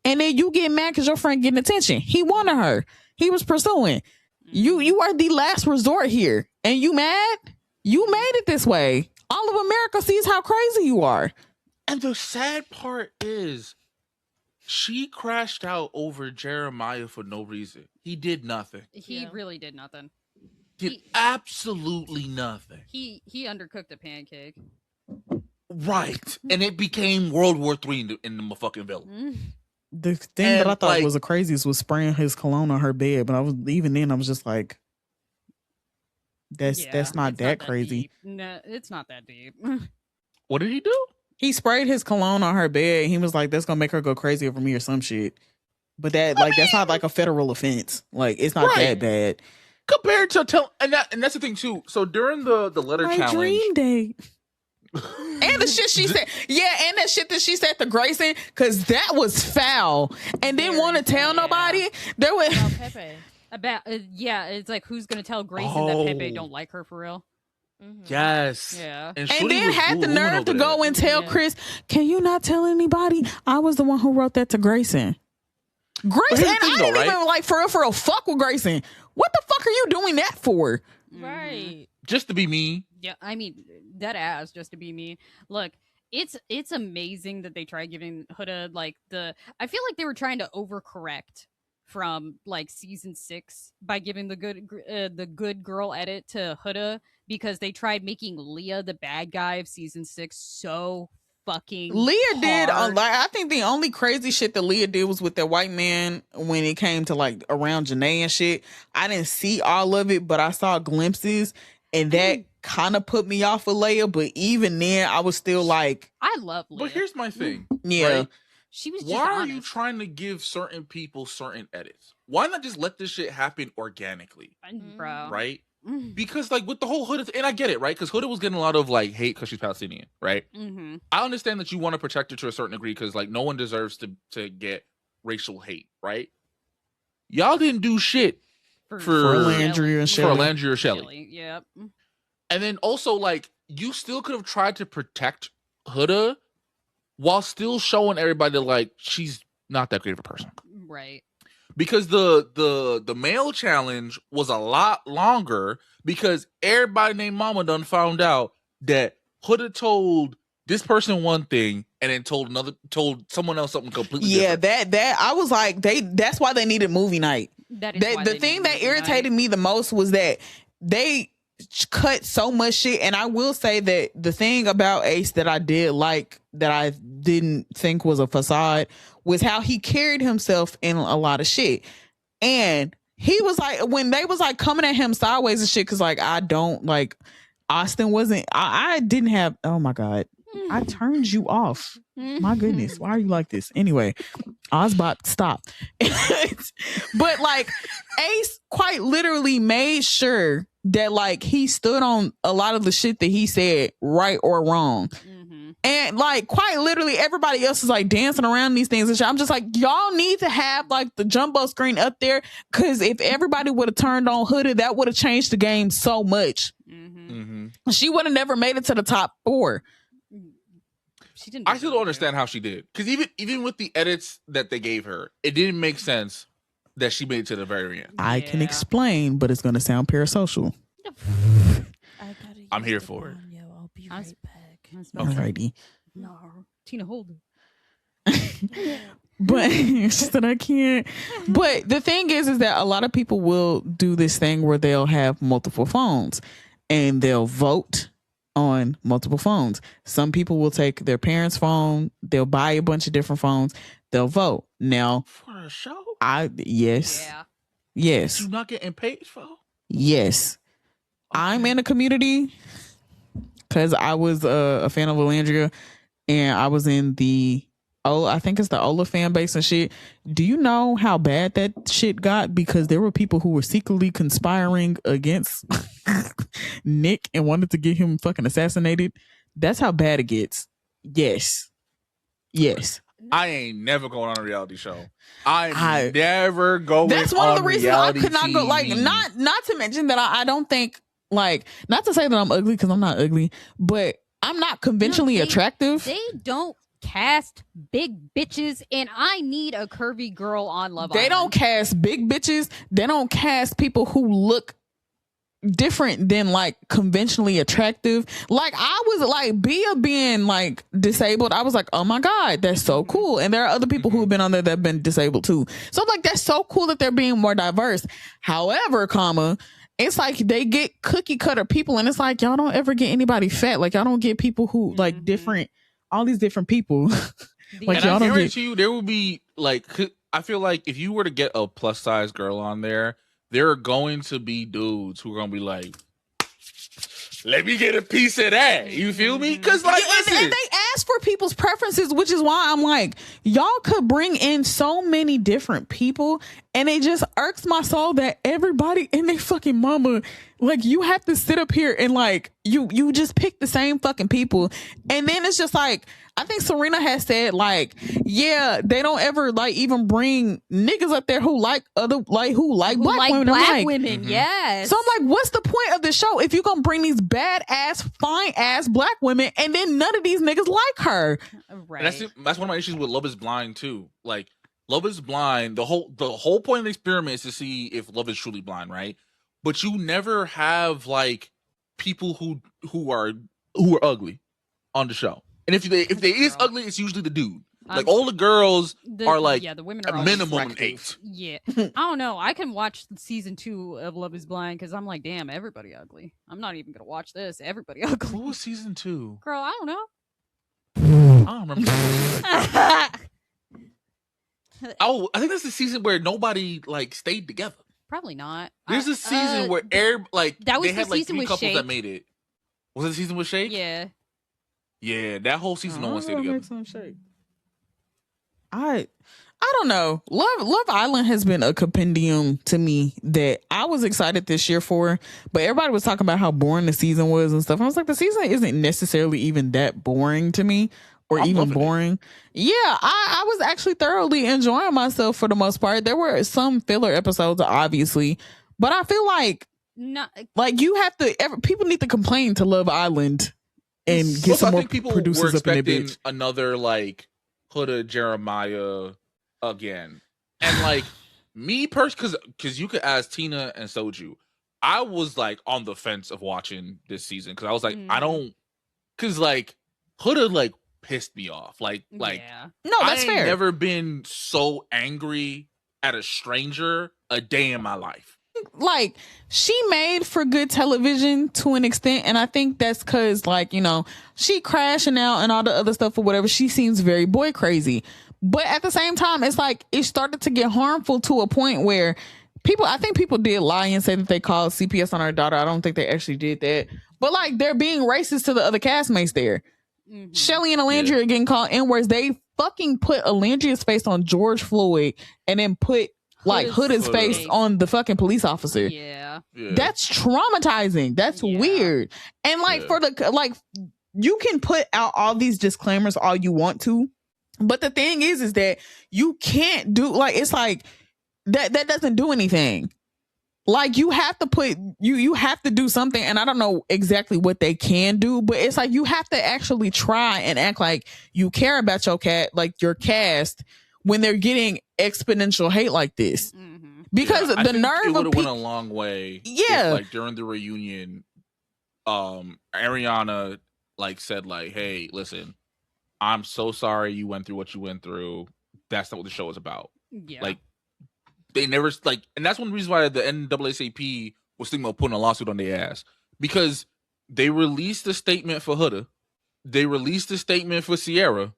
and then you get mad because your friend getting attention. He wanted her. He was pursuing. You are the last resort here, and you mad? You made it this way. All of America sees how crazy you are. And the sad part is, she crashed out over Jeremiah for no reason. He did nothing. He really did nothing. Did absolutely nothing. He undercooked a pancake. Right. And it became World War III in the motherfucking villa. The thing that I thought was the craziest was spraying his cologne on her bed, but I was just like, that's not that crazy. No, it's not that deep. What did he do? He sprayed his cologne on her bed. He was like, that's gonna make her go crazy over me or some shit. But that's not like a federal offense. Like, it's not that bad. Compared to and that's the thing too. So during the letter challenge, dream date. And the shit she said, and that shit that she said to Grayson, because that was foul, and didn't want to tell nobody. There was Pepe. It's like, who's gonna tell Grayson that Pepe don't like her for real? Mm-hmm. Yes. Yeah. And then had the nerve to go and tell Chris, can you not tell anybody? I was the one who wrote that to Grayson. Grayson, and I didn't even like for real fuck with Grayson. What the fuck are you doing that for? Right. Just to be me. Yeah, I mean, that ass just to be me. Look, it's amazing that they tried giving Huda like I feel like they were trying to overcorrect from like season 6 by giving the good girl edit to Huda, because they tried making Leah the bad guy of season 6 so fucking Leah hard. did I think the only crazy shit that Leah did was with that white man when it came to like around Janae and shit. I didn't see all of it, but I saw glimpses, and that kind of put me off of Leia. But even then, I was still like, I love Leia. But here's my thing. Yeah. Right? She was just Why honest. are you trying to give certain people certain edits? Why not just let this shit happen organically? Bro. Right? Because like with the whole Huda, and I get it, right? Because Huda was getting a lot of like hate because she's Palestinian, right? Mm-hmm. I understand that you want to protect her to a certain degree because like no one deserves to get racial hate, right? Y'all didn't do shit for Landry or Shelley. For Landry or Shelley. Yep. And then also like you still could have tried to protect Huda while still showing everybody that like she's not that great of a person. Right. Because the male challenge was a lot longer because everybody named Mama done found out that Huda told this person one thing and then told someone else something completely different. that I was like, that's why they needed movie night. The thing that irritated me the most was that they cut so much shit. And I will say that the thing about Ace that I did like, that I didn't think was a facade, was how he carried himself in a lot of shit. And he was like, when they was like coming at him sideways and shit, because like I don't like Austin wasn't, I didn't have, oh my God, I turned you off. My goodness, why are you like this? Anyway, Ozbot, stop. But like Ace quite literally made sure that like he stood on a lot of the shit that he said, right or wrong. And like quite literally everybody else is like dancing around these things and shit. I'm just like, y'all need to have like the jumbo screen up there, because if everybody would have turned on Huda, that would have changed the game so much. She would have never made it to the top 4. She didn't. I still don't understand how she did, because even with the edits that they gave her, it didn't make sense that she made it to the very end. I can explain, but it's going to sound parasocial. I'm here for it. I'll be right back. Alrighty. No, Tina, hold it. But she said I can't. But the thing is that a lot of people will do this thing where they'll have multiple phones and they'll vote on multiple phones. Some people will take their parents' phone, they'll buy a bunch of different phones, they'll vote. Now, for a show? Yes. You not getting paid for? Yes. Okay. I'm in a community because I was a fan of Alandria. and I was in the I think it's the Ola fan base and shit. Do you know how bad that shit got? Because there were people who were secretly conspiring against Nick and wanted to get him fucking assassinated. That's how bad it gets. Yes. I ain't never going on a reality show. I'm never going. That's one of the on reasons I reality could not go. Like, TV. not to mention that I don't think, like, not to say that I'm ugly, because I'm not ugly, but I'm not conventionally attractive. They don't cast big bitches, and I need a curvy girl on Love Island. They don't cast big bitches. They don't cast people who look different than like conventionally attractive. Like, I was like, Bia being like disabled, I was like, oh my god, that's so cool. And there are other people who have been on there that have been disabled too, so I'm like, that's so cool that they're being more diverse. However, it's like they get cookie cutter people, and it's like, y'all don't ever get anybody fat. Like, y'all don't get people who like different, all these different people. Like, y'all don't guarantee you there will be like, I feel like if you were to get a plus size girl on there are going to be dudes who are going to be like, let me get a piece of that. You feel me? Because like, and they ask for people's preferences, which is why I'm like, y'all could bring in so many different people, and it just irks my soul that everybody and their fucking mama, like, you have to sit up here and like you just pick the same fucking people. And then it's just like, I think Serena has said, like, yeah, they don't ever like even bring niggas up there who like black women. Black women, yes. So I'm like, what's the point of the show if you're gonna bring these badass, fine ass black women and then none of these niggas like her? Right. And that's one of my issues with Love Is Blind too. Like, Love Is Blind, the whole point of the experiment is to see if love is truly blind, right? But you never have like people who are ugly on the show. And if they is ugly, it's usually the dude. Like, all the girls are like, the women are a minimum 8. Yeah. I don't know. I can watch season 2 of Love Is Blind because I'm like, damn, everybody ugly. I'm not even going to watch this. Everybody ugly. What was season 2? Girl, I don't know. I don't remember. Oh, I think that's the season where nobody like stayed together. Probably not. There's a season where that was they had the like season 3 with couples Shake. that made it. Was it the season with Shake? Yeah. Yeah, that whole season no one stayed together. I don't know. Love Island has been a compendium to me that I was excited this year for, but everybody was talking about how boring the season was and stuff. I was like, the season isn't necessarily even that boring to me, or I'm even loving boring. it. Yeah, I was actually thoroughly enjoying myself for the most part. There were some filler episodes, obviously, but I feel like you have to. People need to complain to Love Island and get some more producers up in their bitch. Another like Huda Jeremiah again, and like me personally, because you could ask Tina and Soju. I was like on the fence of watching this season because I was like, I don't, because like Huda like pissed me off. Like no, that's fair. I've never been so angry at a stranger a day in my life. Like, she made for good television to an extent, and I think that's because, like, you know, she crashing out and all the other stuff or whatever. She seems very boy crazy, but at the same time, it's like it started to get harmful to a point where I think people did lie and say that they called CPS on her daughter. I don't think they actually did that, but like, they're being racist to the other castmates there. Shelly and Alandria are getting called N-words. They fucking put Alandria's face on George Floyd and then put like Huda's face on the fucking police officer. Yeah. That's traumatizing. That's weird. And like, for the like, you can put out all these disclaimers all you want to, but the thing is that you can't do, like, it's like that doesn't do anything. Like, you have to put you have to do something, and I don't know exactly what they can do, but it's like you have to actually try and act like you care about your cast when they're getting exponential hate like this. Because the nerve it of went a long way. Yeah. If, like, during the reunion, Ariana like said like, "Hey, listen, I'm so sorry you went through what you went through. That's not what the show is about." Yeah. Like, they never like, and that's one reason why the NAACP was thinking about putting a lawsuit on their ass, because they released a statement for Huda, they released a statement for Sierra.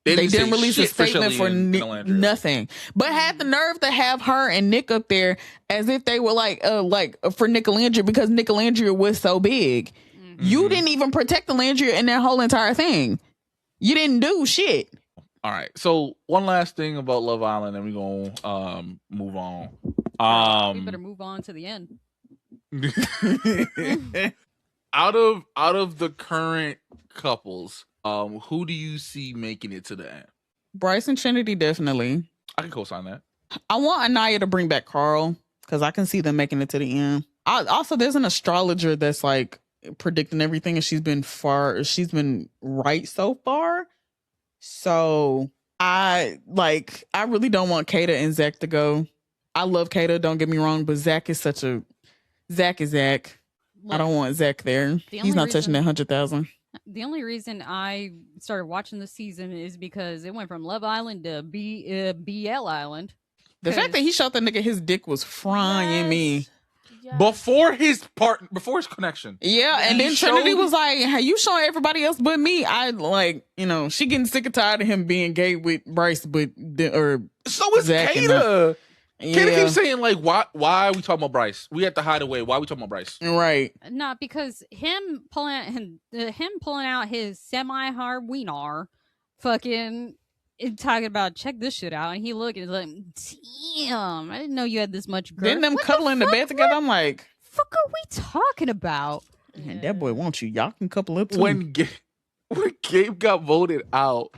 They didn't release a statement for nothing, but had the nerve to have her and Nick up there as if they were like for Nick Alandria, because Nick Alandria was so big. You didn't even protect Alandria in that whole entire thing. You didn't do shit. All right. So one last thing about Love Island, and we're gonna move on. We better move on to the end. out of the current couples, who do you see making it to the end? Bryce and Trinity, definitely. I can co-sign that. I want Anaya to bring back Carl because I can see them making it to the end. Also, there's an astrologer that's like predicting everything, and she's been right so far. So I really don't want Kata and Zach to go. I love Kata, don't get me wrong, but Zach is Zach. Look, I don't want Zach there. He's not touching that 100,000. The only reason I started watching this season is because it went from Love Island to BL Island. The fact that he shot the nigga his dick was frying me. Yes. Before his connection. Yeah, and then Trinity was like, hey, you showing everybody else but me. I she getting sick and tired of him being gay with Bryce, so is Zach. Kata. Kata keeps saying, like, why are we talking about Bryce? We at the hideaway. Why are we talking about Bryce? Right. Not because him pulling out his semi-hard wiener, fucking talking about check this shit out, and he looked and like, damn, I didn't know you had this much girth. Then them cuddling in the bed together, I'm like, fuck are we talking about? Man, that boy wants you. Y'all can couple up too. When Gabe got voted out,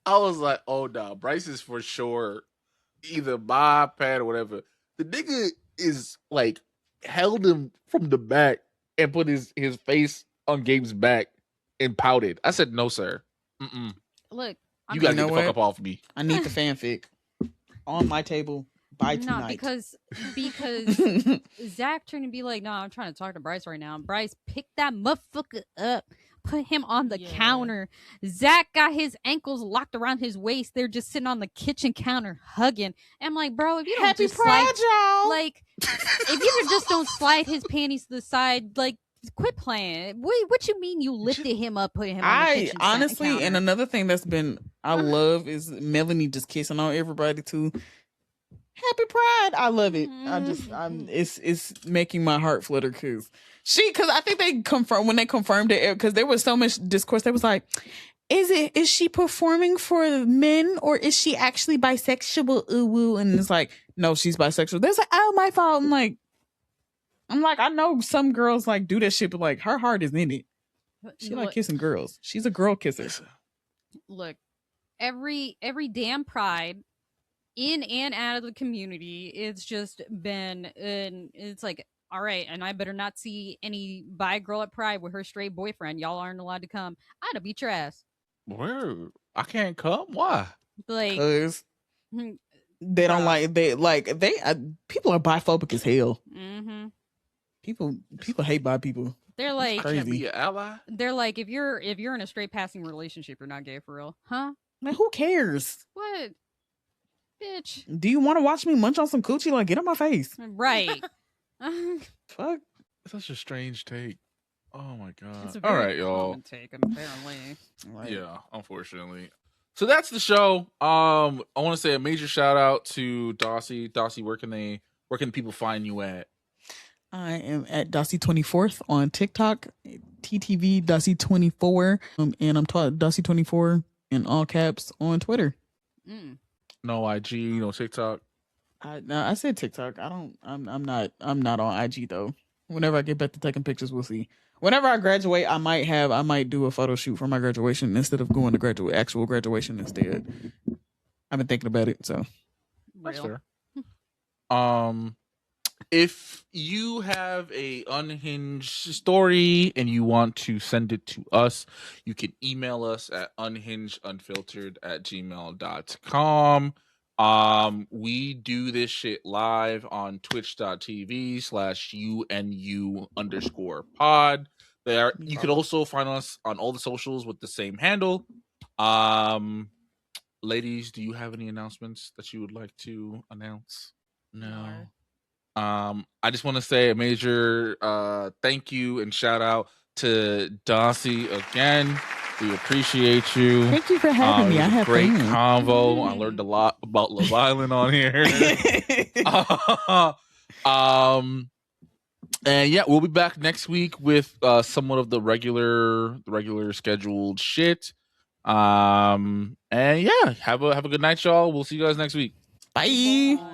I was like, oh no, Bryce is for sure either my pad or whatever. The nigga is like held him from the back and put his face on Gabe's back and pouted. I said, no, sir. Look, you gotta get the fuck up off me. I need the fanfic on my table by tonight. Not because Zach turned to be like, no, I'm trying to talk to Bryce right now. And Bryce picked that motherfucker up, put him on the counter. Zach got his ankles locked around his waist. They're just sitting on the kitchen counter hugging. And I'm like, bro, if you don't Happy just Pride, y'all. like, if you just don't slide his panties to the side, like, quit playing. What you mean you lifted him up, put him on the kitchen honestly, counter? and another thing I love is Melanie just kissing on everybody too. Happy Pride. I love it. It's making my heart flutter because I think they confirmed it, because there was so much discourse. They was like, is she performing for men or is she actually bisexual? Ooh, woo. And it's like, no, she's bisexual. There's like, oh, my fault. I'm like, I know some girls like do that shit, but like her heart is in it. She like kissing girls. She's a girl kisser. Look, every damn pride in and out of the community, it's just been, it's like, all right, and I better not see any bi girl at Pride with her straight boyfriend. Y'all aren't allowed to come. I'd beat your ass. Where? I can't come? Why? Like, because they don't people are biphobic as hell. Mm-hmm. People hate bi people. They're like, I can't be an ally. They're like, if you're in a straight passing relationship, you're not gay for real, huh? Man, who cares? What, bitch? Do you want to watch me munch on some coochie? Like, get on my face, right? Fuck. Such a strange take. Oh my god! It's a All very right, y'all. common take, apparently. Yeah, unfortunately. So that's the show. I want to say a major shout out to Dossie. Dossie, where can people find you at? I am at Dossie24th on TikTok, TTV Dossie24, and I'm Dossie24 in all caps on Twitter. No IG, no TikTok. I said TikTok. I'm not on IG though. Whenever I get back to taking pictures, we'll see. Whenever I graduate, I might do a photo shoot for my graduation instead of going to actual graduation instead. I've been thinking about it, so that's fair. If you have a unhinged story and you want to send it to us, you can email us at unhingedunfiltered@gmail.com. We do this shit live on twitch.tv/UNU_pod. You could also find us on all the socials with the same handle. Ladies, do you have any announcements that you would like to announce? No. I just want to say a major thank you and shout out to Dossie again. We appreciate you. Thank you for having me. I had great fun. convo. I learned a lot about Love Island on here. And yeah, we'll be back next week with somewhat of the regular scheduled shit. And yeah, have a good night, y'all. We'll see you guys next week. Bye. Bye.